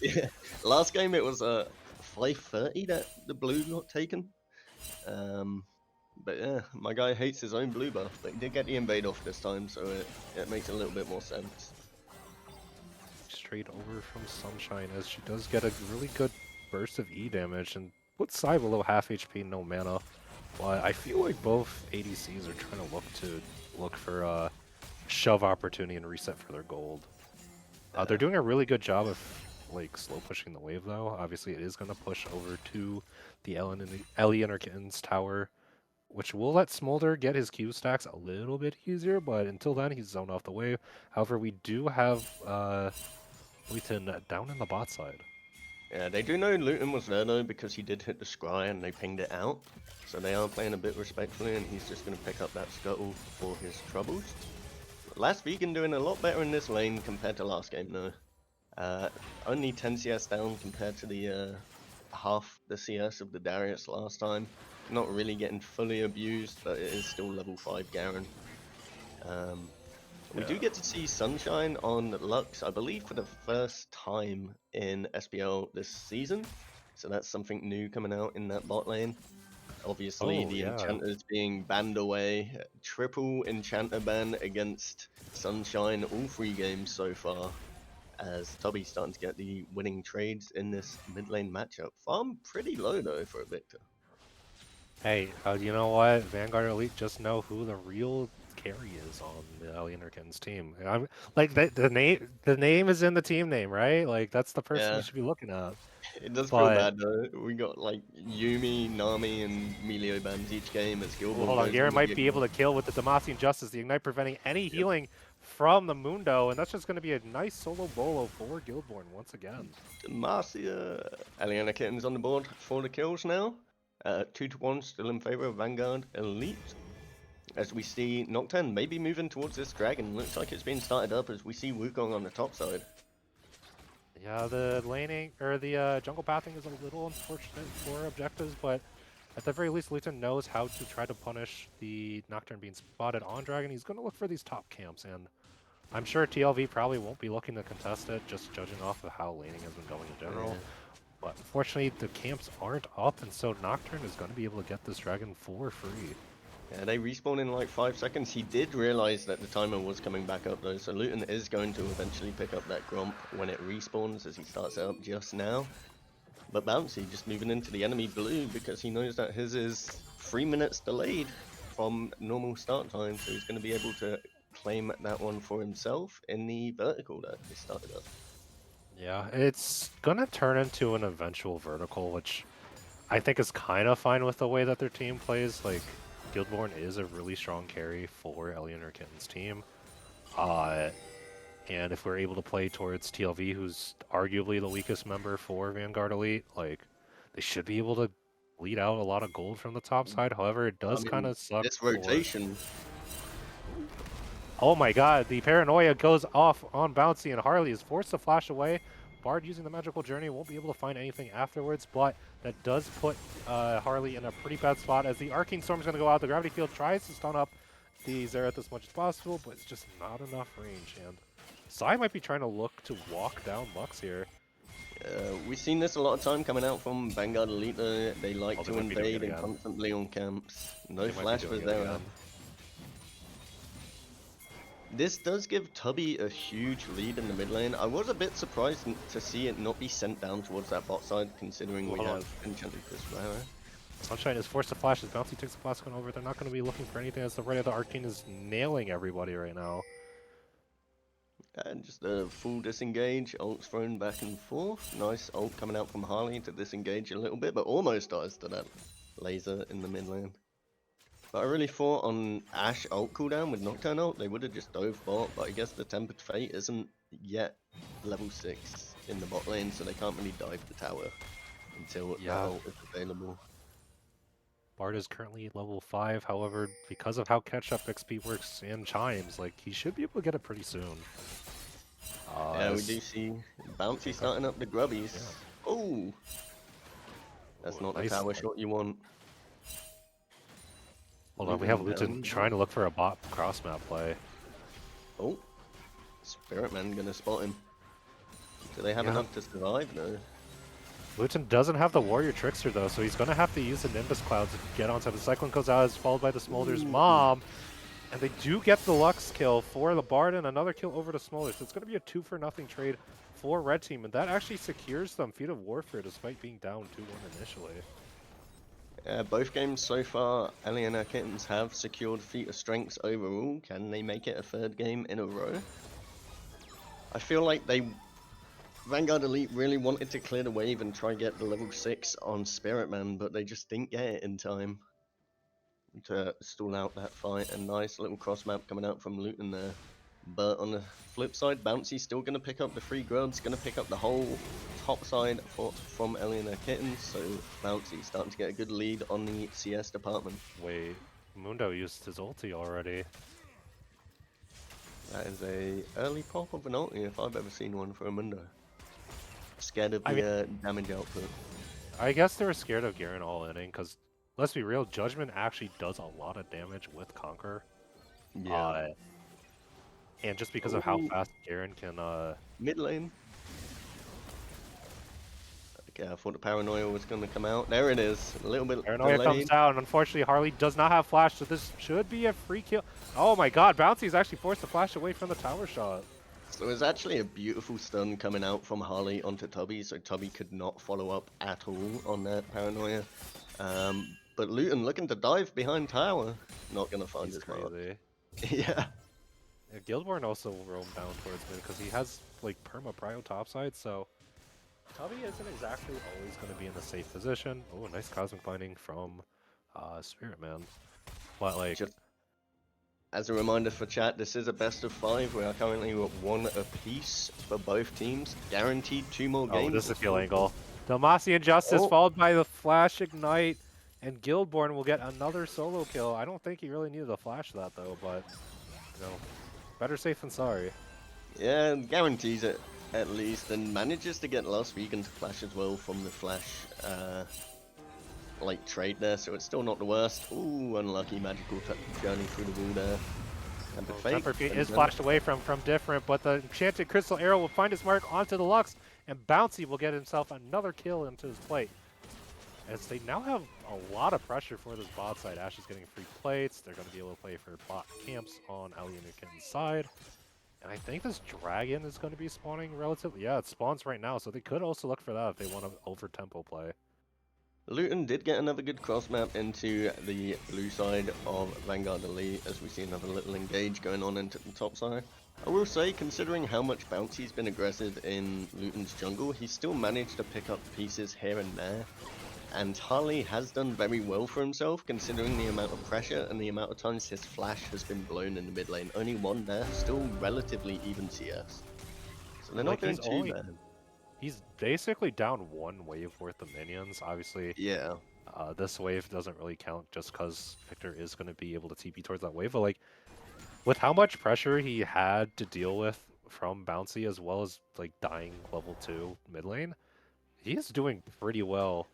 Yeah. Last game it was 5:30 that the blue got taken. But yeah, my guy hates his own blue buff, but he did get the invade off this time, so it makes a little bit more sense. Straight over from Sunshine as she does get a really good burst of E damage and puts Sai below half HP, no mana. But I feel like both ADCs are trying to look for a shove opportunity and reset for their gold. They're doing a really good job of like slow pushing the wave though. Obviously it is going to push over to the Ellie and her Kittens tower, which will let Smolder get his Q stacks a little bit easier, but until then he's zoned off the wave. However, we do have Luton down in the bot side. Yeah, they do know Luton was there though because he did hit the scry and they pinged it out. So they are playing a bit respectfully and he's just going to pick up that scuttle for his troubles. Last Vegan doing a lot better in this lane compared to last game though. Only 10 CS down compared to the half the CS of the Darius last time. Not really getting fully abused, but it is still level 5 Garen. We do get to see Sunshine on Lux, I believe, for the first time in SPL this season. So that's something new coming out in that bot lane. Obviously, Oh, the yeah. enchanters being banned away. Triple enchanter ban against Sunshine all 3 games so far. As Tubby's starting to get the winning trades in this mid lane matchup. Farm pretty low though for a Victor. Hey, you know what? Vanguard Elite just know who the real carry is on the Ellie and Kittens team. Like the name is in the team name, right? Like that's the person Yeah, you should be looking at. it does feel But bad though. We got like Yumi, Nami, and Melio bans each game as well, Guildborn hold on, goes on Garen the might big be able one. to kill with the Demacian Justice, the Ignite preventing any Yep. healing from the Mundo, and that's just going to be a nice solo bolo for Guildborn once again. Marcia, Eliana Kittens on the board for the kills now. 2-1 still in favor of Vanguard Elite. As we see Nocturne maybe moving towards this dragon. Looks like it's being started up as we see Wukong on the top side. Yeah, the laning or the jungle pathing is a little unfortunate for objectives, but at the very least, Luton knows how to try to punish the Nocturne being spotted on Dragon. He's going to look for these top camps, and I'm sure TLV probably won't be looking to contest it, just judging off of how laning has been going in general. Yeah. But unfortunately, the camps aren't up, and so Nocturne is going to be able to get this Dragon for free. Yeah, they respawn in like 5 seconds. He did realize that the timer was coming back up though, so Luton is going to eventually pick up that Gromp when it respawns as he starts it up just now. But Bouncy just moving into the enemy blue because he knows that his is 3 minutes delayed from normal start time, so he's going to be able to claim that one for himself in the vertical that he started up. Yeah, it's going to turn into an eventual vertical, which I think is kind of fine with the way that their team plays. Like, Guildborn is a really strong carry for Ellie and her Kitten's team. And if we're able to play towards TLV, who's arguably the weakest member for Vanguard Elite, like, they should be able to bleed out a lot of gold from the top side. However, it I does kind mean, of suck this for... rotation, Oh my god, the paranoia goes off on Bouncy, and Harley is forced to flash away. Bard using the magical journey won't be able to find anything afterwards, but that does put Harley in a pretty bad spot as the Arcane Storm is going to go out. The Gravity Field tries to stun up the Xerath as much as possible, but it's just not enough range. And Sai might be trying to look to walk down Lux here. we've seen this a lot of time coming out from Vanguard Elite. They like Oh, they to might be doing invade it and again. constantly on camps. No They might be flash for doing it Xerath. again. This does give Tubby a huge lead in the mid lane. I was a bit surprised to see it not be sent down towards that bot side, considering we Hold on. have Enchanted Prismara. Sunshine is forced to flash as Bouncy takes the flash gun over. They're not going to be looking for anything as the right of the Arcane is nailing everybody right now. And just a full disengage, ult's thrown back and forth. Nice ult coming out from Harley to disengage a little bit, but almost dies to that laser in the mid lane. But I really thought on Ashe ult cooldown with Nocturne ult, they would have just dove bot, but I guess the Tempered Fate isn't yet level 6 in the bot lane, so they can't really dive the tower until that ult is available. Bard is currently level 5, however, because of how catch-up XP works and Chimes, like, he should be able to get it pretty soon. Yeah, we do see Bouncy starting up the grubbies. Yeah. Oh! That's Ooh, not nice. the tower shot you want. Hold on, we have Moving Luton down. trying to look for a bot cross-map play. Oh! Spirit Man gonna spot him. Do they have Yeah. enough to survive though? Luton doesn't have the Warrior Trickster, though, so he's going to have to use the Nimbus Cloud to get onto the Cyclone goes out, is followed by the Smolder's mom. And they do get the Lux kill for the Bard and another kill over to Smolder. So it's going to be a 2-for-0 trade for Red Team, and that actually secures them Feat of Warfare despite being down 2-1 initially. Both games so far, Ellie and her Kittens have secured Feat of Strengths overall. Can they make it a third game in a row? I feel like Vanguard Elite really wanted to clear the wave and try get the level 6 on Spirit Man, but they just didn't get it in time to stall out that fight. A nice little cross map coming out from Luton there. But on the flip side, Bouncy's still going to pick up the 3 grubs, going to pick up the whole top side from Ellie and her Kittens, so Bouncy's starting to get a good lead on the CS department. Wait, Mundo used his ulti already. That is a early pop of an ulti if I've ever seen one for a Mundo. Scared of the damage output. I guess they were scared of Garen all inning, because let's be real, Judgment actually does a lot of damage with Conquer. Yeah. And just because of how Ooh, fast Garen can mid lane. Okay, I thought the paranoia was going to come out. There it is. A little bit Paranoia comes delayed. down. Unfortunately, Harley does not have flash, so this should be a free kill. Oh my god, Bouncy is actually forced to flash away from the tower shot. So it's actually a beautiful stun coming out from Harley onto Tubby, so Tubby could not follow up at all on that paranoia. But Luton looking to dive behind tower. Not going to find He's his mark. crazy. Yeah. Yeah, Guildborn also roamed down towards mid because he has like perma prio topside, so Tubby isn't exactly always going to be in the safe position. Oh, nice cosmic binding from Spirit Man. But like, Just as a reminder for chat, this is a best of 5. We are currently at 1 apiece for both teams. Guaranteed 2 more games. oh, this is a kill angle. Demacian Justice followed by the Flash Ignite, and Guildborn will get another solo kill. I don't think he really needed a flash that though, but you know, better safe than sorry. Yeah, guarantees it at least, and manages to get last vegan to flash as well from the flash like trade there, so it's still not the worst. Ooh, unlucky magical journey through the wall there. Tempered Fate. Tempered Fate is flashed away from Different, but the Enchanted Crystal Arrow will find its mark onto the Lux, and Bouncy will get himself another kill into his plate. As they now have a lot of pressure for this bot side. Ashe is getting free plates. They're going to be able to play for bot camps on Ellie and Kittens' side. And I think this dragon is going to be spawning relatively... Yeah, it spawns right now, so they could also look for that if they want to over-tempo play. Luton did get another good cross map into the blue side of Vanguard Elite, as we see another little engage going on into the top side. I will say, considering how much Bouncy's been aggressive in Luton's jungle, he's still managed to pick up pieces here and there. And Harley has done very well for himself, considering the amount of pressure and the amount of times his flash has been blown in the mid lane. Only one there, still relatively even CS. So they're not doing too bad. He's basically down one wave worth of minions. Obviously, Yeah. this wave doesn't really count just because Victor is going to be able to TP towards that wave. But like, with how much pressure he had to deal with from Bouncy as well as like dying level 2 mid lane, he is doing pretty well.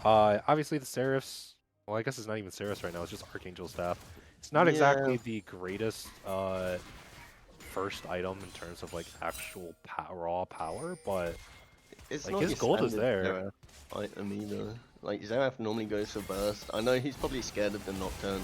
Obviously the Seraphs, well, I guess it's not even Seraphs right now, it's just Archangel Staff. It's not exactly the greatest first item in terms of like actual raw power, but It's like not his your gold is standard there. Xerath item either. Like, Xerath normally goes for burst. I know he's probably scared of the Nocturne.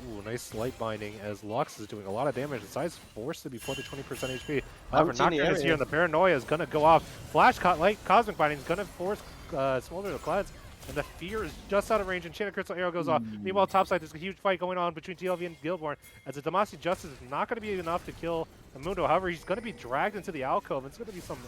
Ooh, nice light binding as Lux is doing a lot of damage. The side's forced to be put to 20% HP. However, Nocturne is here and the Paranoia is going to go off. Flash light Cosmic Binding is going to force Smolder to cleanse. And the Fear is just out of range, and Enchanted Crystal Arrow goes off. Meanwhile, topside, there's a huge fight going on between TLV and Guildborn, as the Demacian Justice is not going to be enough to kill Mundo. However, he's going to be dragged into the alcove. It's going to be some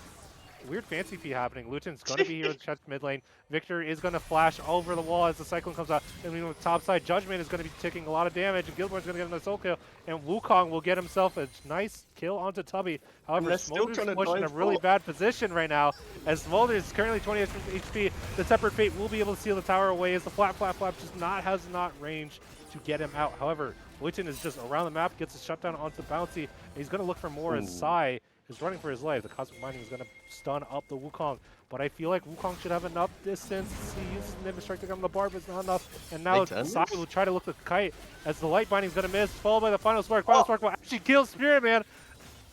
weird fancy feat happening. Luton's going to be here with Chet's mid lane. Victor is going to flash over the wall as the Cyclone comes out. And meanwhile, topside, Judgment is going to be taking a lot of damage, and Guildborn's going to get another soul kill. And Wukong will get himself a nice kill onto Tubby. However, Smolder's pushed in a really bad position right now, as Smolder is currently 20 HP. The Tempered Fate will be able to seal the tower away, as the flap just has not range to get him out. However, Luton is just around the map, gets a shutdown onto Bouncy, and he's going to look for more as Sai is running for his life. The Cosmic Binding is going to stun up the Wukong, but I feel like Wukong should have enough distance. He uses Ninja Strike to get on the bar, but it's not enough. And now Sai will try to look the kite as the Light Binding is going to miss, followed by the Final Spark. Final Spark will actually kill Spirit Man.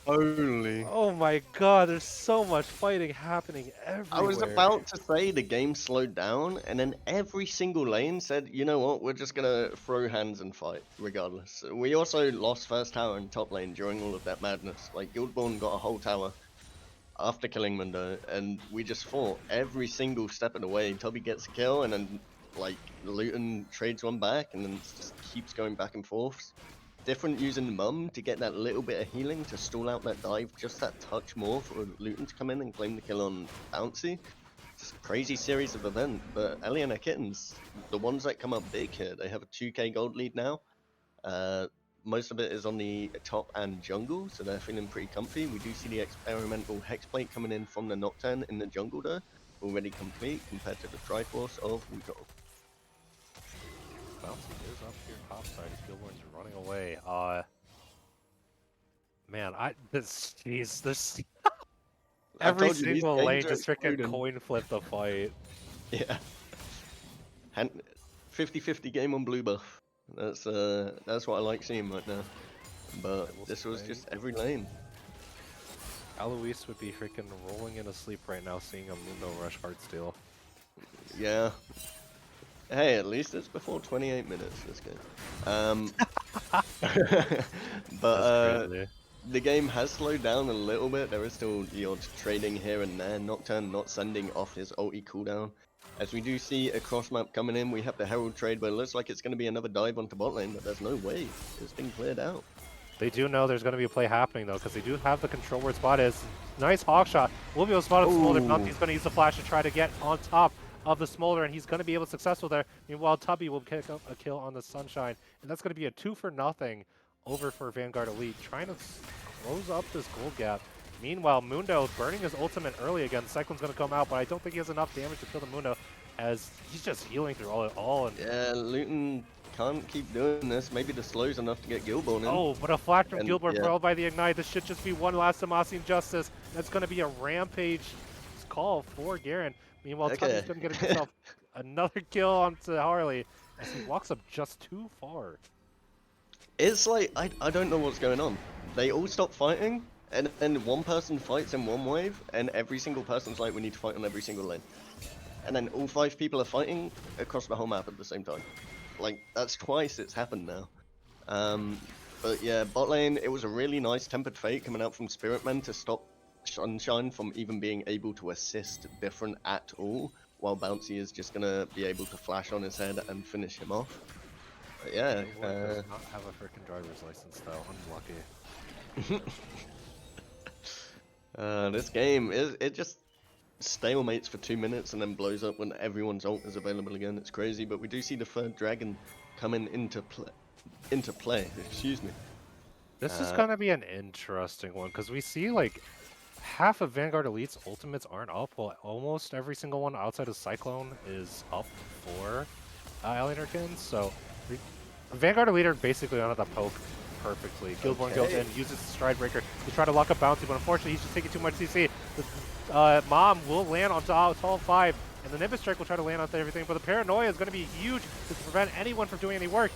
Holy. Oh my god, there's so much fighting happening everywhere. I was about to say the game slowed down, and then every single lane said, you know what, we're just gonna throw hands and fight, regardless. We also lost first tower in top lane during all of that madness. Like, Guildborn got a whole tower after killing Mundo, and we just fought every single step of the way. Tubby gets a kill, and then, like, Luton trades one back, and then it just keeps going back and forth. Different using Mum to get that little bit of healing to stall out that dive just that touch more for Luton to come in and claim the kill on Bouncy. Just a crazy series of events, but Ellie and her Kittens, the ones that come up big here, they have a 2k gold lead now. Most of it is on the top and jungle, so they're feeling pretty comfy. We do see the experimental Hexplate coming in from the Nocturne in the jungle there, already complete compared to the Triforce of Wukong. Bouncy is up here topside as Guildborn's running away. Man, this every single lane just freaking coin flip the fight. Yeah. 50-50 game on blue buff. That's what I like seeing right now. But I will this was say- just every lane. Alois would be freaking rolling in a sleep right now seeing a Mundo rush Heartsteel. Yeah. Hey, at least it's before 28 minutes this game. But That's crazy. the game has slowed down a little bit. There is still the odd trading here and there. Nocturne not sending off his ulti cooldown. As we do see a cross map coming in, we have the Herald trade, but it looks like it's going to be another dive onto bot lane, but there's no way. It's been cleared out. They do know there's going to be a play happening though, because they do have the control where spot is. Nice hawk shot. We'll be able to spot up Smolder. Bounty's going to use the flash to try to get on top of the Smolder, and he's going to be able to successful there. Meanwhile, Tubby will pick up a kill on the Sunshine, and that's going to be a 2-for-0 over for Vanguard Elite, trying to close up this gold gap. Meanwhile, Mundo burning his ultimate early again. Cyclone's going to come out, but I don't think he has enough damage to kill the Mundo, as he's just healing through all. And Yeah, Luton can't keep doing this. Maybe the slow's enough to get Gilborn in. oh, but a flash from And, Gilbert yeah. followed by the Ignite. This should just be one last Demacian Justice. That's going to be a rampage call for Garen. Meanwhile, Okay. Tubby's going to get himself another kill onto Harley as he walks up just too far. It's like, I don't know what's going on. They all stop fighting, and then one person fights in one wave, and every single person's like, we need to fight on every single lane. And then all 5 people are fighting across the whole map at the same time. Like, that's twice it's happened now. But yeah, bot lane, it was a really nice Tempered Fate coming out from Spiritman to stop Sunshine from even being able to assist different at all, while Bouncy is just gonna be able to flash on his head and finish him off. But yeah, Does not have a freaking driver's license though. Unlucky. this game it just stalemates for 2 minutes and then blows up when everyone's ult is available again. It's crazy, but we do see the third dragon coming into play. Excuse me. This is going to be an interesting one because we see like half of Vanguard Elite's ultimates aren't up, while almost every single one outside of Cyclone is up for Ellie and Kittens. So Vanguard Elite are basically on the poke perfectly. Gilborn goes in, uses the Stride Breaker to try to lock up Bouncy, but unfortunately he's just taking too much CC. The Mom will land on all 5, and the Nimbus Strike will try to land on everything, but the Paranoia is going to be huge to prevent anyone from doing any work.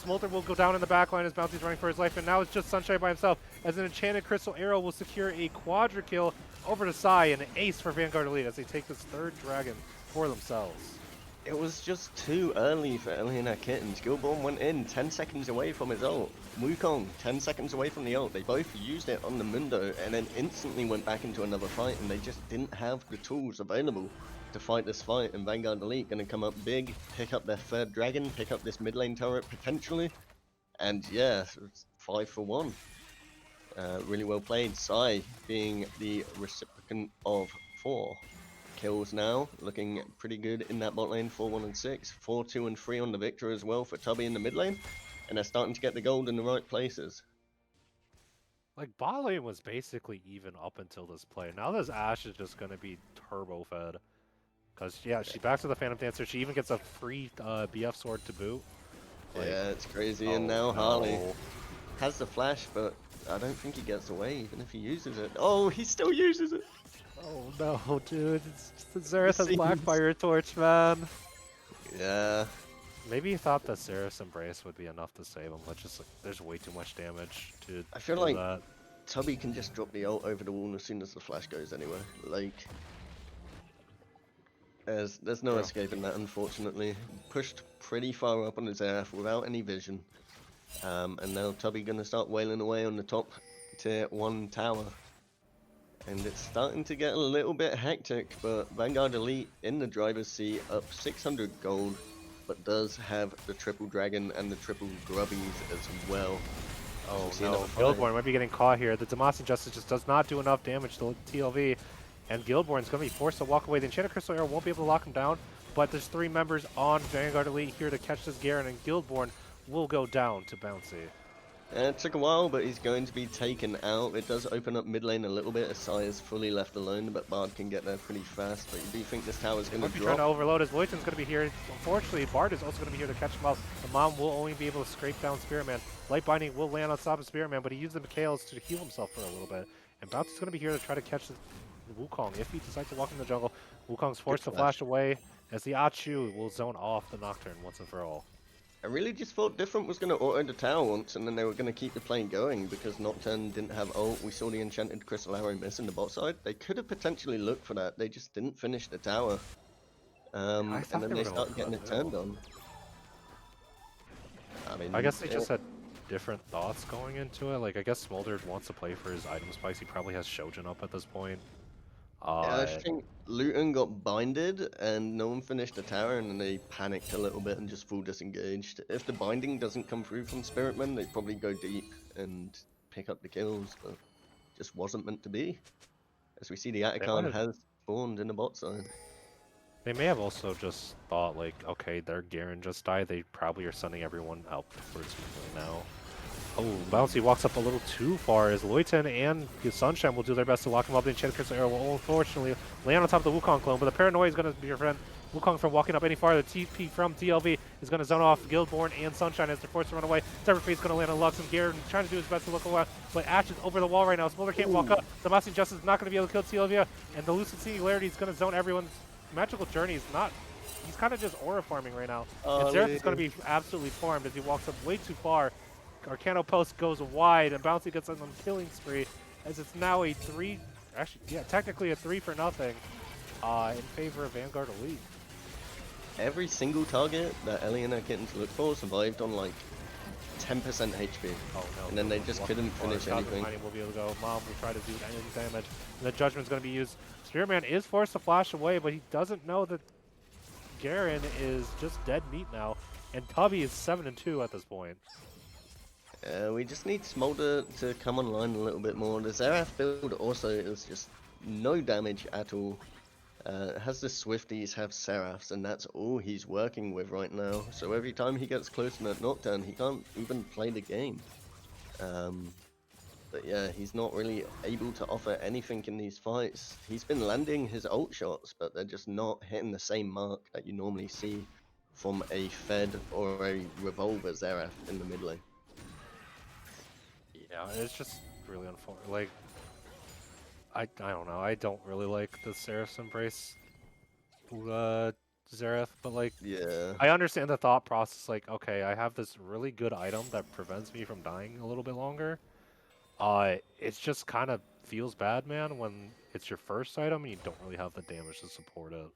Smolder will go down in the backline as Bounty's running for his life, and now it's just Sunshine by himself, as an Enchanted Crystal Arrow will secure a quadra kill over to Sai, and an ace for Vanguard Elite as they take this third dragon for themselves. It was just too early for Ellie and her Kittens. Gilborn went in 10 seconds away from his ult. Wukong 10 seconds away from the ult. They both used it on the Mundo and then instantly went back into another fight, and they just didn't have the tools available to fight this fight. And Vanguard Elite gonna come up big, pick up their third dragon, pick up this mid lane turret potentially, and yeah, it's 5 for 1. Really well played. Sai being the recipient of 4 kills now, looking pretty good in that bot lane. 4-1 and 6, 4-2 and 3 on the Victor as well for Tubby in the mid lane, and they're starting to get the gold in the right places. Like, bot lane was basically even up until this play. Now this Ashe is just going to be turbo fed. Because, yeah, she backs to the Phantom Dancer. She even gets a free BF sword to boot. Like, Yeah, it's crazy. And now Harley has the flash, but I don't think he gets away even if he uses it. Oh, he still uses it. Oh no, dude. It's Xerath has Blackfire Torch, man. Yeah. Maybe he thought that Xerath's Embrace would be enough to save him, but just like, there's way too much damage to I feel do like that. Tubby can just drop the ult over the wall as soon as the flash goes anyway. Like, there's no escaping that, unfortunately. Pushed pretty far up on his Xerath without any vision. And now Tubby gonna start wailing away on the top tier 1 tower. And it's starting to get a little bit hectic, but Vanguard Elite in the driver's seat, up 600 gold, but does have the triple dragon and the triple grubbies as well. Oh see no, another fight. Gilborn might be getting caught here. The Demacian Justice just does not do enough damage to TLV, and Gilborn's going to be forced to walk away. The Enchanted Crystal Arrow won't be able to lock him down, but there's 3 members on Vanguard Elite here to catch this Garen, and Gilborn will go down to Bouncy. It took a while, but he's going to be taken out. It does open up mid lane a little bit as Sai is fully left alone, but Bard can get there pretty fast. But you do think this tower's going to Might be trying to drop? overload as Voiton's going to be here. Unfortunately, Bard is also going to be here to catch him out. The Mom will only be able to scrape down Spearman. Light Binding will land on top of Spearman, but he used the Mikhails to heal himself for a little bit. And Bounce is going to be here to try to catch the Wukong if he decides to walk in the jungle. Wukong's forced to flash away, as the Achu will zone off the Nocturne once and for all. I really just thought Different was going to auto the tower once, and then they were going to keep the play going because Nocturne didn't have ult. We saw the Enchanted Crystal Arrow miss in the bot side. They could have potentially looked for that. They just didn't finish the tower. And thought then they they were gonna look started for getting that it too. turned on. I mean, I guess they just had different thoughts going into it. Like, I guess Smolder wants to play for his item spikes. He probably has Shojin up at this point. Yeah, I think Luton got binded and no one finished the tower, and then they panicked a little bit and just full disengaged. If the binding doesn't come through from Spiritman, they probably go deep and pick up the kills, but just wasn't meant to be. As we see, the Atacon has spawned in the bot side. They may have also just thought, like, okay, their Garen just died. They probably are sending everyone out towards me now. Oh, Bouncy walks up a little too far as Loyton and Sunshine will do their best to lock him up. The Enchanted Crystal Arrow will unfortunately land on top of the Wukong clone, but the Paranoia is going to be your friend. Wukong from walking up any farther. TP from TLV is going to zone off Guildborn and Sunshine as they're forced to run away. Severface is going to land on Lux, and Garen trying to do his best to look away, but Ash is over the wall right now. Smolder can't walk up. Damascene Justice is not going to be able to kill TLV, and the Lucid Singularity is going to zone everyone's Magical Journey. Is not. He's kind of just aura farming right now. And Xerath is going to be absolutely farmed as he walks up way too far. Arcano Post goes wide, and Bouncy gets on a killing spree, as it's now a 3, actually, yeah, technically a 3-for-0 in favor of Vanguard Elite. Every single target that Ellie and her Kittens looked for survived on like 10% HP. Oh no! And then they just couldn't finish anything. Will be able to go. Mom will try to do any damage. And the Judgment's going to be used. Spearman is forced to flash away, but he doesn't know that Garen is just dead meat now, and Tubby is 7-2 at this point. We just need Smolder to come online a little bit more. The Xerath build also is just no damage at all. Has the Swifties, have Seraphs, and that's all he's working with right now. So every time he gets close to that Nocturne, he can't even play the game. But yeah, he's not really able to offer anything in these fights. He's been landing his ult shots, but they're just not hitting the same mark that you normally see from a Fed or a Revolver Xerath in the mid lane. Yeah, it's just really unfortunate. Like, I don't know. I don't really like the Seraph's Embrace Xerath, but like, Yeah. I understand the thought process. Like, okay, I have this really good item that prevents me from dying a little bit longer. It's just kind of feels bad, man, when it's your first item and you don't really have the damage to support it.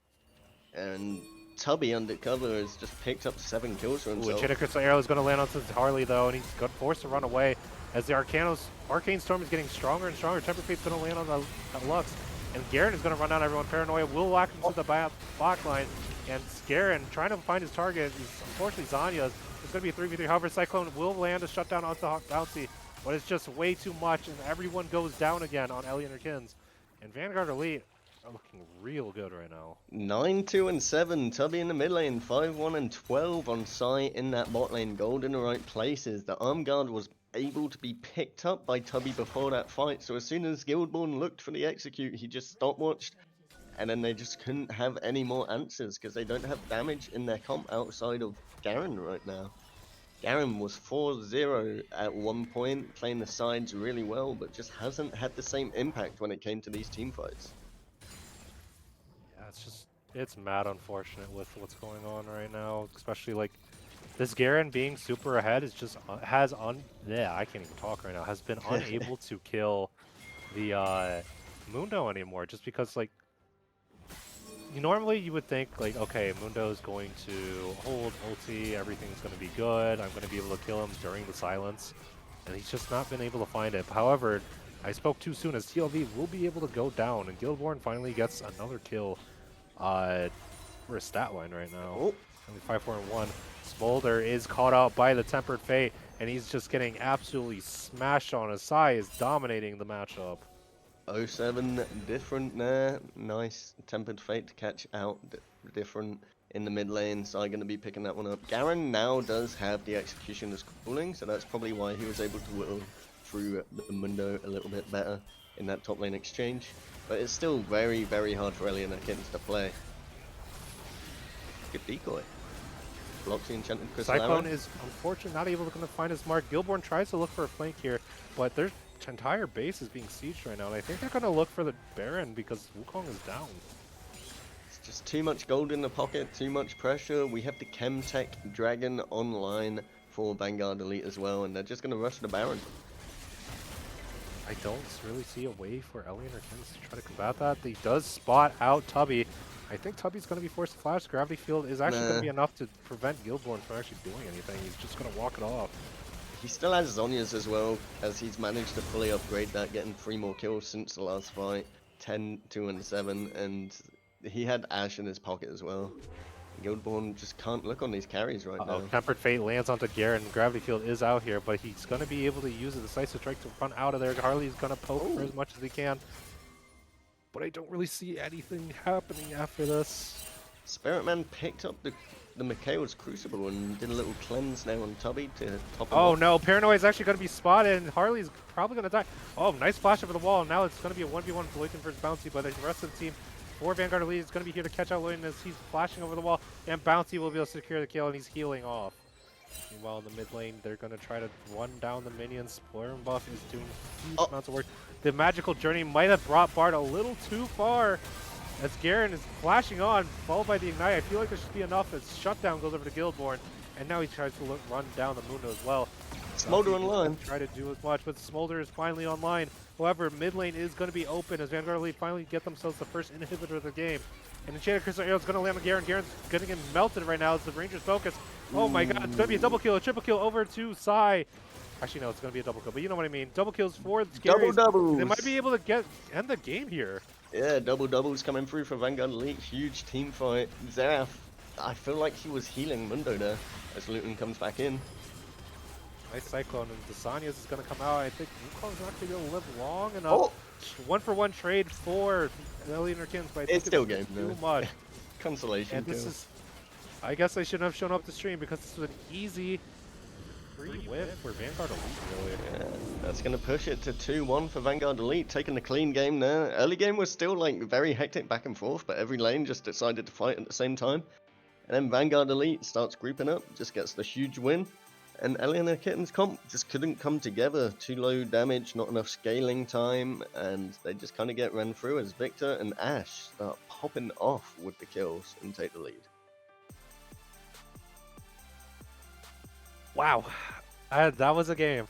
And Tubby undercover has just picked up 7 kills for himself. Enchanted Crystal Arrow is going to land onto Harley though, and he's got forced to run away as the Arcane Storm is getting stronger and stronger. Temper Fate's going to land on the Lux, and Garen is going to run down everyone. Paranoia will walk into the back line, and Garen trying to find his target is unfortunately Zanya's. It's going to be a 3v3. However, Cyclone will land a shutdown onto Bouncy, but it's just way too much, and everyone goes down again on Ellie and her Kins. And Vanguard Elite are looking real good right now. 9-2-7, Tubby in the mid lane, 5-1-12 on site in that bot lane. Gold in the right places. The arm guard was able to be picked up by Tubby before that fight, so as soon as Guildborn looked for the execute, he just stopwatched, and then they just couldn't have any more answers because they don't have damage in their comp outside of Garen right now. Garen was 4-0 at one point, playing the sides really well, but just hasn't had the same impact when it came to these team fights. Yeah, it's mad unfortunate with what's going on right now, especially like this Garen being super ahead is just I can't even talk right now, has been unable to kill the Mundo anymore, just because like normally you would think like, okay, Mundo is going to hold ulti, everything's going to be good, I'm going to be able to kill him during the silence, and he's just not been able to find it. However, I spoke too soon as TLV will be able to go down, and Guildborn finally gets another kill for a stat line right now. Oh. Only 5-4-1. Smolder is caught out by the Tempered Fate, and he's just getting absolutely smashed on. Asai is dominating the matchup. 0-7 different there. Nice Tempered Fate to catch out different in the mid lane. So I'm going to be picking that one up. Garen now does have the Executioner's Calling, so that's probably why he was able to whittle through the Mundo a little bit better in that top lane exchange. But it's still very, very hard for Ellie and her Kittens to play. Good decoy. Blocks the Enchanted Crystal Cyclone Arrow. is unfortunately not able to find his mark. Guildborn tries to look for a flank here, but their entire base is being sieged right now, and I think they're going to look for the Baron because Wukong is down. It's Just too much gold in the pocket, too much pressure. We have the Chemtech Dragon online for Vanguard Elite as well, and they're just going to rush the Baron. I don't really see a way for Ellie and her Kittens to try to combat that. He does spot out Tubby. I think Tubby's going to be forced to flash. Gravity Field is actually going to be enough to prevent Guildborn from actually doing anything. He's just going to walk it off. He still has Zhonya's as well, as he's managed to fully upgrade that, getting 3 more kills since the last fight. 10, 2, and 7, and he had Ashe in his pocket as well. Guildborn just can't look on these carries right now. Tempered Fate lands onto Garen, and Gravity Field is out here, but he's going to be able to use a Decisive Strike to run out of there. Harley's going to poke for as much as he can. But I don't really see anything happening after this. Spirit Man picked up the Mikhail's Crucible and did a little cleanse now on Tubby to top him Oh off. no, Paranoia is actually going to be spotted, and Harley's probably going to die. Oh, nice flash over the wall. Now it's going to be a 1v1 Loyton versus Bouncy, but the rest of the team for Vanguard Elite is going to be here to catch out Loyton as he's flashing over the wall, and Bouncy will be able to secure the kill, and he's healing off. Meanwhile, in the mid lane, they're going to try to run down the minions. Spoiler buff is doing huge amounts of work. The magical journey might have brought Bard a little too far as Garen is flashing on, followed by the Ignite. I feel like there should be enough as Shutdown goes over to Guildborn, and now he tries to run down the Mundo as well. Smolder online. Try to do as much, but Smolder is finally online. However, mid lane is going to be open as Vanguard Elite finally get themselves the first inhibitor of the game. And Enchanted Crystal Arrow is going to land on Garen. Garen's going to get melted right now as the Rangers focus. Oh my god, it's going to be a double kill, a triple kill over to Sai. Actually, no, it's going to be a double kill, but you know what I mean. Double kills for the Scaries. Double doubles. They might be able to end the game here. Yeah, double doubles coming through for Vanguard Elite. Huge team fight. Xerath, I feel like he was healing Mundo there as Luton comes back in. Nice Cyclone, and Desania's is going to come out. I think Wukong's not going to be able to live long enough. Oh! 1-for-1 trade for Ellie and her Kittens, but I think It's still game, too though. much. Consolation And this kill. is, I guess I shouldn't have shown up to stream because this was an easy free win for Vanguard Elite, really. Yeah, that's going to push it to 2-1 for Vanguard Elite, taking the clean game there. Early game was still like very hectic back and forth, but every lane just decided to fight at the same time. And then Vanguard Elite starts grouping up, just gets the huge win. And Ellie and her Kittens comp just couldn't come together. Too low damage, not enough scaling time, and they just kind of get run through as Victor and Ashe start popping off with the kills and take the lead. Wow, that was a game.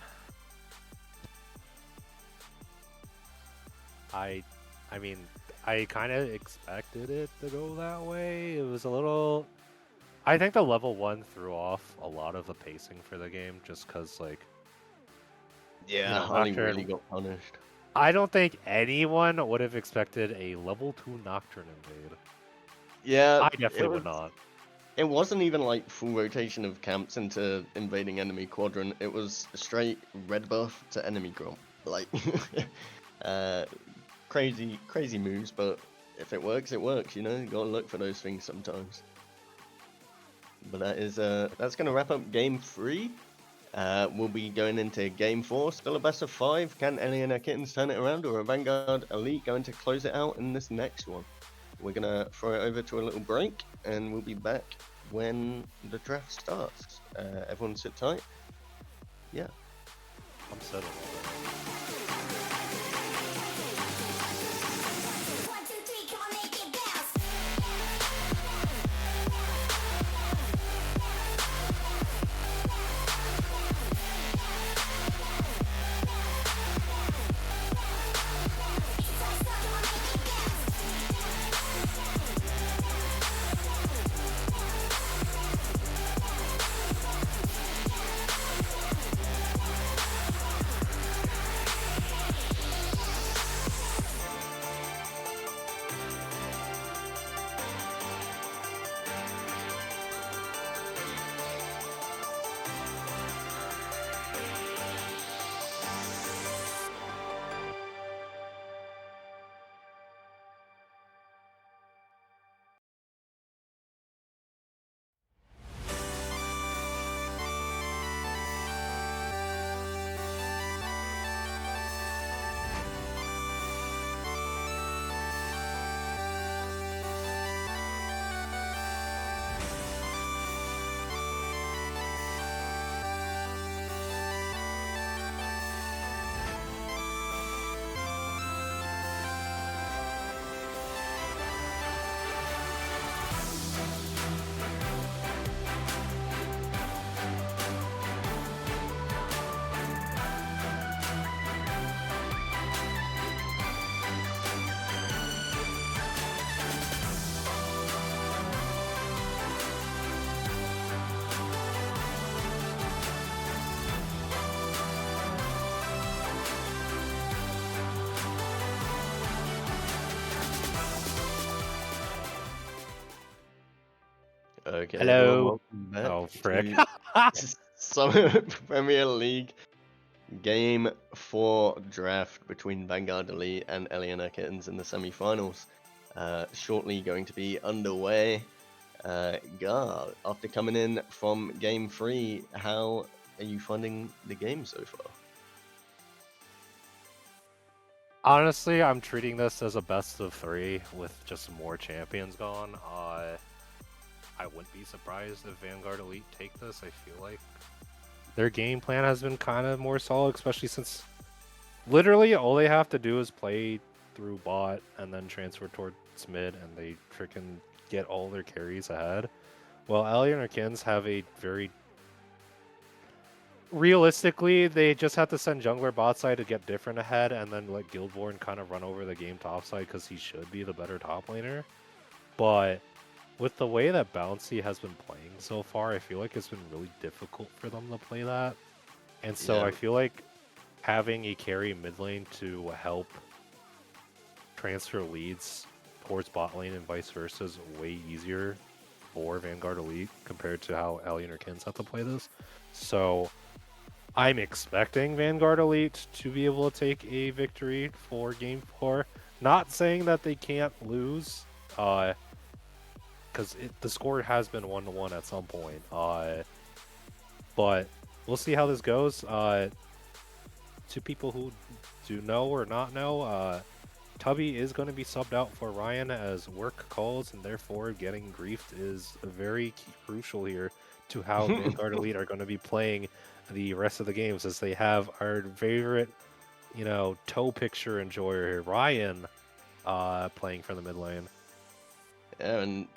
I mean, I kind of expected it to go that way. It was a little... I think the level 1 threw off a lot of the pacing for the game, just because, like... Yeah, No, Harley Nocturne. really got punished. I don't think anyone would have expected a level 2 Nocturne invade. Yeah, I definitely would not. It wasn't even like full rotation of camps into invading enemy quadrant. It was a straight red buff to enemy gromp. Like, crazy moves, but if it works, it works. You know, you gotta look for those things sometimes. But that is that's gonna wrap up game 3. We'll be going into game 4. Still a best of 5. Can Ellie and her Kittens turn it around, or a Vanguard Elite going to close it out in this next one? We're gonna throw it over to a little break, and we'll be back when the draft starts. Everyone sit tight. Yeah. I'm settled. 1, 2, 3, come on, make it bounce. Okay, Hello. everyone, welcome back Oh, frick. to Summer Premier League Game 4 draft between Vanguard Elite and Ellie and her Kittens in the semi-finals. Shortly going to be underway. Gar, after coming in from Game 3, how are you finding the game so far? Honestly, I'm treating this as a best of 3 with just more champions gone. I wouldn't be surprised if Vanguard Elite take this. I feel like their game plan has been kind of more solid, especially since literally all they have to do is play through bot and then transfer towards mid, and they freaking get all their carries ahead. Well, Ellie and her Kins have a very realistically, they just have to send jungler bot side to get different ahead, and then let Guildborn kind of run over the game top side because he should be the better top laner. But with the way that Bouncy has been playing so far, I feel like it's been really difficult for them to play that. And so Yeah. I feel like having a carry mid lane to help transfer leads towards bot lane and vice versa is way easier for Vanguard Elite compared to how Ellie and her Kins have to play this. So I'm expecting Vanguard Elite to be able to take a victory for Game 4. Not saying that they can't lose, because the score has been 1-1 at some point. But we'll see how this goes. To people who do know or not know, Tubby is going to be subbed out for Ryan as work calls, and therefore getting griefed is very crucial here to how Vanguard Elite are going to be playing the rest of the games, as they have our favorite, toe picture enjoyer here, Ryan, playing for the mid lane. Yeah, and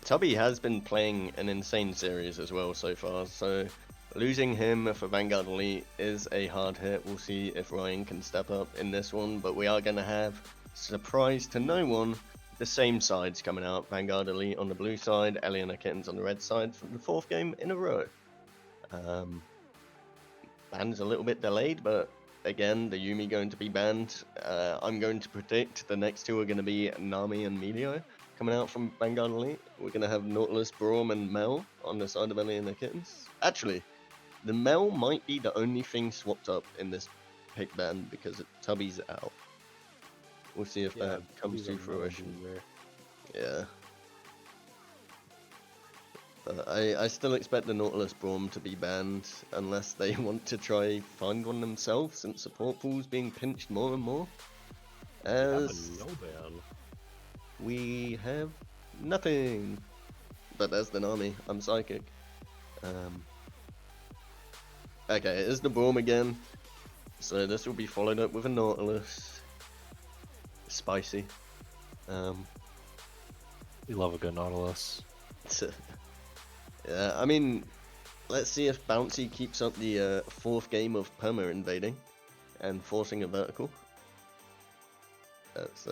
Tubby has been playing an insane series as well so far, so losing him for Vanguard Elite is a hard hit. We'll see if Ryan can step up in this one, but we are going to have, surprise to no one, the same sides coming out. Vanguard Elite on the blue side, Ellie and her Kittens on the red side for the 4th game in a row. Ban's a little bit delayed, but again, the Yuumi going to be banned. I'm going to predict the next 2 are going to be Nami and Melio coming out from Vanguard Elite. We're going to have Nautilus, Braum, and Mel on the side of Ellie and the Kittens. Actually, the Mel might be the only thing swapped up in this pick ban because Tubby's out. We'll see if that comes to fruition. Yeah. But I still expect the Nautilus Braum to be banned unless they want to try find one themselves, since support pool's being pinched more and more. As we have nothing. But there's the Nami. I'm psychic. Okay, it is the Braum again. So this will be followed up with a Nautilus. Spicy. We love a good Nautilus. Yeah, I mean, let's see if Bouncy keeps up the 4th game of perma invading and forcing a vertical. That's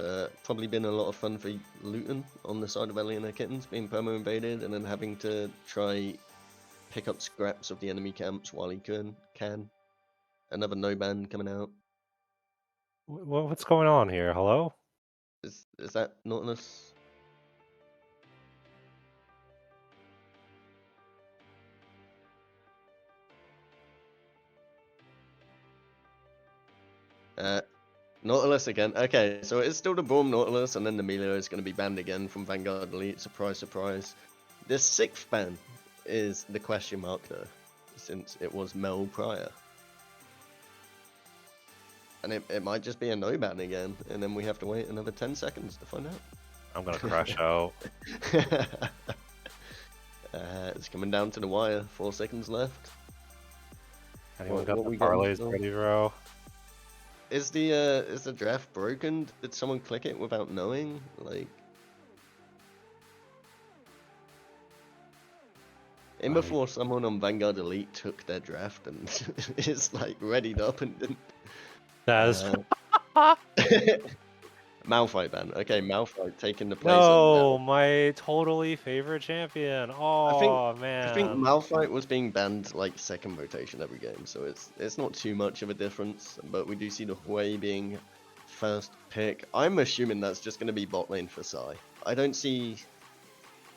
probably been a lot of fun for Luton on the side of Ellie and her Kittens, being perma invaded and then having to try pick up scraps of the enemy camps while he can. Another no ban coming out. What's going on here? Hello? Is that Nautilus? Nautilus again. Okay, so it's still the Braum Nautilus, and then the Melio is going to be banned again from Vanguard Elite. Surprise, surprise. The 6th ban is the question mark, though, since it was Mel prior. And it might just be a no ban again, and then we have to wait another 10 seconds to find out. I'm going to crash out. It's coming down to the wire. 4 seconds left. Anyone What got we the got in parlays store? ready, bro? Is the draft broken? Did someone click it without knowing? Like, before someone on Vanguard Elite took their draft and is like readied up and didn't. That is... Malphite ban. Okay, Malphite taking the place No, of Mel. my totally favorite champion. Oh, man. I think Malphite was being banned like 2nd rotation every game, so it's not too much of a difference. But we do see the Hui being 1st pick. I'm assuming that's just going to be bot lane for Sai. I don't see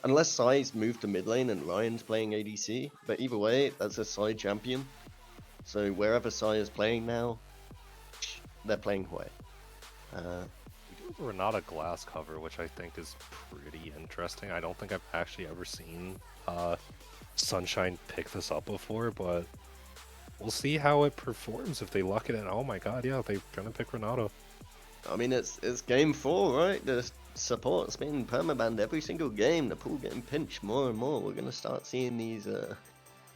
Unless Sai's moved to mid lane and Ryan's playing ADC, but either way, that's a Sai champion. So wherever Sai is playing now, they're playing Hui. We do have a Renata glass cover, which I think is pretty interesting. I don't think I've actually ever seen Sunshine pick this up before, but we'll see how it performs if they luck it in. Oh my god, yeah, they're gonna pick Renata. I mean, it's game 4, right? The support's been permabanned every single game. The pool getting pinched more and more. We're gonna start seeing these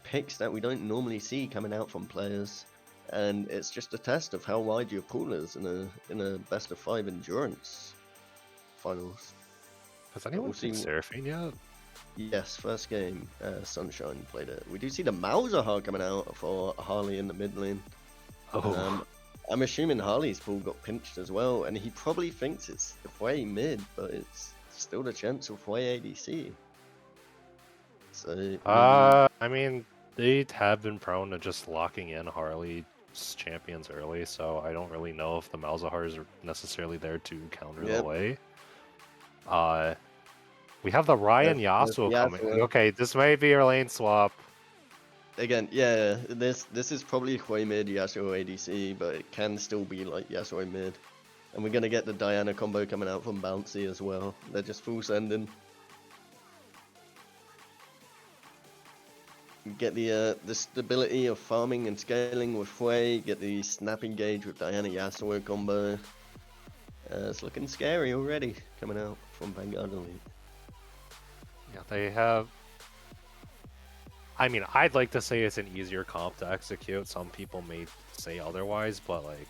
picks that we don't normally see coming out from players, and it's just a test of how wide your pool is in a best of 5 endurance finals. Has anyone we'll seen see Seraphine yet? Yes, first game, Sunshine played it. We do see the Malzahar coming out for Harley in the mid lane. Oh, I'm assuming Harley's pool got pinched as well, and he probably thinks it's Hui mid, but it's still the chance of Hui ADC. So maybe... I mean, they have been prone to just locking in Harley's champions early, so I don't really know if the Malzahars are necessarily there to counter the way. We have the Ryan Yasuo coming. Okay, this may be our lane swap. Again, yeah, this is probably Hui mid, Yasuo ADC, but it can still be like Yasuo mid. And we're gonna get the Diana combo coming out from Bouncy as well. They're just full sending. Get the stability of farming and scaling with Hui, get the snap engage with Diana Yasuo combo. It's looking scary already coming out from Vanguard Elite. Yeah, they have... I mean, I'd like to say it's an easier comp to execute. Some people may say otherwise, but like,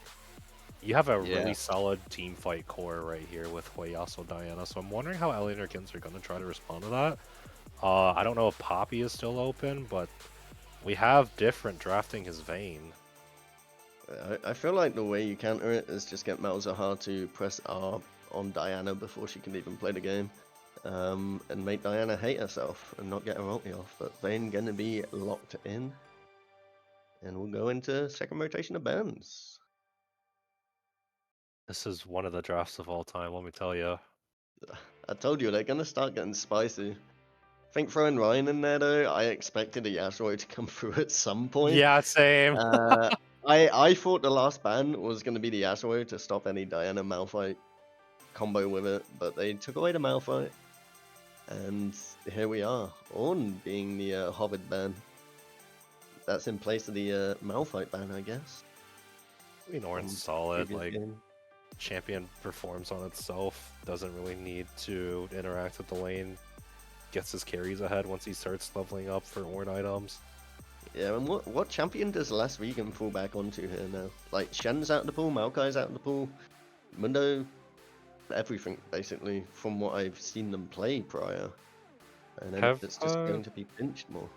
you have a really solid team fight core right here with Hui, Yasuo, Diana. So I'm wondering how Ellie and her Kittens are going to try to respond to that. I don't know if Poppy is still open, but we have different drafting his Vayne. I feel like the way you counter it is just get Malzahar to press R on Diana before she can even play the game. And make Diana hate herself and not get her ulti off. But Vayne gonna be locked in. And we'll go into second rotation of bans. This is one of the drafts of all time, let me tell you. I told you, they're gonna start getting spicy. I think throwing Ryan in there though, I expected a Yasuo to come through at some point. Yeah, same. I thought the last ban was gonna be the Yasuo to stop any Diana Malphite combo with it, but they took away the Malphite. And here we are, Ornn being the Hobbit ban. That's in place of the Malphite ban, I guess. I mean, Ornn's solid, like, champion performs on itself, doesn't really need to interact with the lane, gets his carries ahead once he starts leveling up for Ornn items. Yeah, and what champion does last vegan fall back onto here now? Like, Shen's out of the pool, Maokai's out of the pool, Mundo... everything basically from what I've seen them play prior, and then it's just going to be pinched more.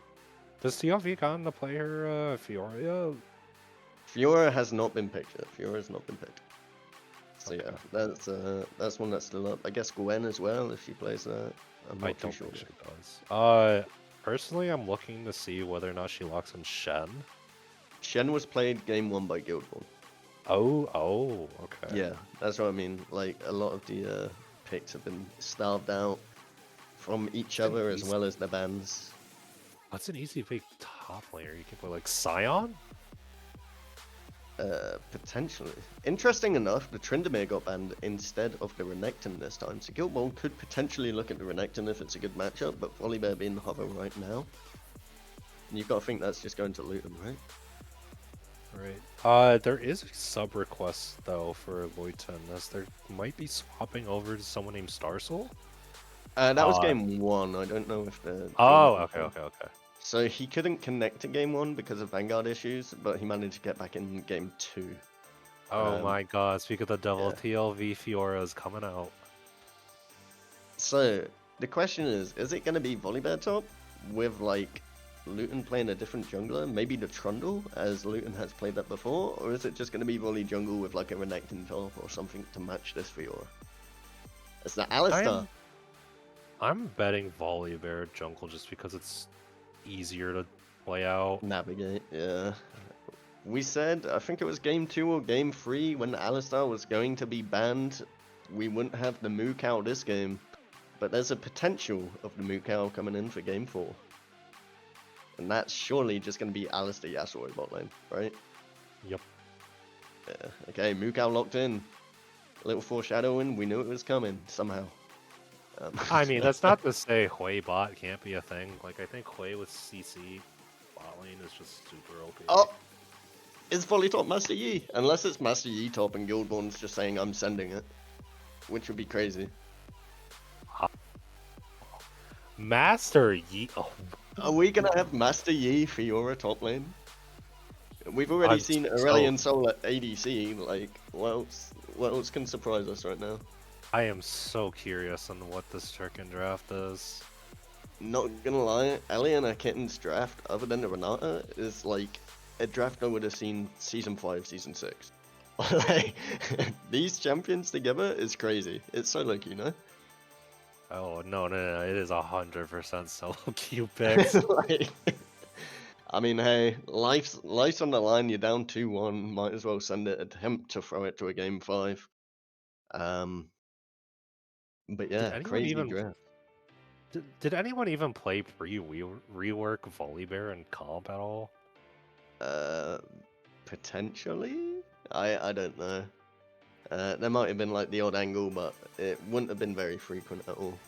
Does TLV gotten to play her Fiora? Fiora has not been picked yet. Fiora has not been picked. So okay. Yeah, that's one that's still up. I guess Gwen as well if she plays that. I'm not too sure. She does. Personally, I'm looking to see whether or not she locks in Shen. Shen was played game 1 by Guildborn. Oh, okay. Yeah, that's what I mean. Like, a lot of the picks have been starved out from each other as well as the bans. That's an easy pick top layer. You can play like Scion? Potentially. Interesting enough, the Tryndamere got banned instead of the Renekton this time. So Guildborn could potentially look at the Renekton if it's a good matchup, but Volibear being hover right now. And you've got to think that's just going to loot them, right? Right. There is a sub request though for Loyton, as there might be swapping over to someone named Starsoul. That was game 1. I don't know if the. Oh, okay. So he couldn't connect to game 1 because of Vanguard issues, but he managed to get back in game 2. Oh my god! Speak of the devil, yeah. TLV Fiora is coming out. So the question is it going to be Volibear top with like Luton playing a different jungler, maybe the Trundle, as Luton has played that before, or is it just going to be Volley jungle with like a Renekton top or something to match this Fiora? It's the Alistar. I'm betting Volibear jungle just because it's easier to play out. Navigate, yeah. We said, I think it was game 2 or game 3, when Alistar was going to be banned, we wouldn't have the Moo cow this game. but there's a potential of the Mukau coming in for game 4. And that's surely just going to be Alistair Yasuo bot lane, right? Yep. Yeah. Okay, Mukau locked in. A little foreshadowing, we knew it was coming somehow. I mean, that's not to say Hui bot can't be a thing. Like, I think Hui with CC bot lane is just super OP. Oh! It's fully top Master Yi. Unless it's Master Yi top and Guildborn's just saying I'm sending it. Which would be crazy. Master Yi. Oh, Are we gonna have Master Yi Fiora top lane? We've already I'm seen Aurelion Sol at ADC, like, what else can surprise us right now? I am so curious on what this Turkin draft is. Not gonna lie, Ellie and a Kittens draft, other than the Renata, is like a draft I would have seen Season 5, Season 6. Like, these champions together is crazy. It's so lucky, you know? Oh, no, it is 100% solo queue picks. Like, I mean, hey, life's on the line. You're down 2-1. Might as well send it. Attempt to throw it to a game 5. But yeah, crazy draft. Did anyone even play rework Volibear in comp at all? Potentially. I don't know. There might have been like the odd angle, but it wouldn't have been very frequent at all.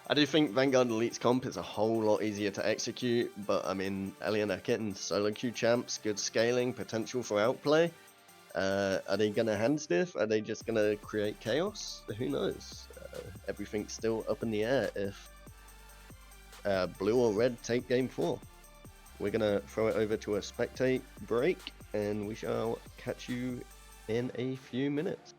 I do think Vanguard Elite's comp is a whole lot easier to execute, but I mean, Ellie and Kittens, solo queue champs, good scaling, potential for outplay. Are they gonna hand stiff? Are they just gonna create chaos? Who knows? Everything's still up in the air if blue or red take game 4. We're gonna throw it over to a spectate break, and we shall catch you in a few minutes.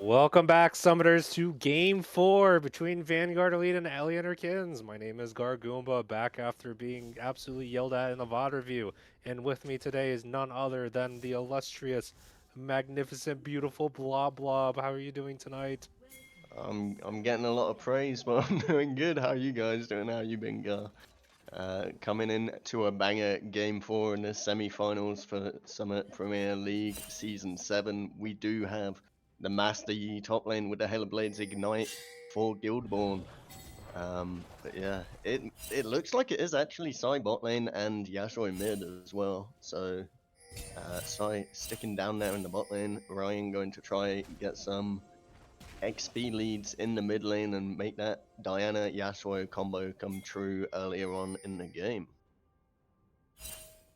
Welcome back, Summoners, to Game 4 between Vanguard Elite and Ellie and her Kittens. My name is Gargoomba, back after being absolutely yelled at in the VOD review. And with me today is none other than the illustrious, magnificent, beautiful Blob Blob. How are you doing tonight? I'm getting a lot of praise, but I'm doing good. How you guys doing? How you been, Gar? Coming in to a banger Game 4 in the semi-finals for Summit Premier League Season 7. We do have the Master Yi top lane with the Hellblades Ignite for Guildborn. But yeah, it looks like it is actually Psy bot lane and Yasuo mid as well. So Psy sticking down there in the bot lane. Ryan going to try get some XP leads in the mid lane and make that Diana Yasuo combo come true earlier on in the game.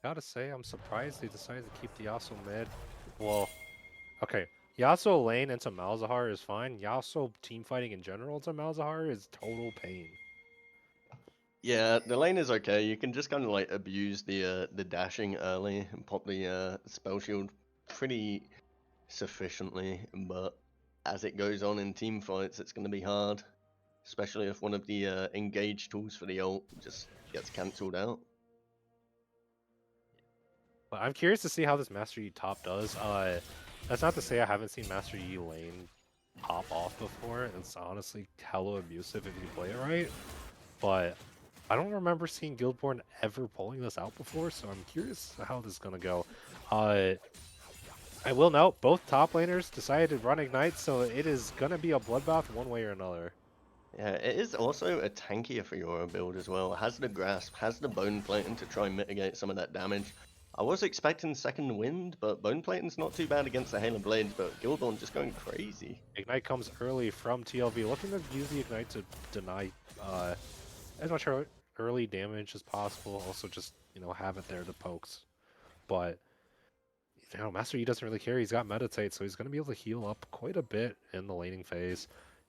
Gotta say, I'm surprised they decided to keep the Yasuo mid. Well, okay. Yasuo lane into Malzahar is fine. Yasuo team fighting in general into Malzahar is total pain. Yeah, the lane is okay. You can just kind of like abuse the dashing early and pop the spell shield pretty sufficiently, but as it goes on in team fights, it's going to be hard, especially if one of the engage tools for the ult just gets cancelled out. But I'm curious to see how this Master Yi top does. That's not to say I haven't seen Master Yi lane pop off before. It's honestly hella abusive if you play it right. But I don't remember seeing Guildborn ever pulling this out before, so I'm curious how this is gonna go. I will note, both top laners decided to run Ignite, so it is gonna be a bloodbath one way or another. Yeah, it is also a tankier Fiora build as well. It has the grasp, has the bone plating to try and mitigate some of that damage. I was expecting second wind, but bone plating's not too bad against the Halo Blades, but Guildborn just going crazy. Ignite comes early from TLV, looking to use the Ignite to deny as much early damage as possible. Also, just have it there to pokes. But Master Yi doesn't really care. He's got Meditate, so he's going to be able to heal up quite a bit in the laning phase.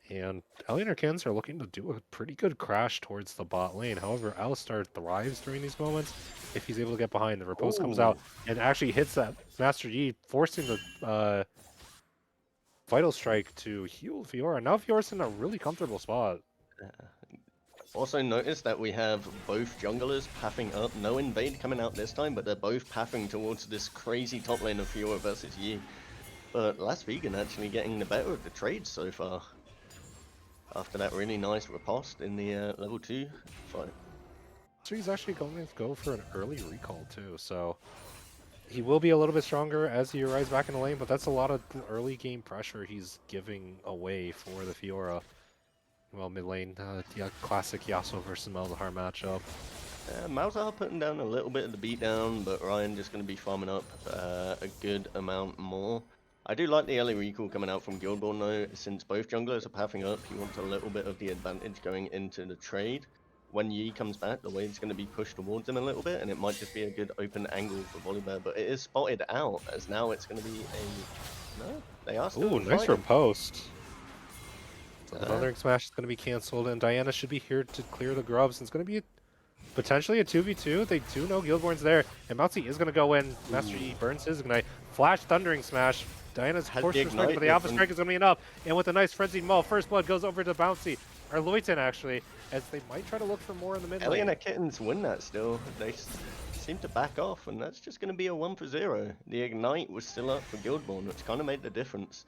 And Ellie and her Kittens are looking to do a pretty good crash towards the bot lane. However, Alistar thrives during these moments if he's able to get behind. The Repose comes out and actually hits that Master Yi, forcing the Vital Strike to heal Fiora. Now Fiora's in a really comfortable spot. Also notice that we have both junglers pathing up. No invade coming out this time, but they're both pathing towards this crazy top lane of Fiora versus Yi. But Last Vegan actually getting the better of the trades so far. After that really nice riposte in the level 2 fight. So he's actually going to go for an early recall too, so he will be a little bit stronger as he arrives back in the lane, but that's a lot of early game pressure he's giving away for the Fiora. Well, mid lane, yeah, classic Yasuo versus Malzahar matchup. Malzahar putting down a little bit of the beatdown, but Ryan just going to be farming up a good amount more. I do like the Ellie recall coming out from Guildborn though, since both junglers are pathing up, he wants a little bit of the advantage going into the trade. When Yi comes back, the wave's going to be pushed towards him a little bit, and it might just be a good open angle for Volibear, but it is spotted out, as now it's going to be a... No, they are still Ooh, nice fighting. riposte. So the Thundering Smash is going to be cancelled, and Diana should be here to clear the grubs. It's going to be potentially a 2v2. They do know Guildborn's there, and Mousy is going to go in. Master Yi burns his Ignite. Flash Thundering Smash. Diana's forced to strike, but the Alpha Strike is going to be enough. And with a nice Frenzied Maul, First Blood goes over to Bouncy, or Loyton actually, as they might try to look for more in the mid lane. Ellie and her Kittens win that still. They seem to back off, and that's just going to be a 1-for-0. The Ignite was still up for Guildborn, which kind of made the difference.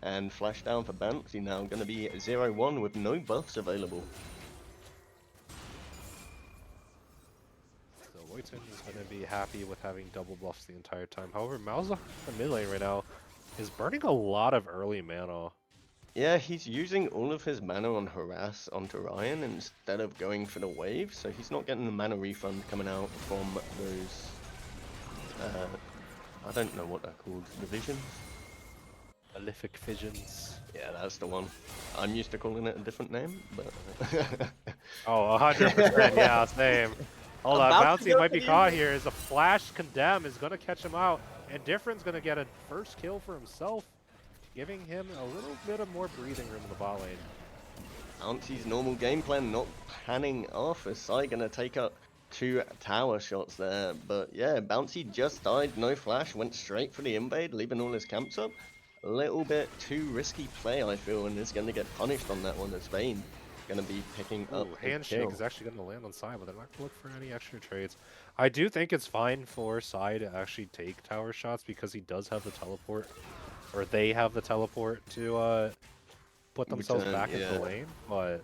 And flash down for Bouncy now, going to be 0-1 with no buffs available. So Loyton is going to be happy with having double buffs the entire time. However, Malzahar in the mid lane right now is burning a lot of early mana. Yeah, he's using all of his mana on Harass onto Ryan instead of going for the wave, so he's not getting the mana refund coming out from those, I don't know what they're called, divisions? Prolific Visions. Yeah, that's the one. I'm used to calling it a different name, but... Oh, 100%, yeah, same. Hold on, Bouncy might be caught here as a Flash Condemn is going to catch him out, and Different's going to get a first kill for himself, giving him a little bit of more breathing room in the bot lane. Bouncy's normal game plan not panning off, is Sai going to take up 2 tower shots there, but yeah, Bouncy just died, no flash, went straight for the invade, leaving all his camps up. A little bit too risky play, I feel, and is going to get punished on that one as Vayne going to be picking up. Handshake is actually going to land on Sai, but they're not going to look for any extra trades. I do think it's fine for Sai to actually take tower shots because he does have the teleport, or they have the teleport to put themselves back into the lane, but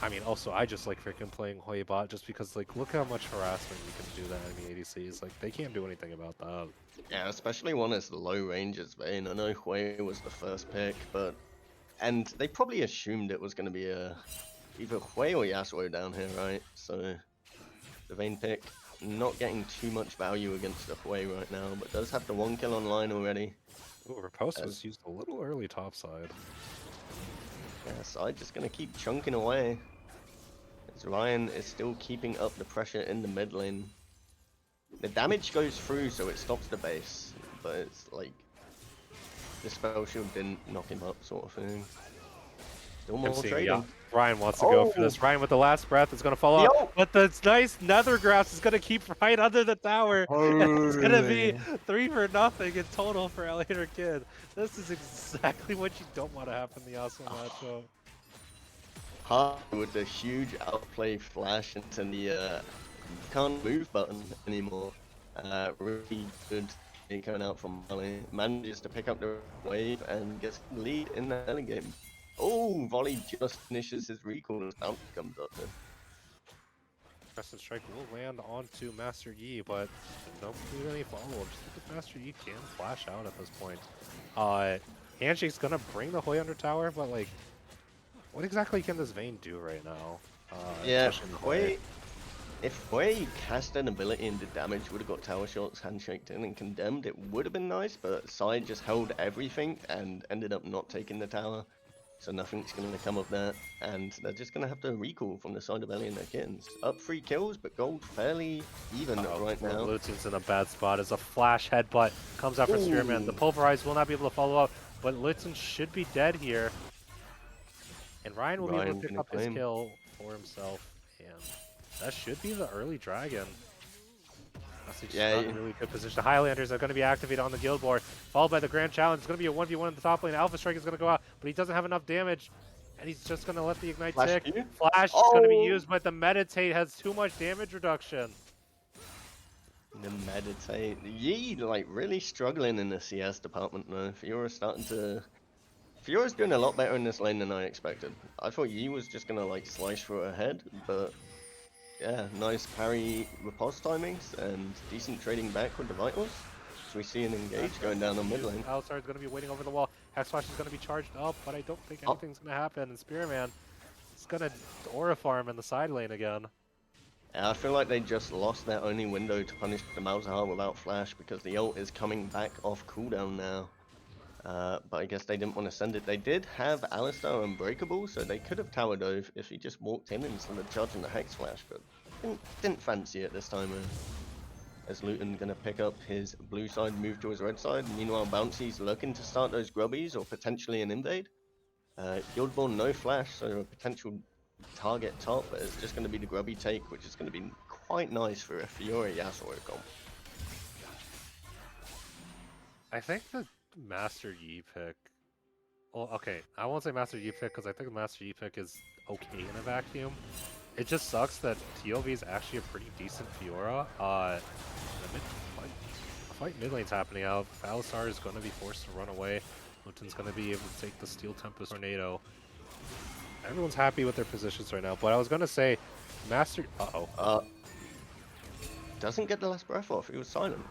I mean, also, I just like freaking playing Hui bot just because, like, look how much harassment you can do that enemy ADCs. Like, they can't do anything about that. Yeah, especially one as low range as Vayne. I know Hui was the first pick, but... And they probably assumed it was going to be either Hui or Yasuo down here, right? So, the Vayne pick not getting too much value against the Hui right now, but does have the 1 kill online already. Ooh, Riposte was used a little early topside. Yeah, Sai just going to keep chunking away. As Ryan is still keeping up the pressure in the mid lane. The damage goes through, so it stops the base, but it's like the spell shield didn't knock him up, sort of thing. Still more trading. Yeah. Ryan wants to go for this. Ryan with the last breath is going to fall off, but the nice nether grass is going to keep right under the tower. And it's going to be 3-0 in total for Ellie and her kid. This is exactly what you don't want to happen in the Yasuo matchup. With the huge outplay flash into the can't move button anymore. Really good coming out from Volley. Manages to pick up the wave and gets the lead in the early game. Oh, Volley just finishes his recall as bounty comes up there. Crescent Strike will land onto Master Yi, but don't do any follow-ups because Master Yi can flash out at this point. Handshake's gonna bring the Hoi under tower, but like, what exactly can this Vayne do right now? Yeah, especially in Hoi? if Hoi cast an ability and did damage, would have got tower shots, handshaked in and condemned, it would have been nice, but Sai just held everything and ended up not taking the tower. So nothing's going to come of that, and they're just going to have to recall from the side of Ellie and their Kittens. Up 3 kills, but gold fairly even right now. Luton's in a bad spot as a flash headbutt comes out for Spearman. The Pulverize will not be able to follow up, but Luton should be dead here. And Ryan will be able to pick up his kill for himself, and that should be the early dragon. Yeah, not in a really good position. Highlanders are going to be activated on the guild board, followed by the Grand Challenge. It's going to be a 1v1 in the top lane. Alpha Strike is going to go out, but he doesn't have enough damage, and he's just going to let the Ignite tick. Flash is going to be used, but the Meditate has too much damage reduction. The Meditate. Yi, like, really struggling in the CS department now. Fiora's doing a lot better in this lane than I expected. I thought Yi was just going to, like, slice through her head, but... yeah, nice parry riposte timings and decent trading back with the vitals. So we see an engage going down on mid lane. Alistar is going to be waiting over the wall. Hex Flash is going to be charged up, but I don't think anything's going to happen. And Spearman is going to Aura farm in the side lane again. Yeah, I feel like they just lost their only window to punish the Malzahar without flash because the ult is coming back off cooldown now. But I guess they didn't want to send it. They did have Alistar Unbreakable, so they could have tower dove if he just walked in instead of charging the Hex Flash, but didn't fancy it this time. As Luton gonna pick up his blue side, move to his red side. Meanwhile, Bouncy's looking to start those grubbies or potentially an invade. Guildborn no flash, so a potential target top, but it's just gonna be the grubby take, which is gonna be quite nice for a Fiora Yasuo comp. I think the Master Yi pick. Well, okay, I won't say Master Yi pick because I think the Master Yi pick is okay in a vacuum. It just sucks that TOV is actually a pretty decent Fiora. The fight mid lane's happening out. Alistar is going to be forced to run away. Luton's going to be able to take the Steel Tempest Tornado. Everyone's happy with their positions right now, but I was going to say Master... doesn't get the last breath off. He was silenced.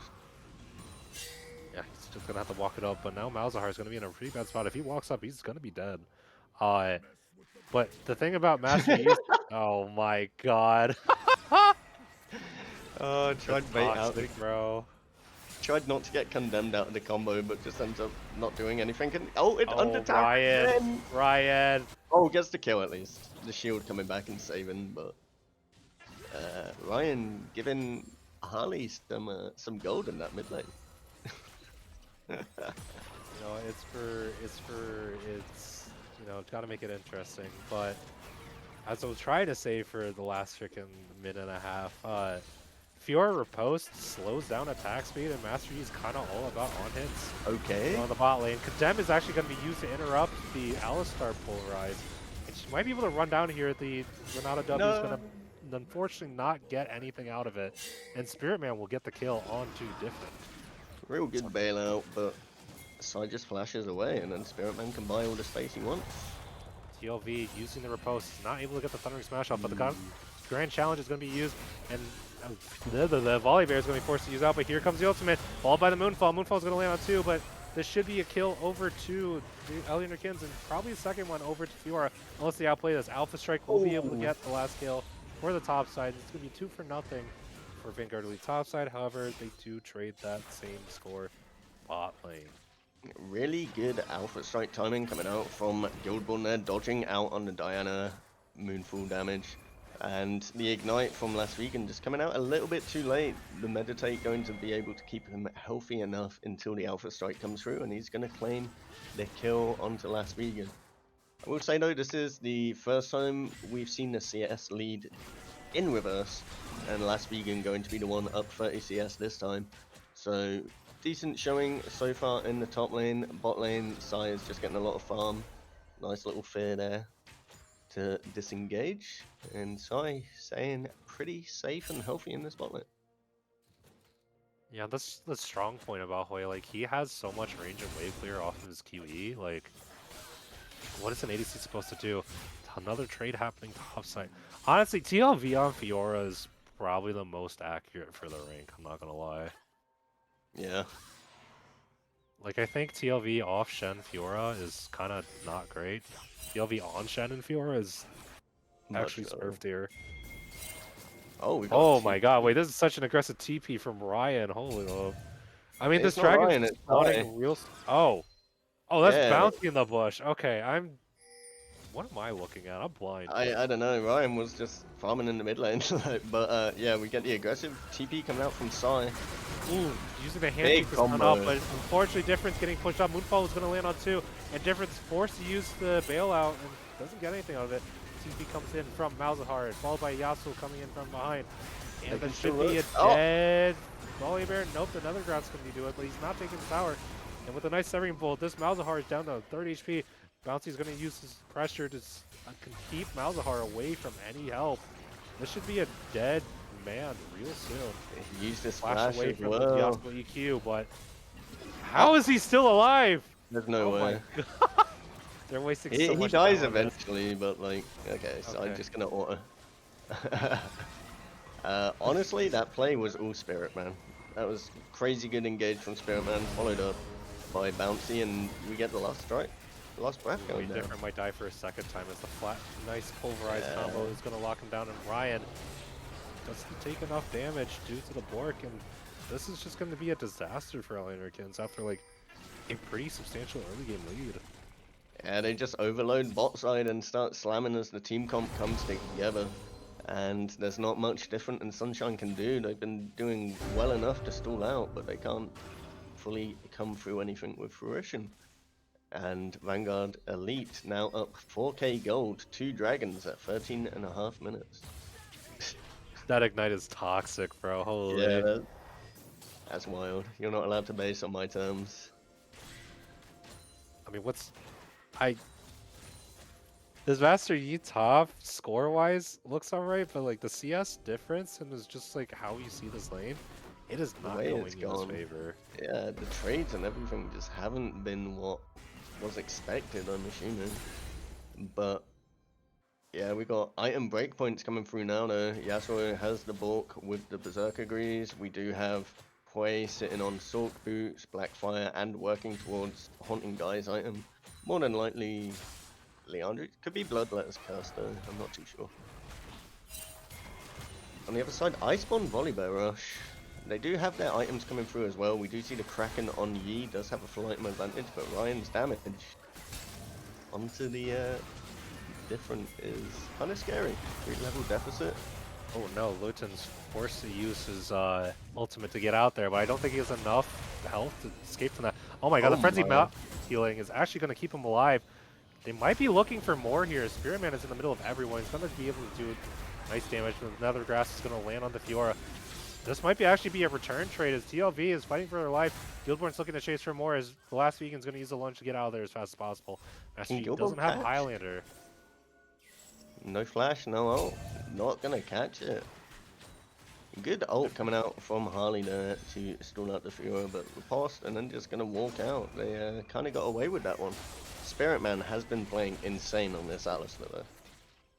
Yeah, he's just going to have to walk it up, but now Malzahar is going to be in a pretty bad spot. If he walks up, he's going to be dead. But the thing about Master Yi is... oh my god. Tried bait out, bro. Tried not to get condemned out of the combo, but just ends up not doing anything. And under tap. Ryan. Oh, gets the kill at least. The shield coming back and saving, but Ryan giving Harley some gold in that mid lane. You know, it's you know, got to make it interesting. But as I was trying to say for the last freaking minute and a half, Fiora Riposte slows down attack speed, and Master Yi is kind of all about on hits. Okay. On the bot lane. Condemn is actually going to be used to interrupt the Alistar Pulverize. And she might be able to run down here. The Renata W is going to unfortunately not get anything out of it. And Spirit Man will get the kill onto Diffin. Real good bailout, but Side just flashes away, and then Spirit Man can buy all the space he wants. TLV using the riposte, not able to get the Thundering Smash off, but the Grand Challenge is going to be used, and the Volley Bear is going to be forced to use out, but here comes the ultimate, followed by the Moonfall. Moonfall is going to land on 2, but this should be a kill over to Ellie and her Kittens, and probably the second one over to Fiora, unless they outplay this. Alpha Strike will be able to get the last kill for the top side. It's going to be 2-0 for Vanguard Elite top side. However, they do trade that same score bot lane. Really good Alpha Strike timing coming out from Guildborn there, dodging out on the Diana Moonfall damage. And the Ignite from last week and just coming out a little bit too late. The Meditate going to be able to keep him healthy enough until the Alpha Strike comes through, and he's going to claim the kill onto Last Vegan. I will say though, this is the first time we've seen the CS lead in reverse, and Last Vegan going to be the one up 30 CS this time. So decent showing so far in the top lane. Bot lane, Sai is just getting a lot of farm. Nice little fear there to disengage, and Sai staying pretty safe and healthy in this bot lane. Yeah, that's the strong point about Hoy. Like, he has so much range and wave clear off of his QE. Like, what is an ADC supposed to do? Another trade happening topside. Honestly, TLV on Fiora is probably the most accurate for the rank, I'm not gonna lie. Yeah. Like, I think TLV off Shen Fiora is kind of not great. TLV on Shen and Fiora is Much actually better. Smurf tier. Oh, we got Oh two. my god, wait, this is such an aggressive TP from Ryan. Holy oh. I mean, this It's not dragon's Ryan, it's spawning Sai. real. Oh. Oh, that's Yeah, Bounty in the bush. Okay, what am I looking at? I'm blind. I don't know. Ryan was just farming in the mid lane, but yeah, we get the aggressive TP coming out from Sai. Ooh, using the hand Big to stun combo. up, but unfortunately Difference getting pushed up. Moonfall is going to land on 2, and Difference forced to use the bailout and doesn't get anything out of it. TP comes in from Malzahar, followed by Yasuo coming in from behind. And there should be a dead Volley Bear. Nope, another Ground's going to do it, but he's not taking the tower. And with a nice Severing Bolt, this Malzahar is down to 30 HP. Bounty's going to use his pressure to keep Malzahar away from any help. This should be a dead man real soon. He used his Flash flash away as from well. the Yasuo EQ, but how is he still alive? There's no Oh way. my god. They're wasting so He much dies time on this. eventually, but like, okay, so Okay. I'm just gonna auto. Honestly, that play was all Spirit Man. That was crazy good engage from Spirit Man, followed up by Bouncy, and we get the last strike. The last breath Really going down. different might die for a second time as the flat, nice pulverized Yeah. combo is going to lock him down, and Ryan doesn't take enough damage due to the Bork, and this is just going to be a disaster for Kittens after like a pretty substantial early game lead. Yeah, they just overload bot side and start slamming as the team comp comes together. And there's not much different than Sunshine can do. They've been doing well enough to stall out, but they can't fully come through anything with fruition. And Vanguard Elite now up 4k gold, 2 dragons at 13.5 minutes. That Ignite is toxic, bro. Holy. Yeah, that's wild. You're not allowed to base on my terms. I mean, this Master Yi top score-wise looks alright, but like the CS difference and is just like how you see this lane, it is not way going it's in his gone. favor. Yeah, the trades and everything just haven't been what was expected, I'm assuming. But yeah, we got item breakpoints coming through now though. Yasuo has the bulk with the Berserker Greaves. We do have Hui sitting on Sork Boots, Blackfire, and working towards Haunting Guy's item. More than likely Leandro. Could be Bloodletter's Curse though, I'm not too sure. On the other side, Iceborne Volibear Rush. They do have their items coming through as well. We do see the Kraken on Yi does have a full item advantage, but Ryan's damage onto the different is kind of scary. 3-level deficit. Oh no, Luton's forced to use his ultimate to get out there, but I don't think he has enough health to escape from that. Oh my god, the Frenzy Mount healing is actually going to keep him alive. They might be looking for more here. Spirit Man is in the middle of everyone. He's going to be able to do nice damage. Another Grass is going to land on the Fiora. This might actually be a return trade as TLV is fighting for their life. Guildborn's looking to chase for more as the last vegan's going to use the lunge to get out of there as fast as possible. Master Chief doesn't have Highlander. No flash, no ult. Not gonna catch it. Good ult coming out from Harley there to stall out the Fiora, but riposte and then just gonna walk out. They kind of got away with that one. Spirit Man has been playing insane on this Alistair though.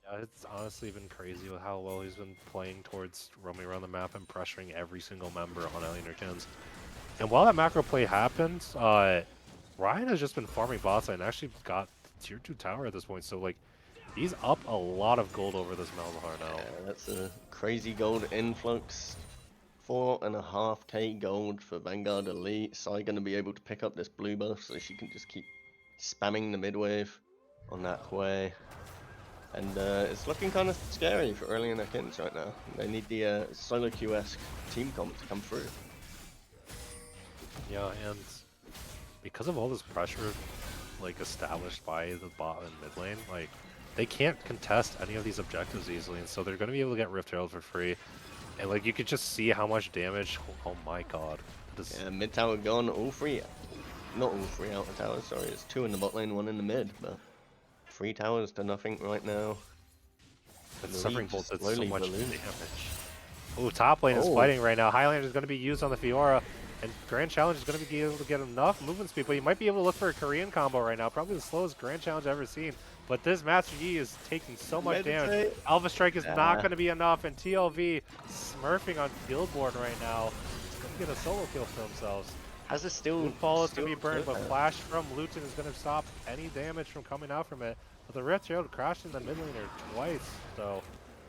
Yeah, it's honestly been crazy with how well he's been playing towards roaming around the map and pressuring every single member on Kittens. And while that macro play happened, Ryan has just been farming bot side and actually got the tier 2 tower at this point, so like he's up a lot of gold over this Malzahar now. Yeah, that's a crazy gold influx. 4.5k gold for Vanguard Elite. Sai gonna be able to pick up this blue buff so she can just keep spamming the mid wave on that Hui. And it's looking kind of scary for early in their Kittens right now. They need the solo QS team comp to come through. Yeah, and because of all this pressure like established by the bot and mid lane, like they can't contest any of these objectives easily, and so they're going to be able to get Rift Herald for free. And like you could just see how much damage. Oh my god. Yeah, mid tower gone, all three. Not all three outer towers, sorry. It's 2 in the bot lane, 1 in the mid, but 3 towers to nothing right now. That Suffering Bolt did so much damage. Ooh, top lane is Oh. fighting right now. Highlander is going to be used on the Fiora, and Grand Challenge is going to be able to get enough movement speed, but you might be able to look for a Korean combo right now. Probably the slowest Grand Challenge I've ever seen. But this Master Yi is taking so much damage. Meditate. Alpha Strike is not going to be enough, and TLV smurfing on Guildborn right now. He's going to get a solo kill for themselves. Has it still? Moonfall is going to be still burned, but there? Flash from Luton is going to stop any damage from coming out from it. But the Red Trail crashed in the mid laner twice, so...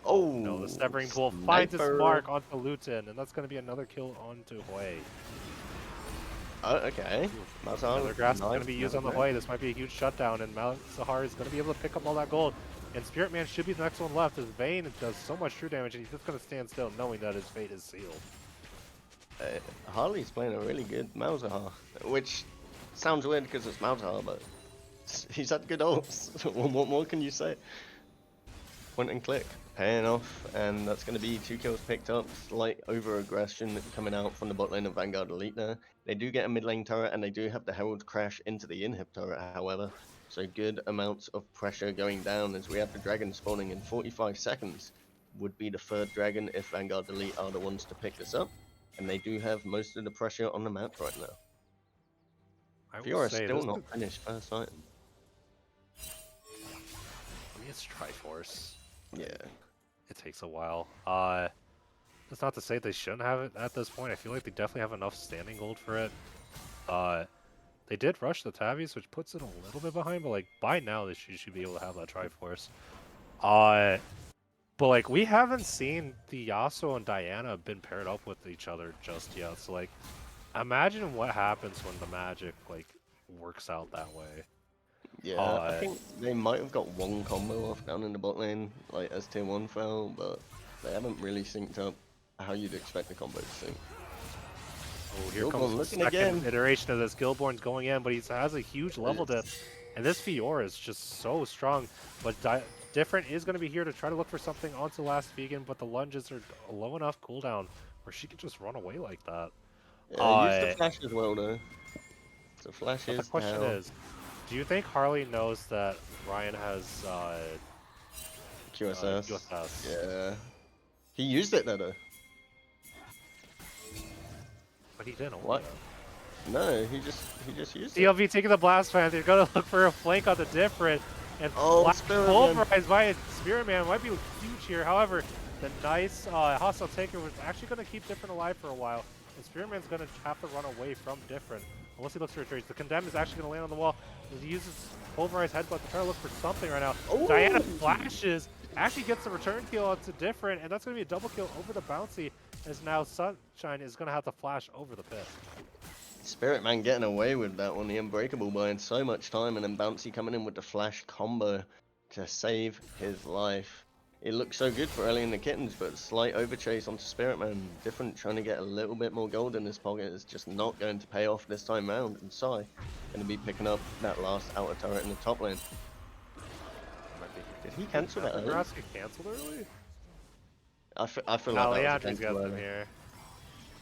Oh no, the Severing Pool finds its sniper. mark onto Luton, and that's going to be another kill onto Hui. Oh, okay. Another grass is going to be used on the Hui. This might be a huge shutdown, and Malzahar is going to be able to pick up all that gold. And Spirit Man should be the next one left, as Vayne does so much true damage, and he's just going to stand still knowing that his fate is sealed. Harley's playing a really good Malzahar, which sounds weird because it's Malzahar, but he's had good ults. What more can you say? Point and click, paying off, and that's going to be 2 kills picked up. Slight over aggression coming out from the bot lane of Vanguard Elite there. They do get a mid lane turret, and they do have the Herald crash into the inhib turret, however. So good amounts of pressure going down as we have the dragon spawning in 45 seconds. Would be the 3rd dragon if Vanguard Elite are the ones to pick this up. And they do have most of the pressure on the map right now. Fiora still not finished first item. I mean, it's Triforce. Yeah. It takes a while. That's not to say they shouldn't have it at this point. I feel like they definitely have enough standing gold for it. They did rush the Tabbies, which puts it a little bit behind, but like by now they should be able to have that Triforce. But like we haven't seen the Yasuo and Diana been paired up with each other just yet. So like, imagine what happens when the magic like works out that way. Yeah, I think they might have got one combo off down in the bot lane, like as tier 1 fell, but they haven't really synced up how you'd expect the combo to sync. Oh, here comes the second iteration of this. Guildborn's going in, but he has a huge level dip. And this Fiora is just so strong. But Different is going to be here to try to look for something onto last vegan, but the lunges are low enough cooldown where she can just run away like that. Yeah, use the flash as well, though. So flash is the question is, do you think Harley knows that Ryan has QSS? QSS? Yeah. He used it, though. But he didn't. What? No, he just used it. CLV taking the blast fan. They're gonna look for a flank on the different. And pulverized by Spirit Man might be huge here. However, the nice hostile taker was actually going to keep Different alive for a while. And Spirit Man's going to have to run away from Different unless he looks for retreats. The Condemned is actually going to land on the wall. He uses pulverized headbutt to try to look for something right now. Ooh. Diana flashes, actually gets a return kill onto Different, and that's going to be a double kill over the bouncy. As now Sunshine is going to have to flash over the pit. Spirit Man getting away with that one, the Unbreakable buying so much time, and then Bouncy coming in with the flash combo to save his life. It looks so good for Ellie and the Kittens, but slight overchase onto Spirit Man. Different, trying to get a little bit more gold in his pocket is just not going to pay off this time round. And Sai going to be picking up that last outer turret in the top lane. Did he cancel that early? Cancelled early? I feel no, like Leandri's got them here.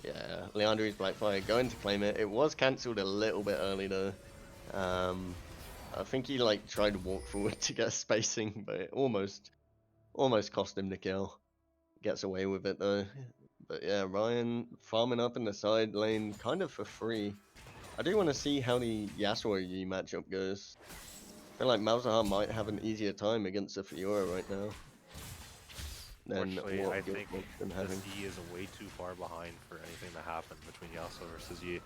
Yeah, Leandri's Blackfire going to claim it. It was cancelled a little bit early though. I think he like tried to walk forward to get spacing, but it almost cost him the kill. Gets away with it though. But yeah, Ryan farming up in the side lane kind of for free. I do want to see how the Yasuo Yi matchup goes. I feel like Malzahar might have an easier time against the Fiora right now. Unfortunately, I think this Yi is way too far behind for anything to happen between Yasuo versus Yi.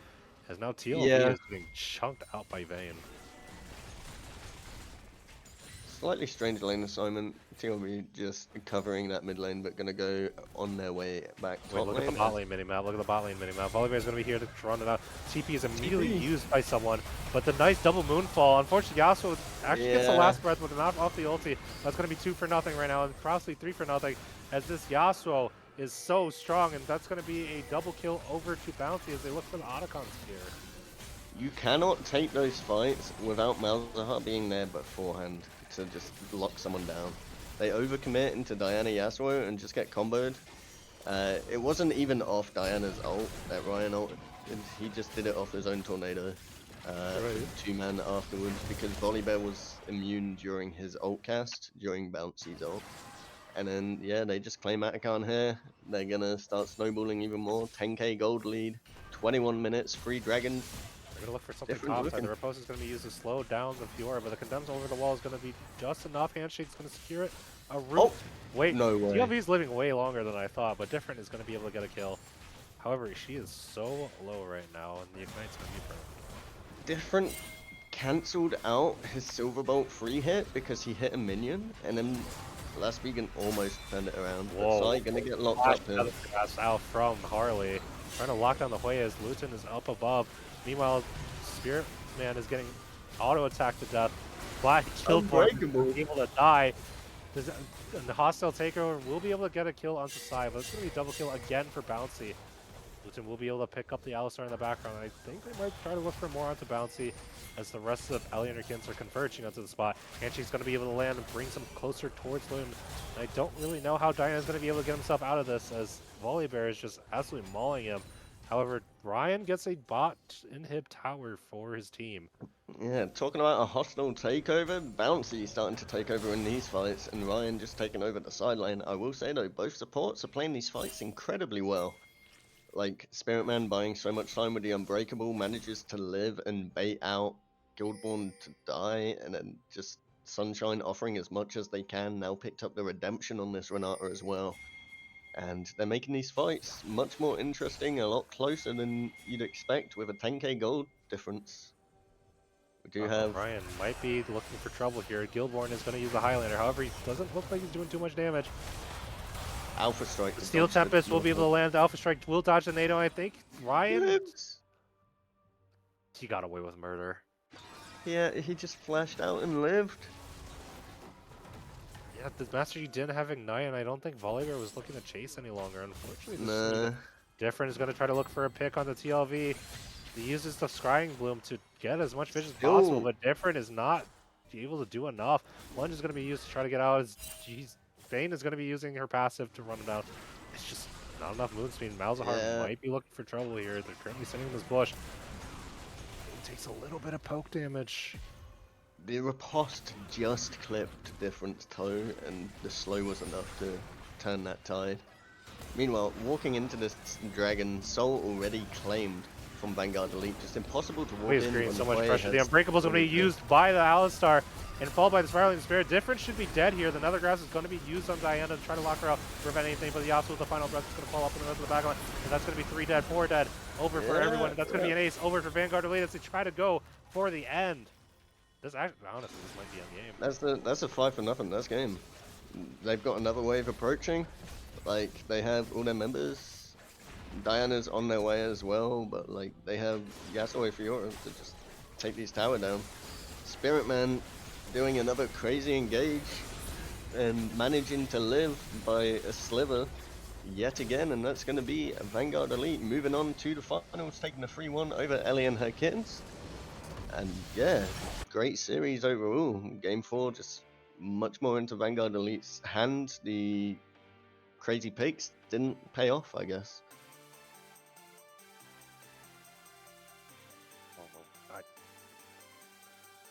As now TLV is being chunked out by Vayne. Slightly strange lane assignment. TLV just covering that mid lane, but gonna go on their way back top Look lane. at the bot lane minimap. Look at the bot lane minimap. Volibear is gonna be here to run it out. TP is immediately used by someone, but the nice double moonfall. Unfortunately, Yasuo actually gets the last breath, but not off the ulti. That's gonna be 2 for nothing right now, and probably 3 for nothing, as this Yasuo is so strong, and that's gonna be a double kill over to Bouncy as they look for the Otacon spear. You cannot take those fights without Malzahar being there beforehand to just lock someone down. They overcommit into Diana Yasuo and just get comboed. It wasn't even off Diana's ult, that Ryan ult. He just did it off his own tornado. 2-man afterwards because Volibear was immune during his ult cast, during Bouncy's ult. And then, yeah, they just claim Atacon here. They're gonna start snowballing even more. 10k gold lead, 21 minutes, 3 dragons. They're going to look for something Different topside. looking. The riposte is going to be used to slow down the Fiora, but the Condemns over the wall is going to be just enough. Handshake's going to secure it. A root. Oh, Wait, no way. TLV's living way longer than I thought, but Different is going to be able to get a kill. However, she is so low right now, and the Ignite's going to be perfect. Different cancelled out his Silverbolt free hit because he hit a minion, and then Last Vegan almost turned it around. Whoa. But Sai gonna get locked Flash up here. another pass out from Harley. Trying to lock down the Hui as Luton is up above. Meanwhile, Spirit Man is getting auto-attacked to death. Black killed for able to die. And the hostile takeover will be able to get a kill onto Sai, but it's going to be a double kill again for Bouncy. Luton will be able to pick up the Alistar in the background. I think they might try to look for more onto Bouncy as the rest of Ellie and her kids are converging onto the spot. Handshake's going to be able to land and brings him closer towards Luton. I don't really know how Diana's going to be able to get himself out of this as Volibear is just absolutely mauling him. However, Ryan gets a bot inhib tower for his team. Yeah, talking about a hostile takeover, Bouncy starting to take over in these fights, and Ryan just taking over the side lane. I will say though, both supports are playing these fights incredibly well. Like, Spirit Man buying so much time with the Unbreakable, manages to live and bait out Guildborn to die, and then just Sunshine offering as much as they can, now picked up the redemption on this Renata as well. And they're making these fights much more interesting, a lot closer than you'd expect with a 10k gold difference. We do have... Ryan might be looking for trouble here. Guildborn is going to use the Highlander. However, he doesn't look like he's doing too much damage. Alpha Strike. The Steel Tempest will be able to land. Alpha Strike will dodge the NATO, I think. Ryan? He got away with murder. Yeah, he just flashed out and lived. Yeah, the Master Yi didn't have Ignite, and I don't think Volibear was looking to chase any longer. Unfortunately, this Different is going to try to look for a pick on the TLV. He uses the Scrying Bloom to get as much vision as possible, but Different is not able to do enough. Lunge is going to be used to try to get out. Bane is going to be using her passive to run him down. It's just not enough movement speed. Malzahar might be looking for trouble here. They're currently sitting in this bush. It takes a little bit of poke damage. The riposte just clipped Different's toe, and the slow was enough to turn that tide. Meanwhile, walking into this dragon, Soul already claimed from Vanguard Elite. Just impossible to walk in. So much pressure. The Unbreakable is going to be used by the Alistar and followed by the Spiraling Spirit. Different should be dead here. The Nethergrass is going to be used on Diana to try to lock her out, prevent anything, but the Yasuo with the final breath is going to fall up in the rest of the backline, and that's going to be 3 dead, 4 dead. Over for everyone. That's going to be an ace. Over for Vanguard Elite as they try to go for the end. This actually, honestly, this might be on game. That's a 5-0. That's game. They've got another wave approaching. Like, they have all their members. Diana's on their way as well, but like they have Yasuo Fiora to just take these tower down. Spirit Man doing another crazy engage and managing to live by a sliver yet again, and that's going to be a Vanguard Elite moving on to the finals, taking the 3-1 over Ellie and her Kittens. And yeah, great series overall. Game 4 just much more into Vanguard Elite's hand. The crazy picks didn't pay off, I guess.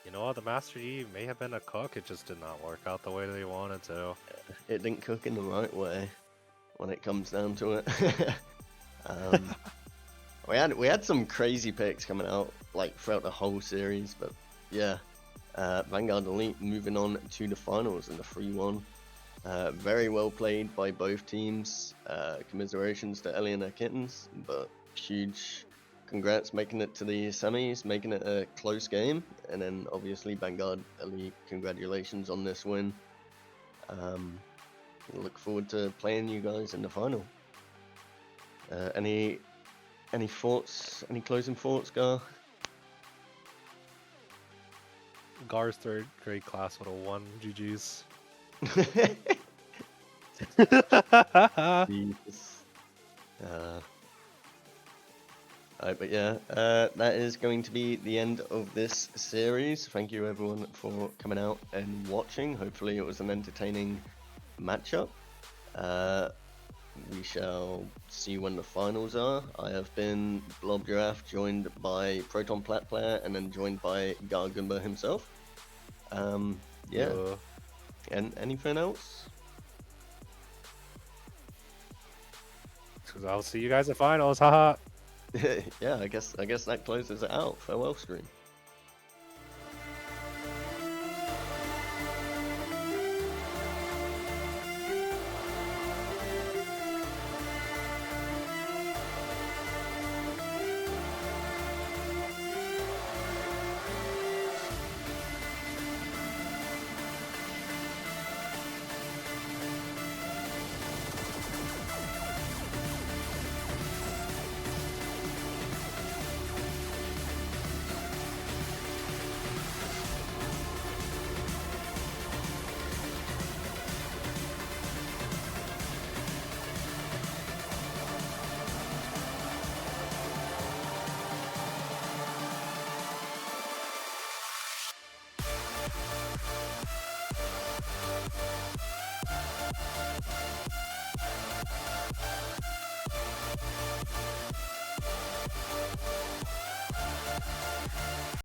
You know what, the Master Yi may have been a cook, it just did not work out the way they wanted to. It didn't cook in the right way when it comes down to it. We had some crazy picks coming out like throughout the whole series, but yeah, Vanguard Elite moving on to the finals in the 3-1. Very well played by both teams. Commiserations to Ellie and her Kittens, but huge congrats making it to the semis, making it a close game, and then obviously Vanguard Elite, congratulations on this win. Look forward to playing you guys in the final. Any thoughts? Any closing thoughts, Gar? Gar's third grade class would have won. GG's. Jesus. Alright, but yeah, that is going to be the end of this series. Thank you everyone for coming out and watching. Hopefully it was an entertaining matchup. We shall see when the finals are. I have been Blob Giraffe, joined by Proton Plat Player, and then joined by Gargumba himself. Yeah. And anything else? I'll see you guys at finals. Haha. Yeah, I guess that closes it out. Farewell, stream.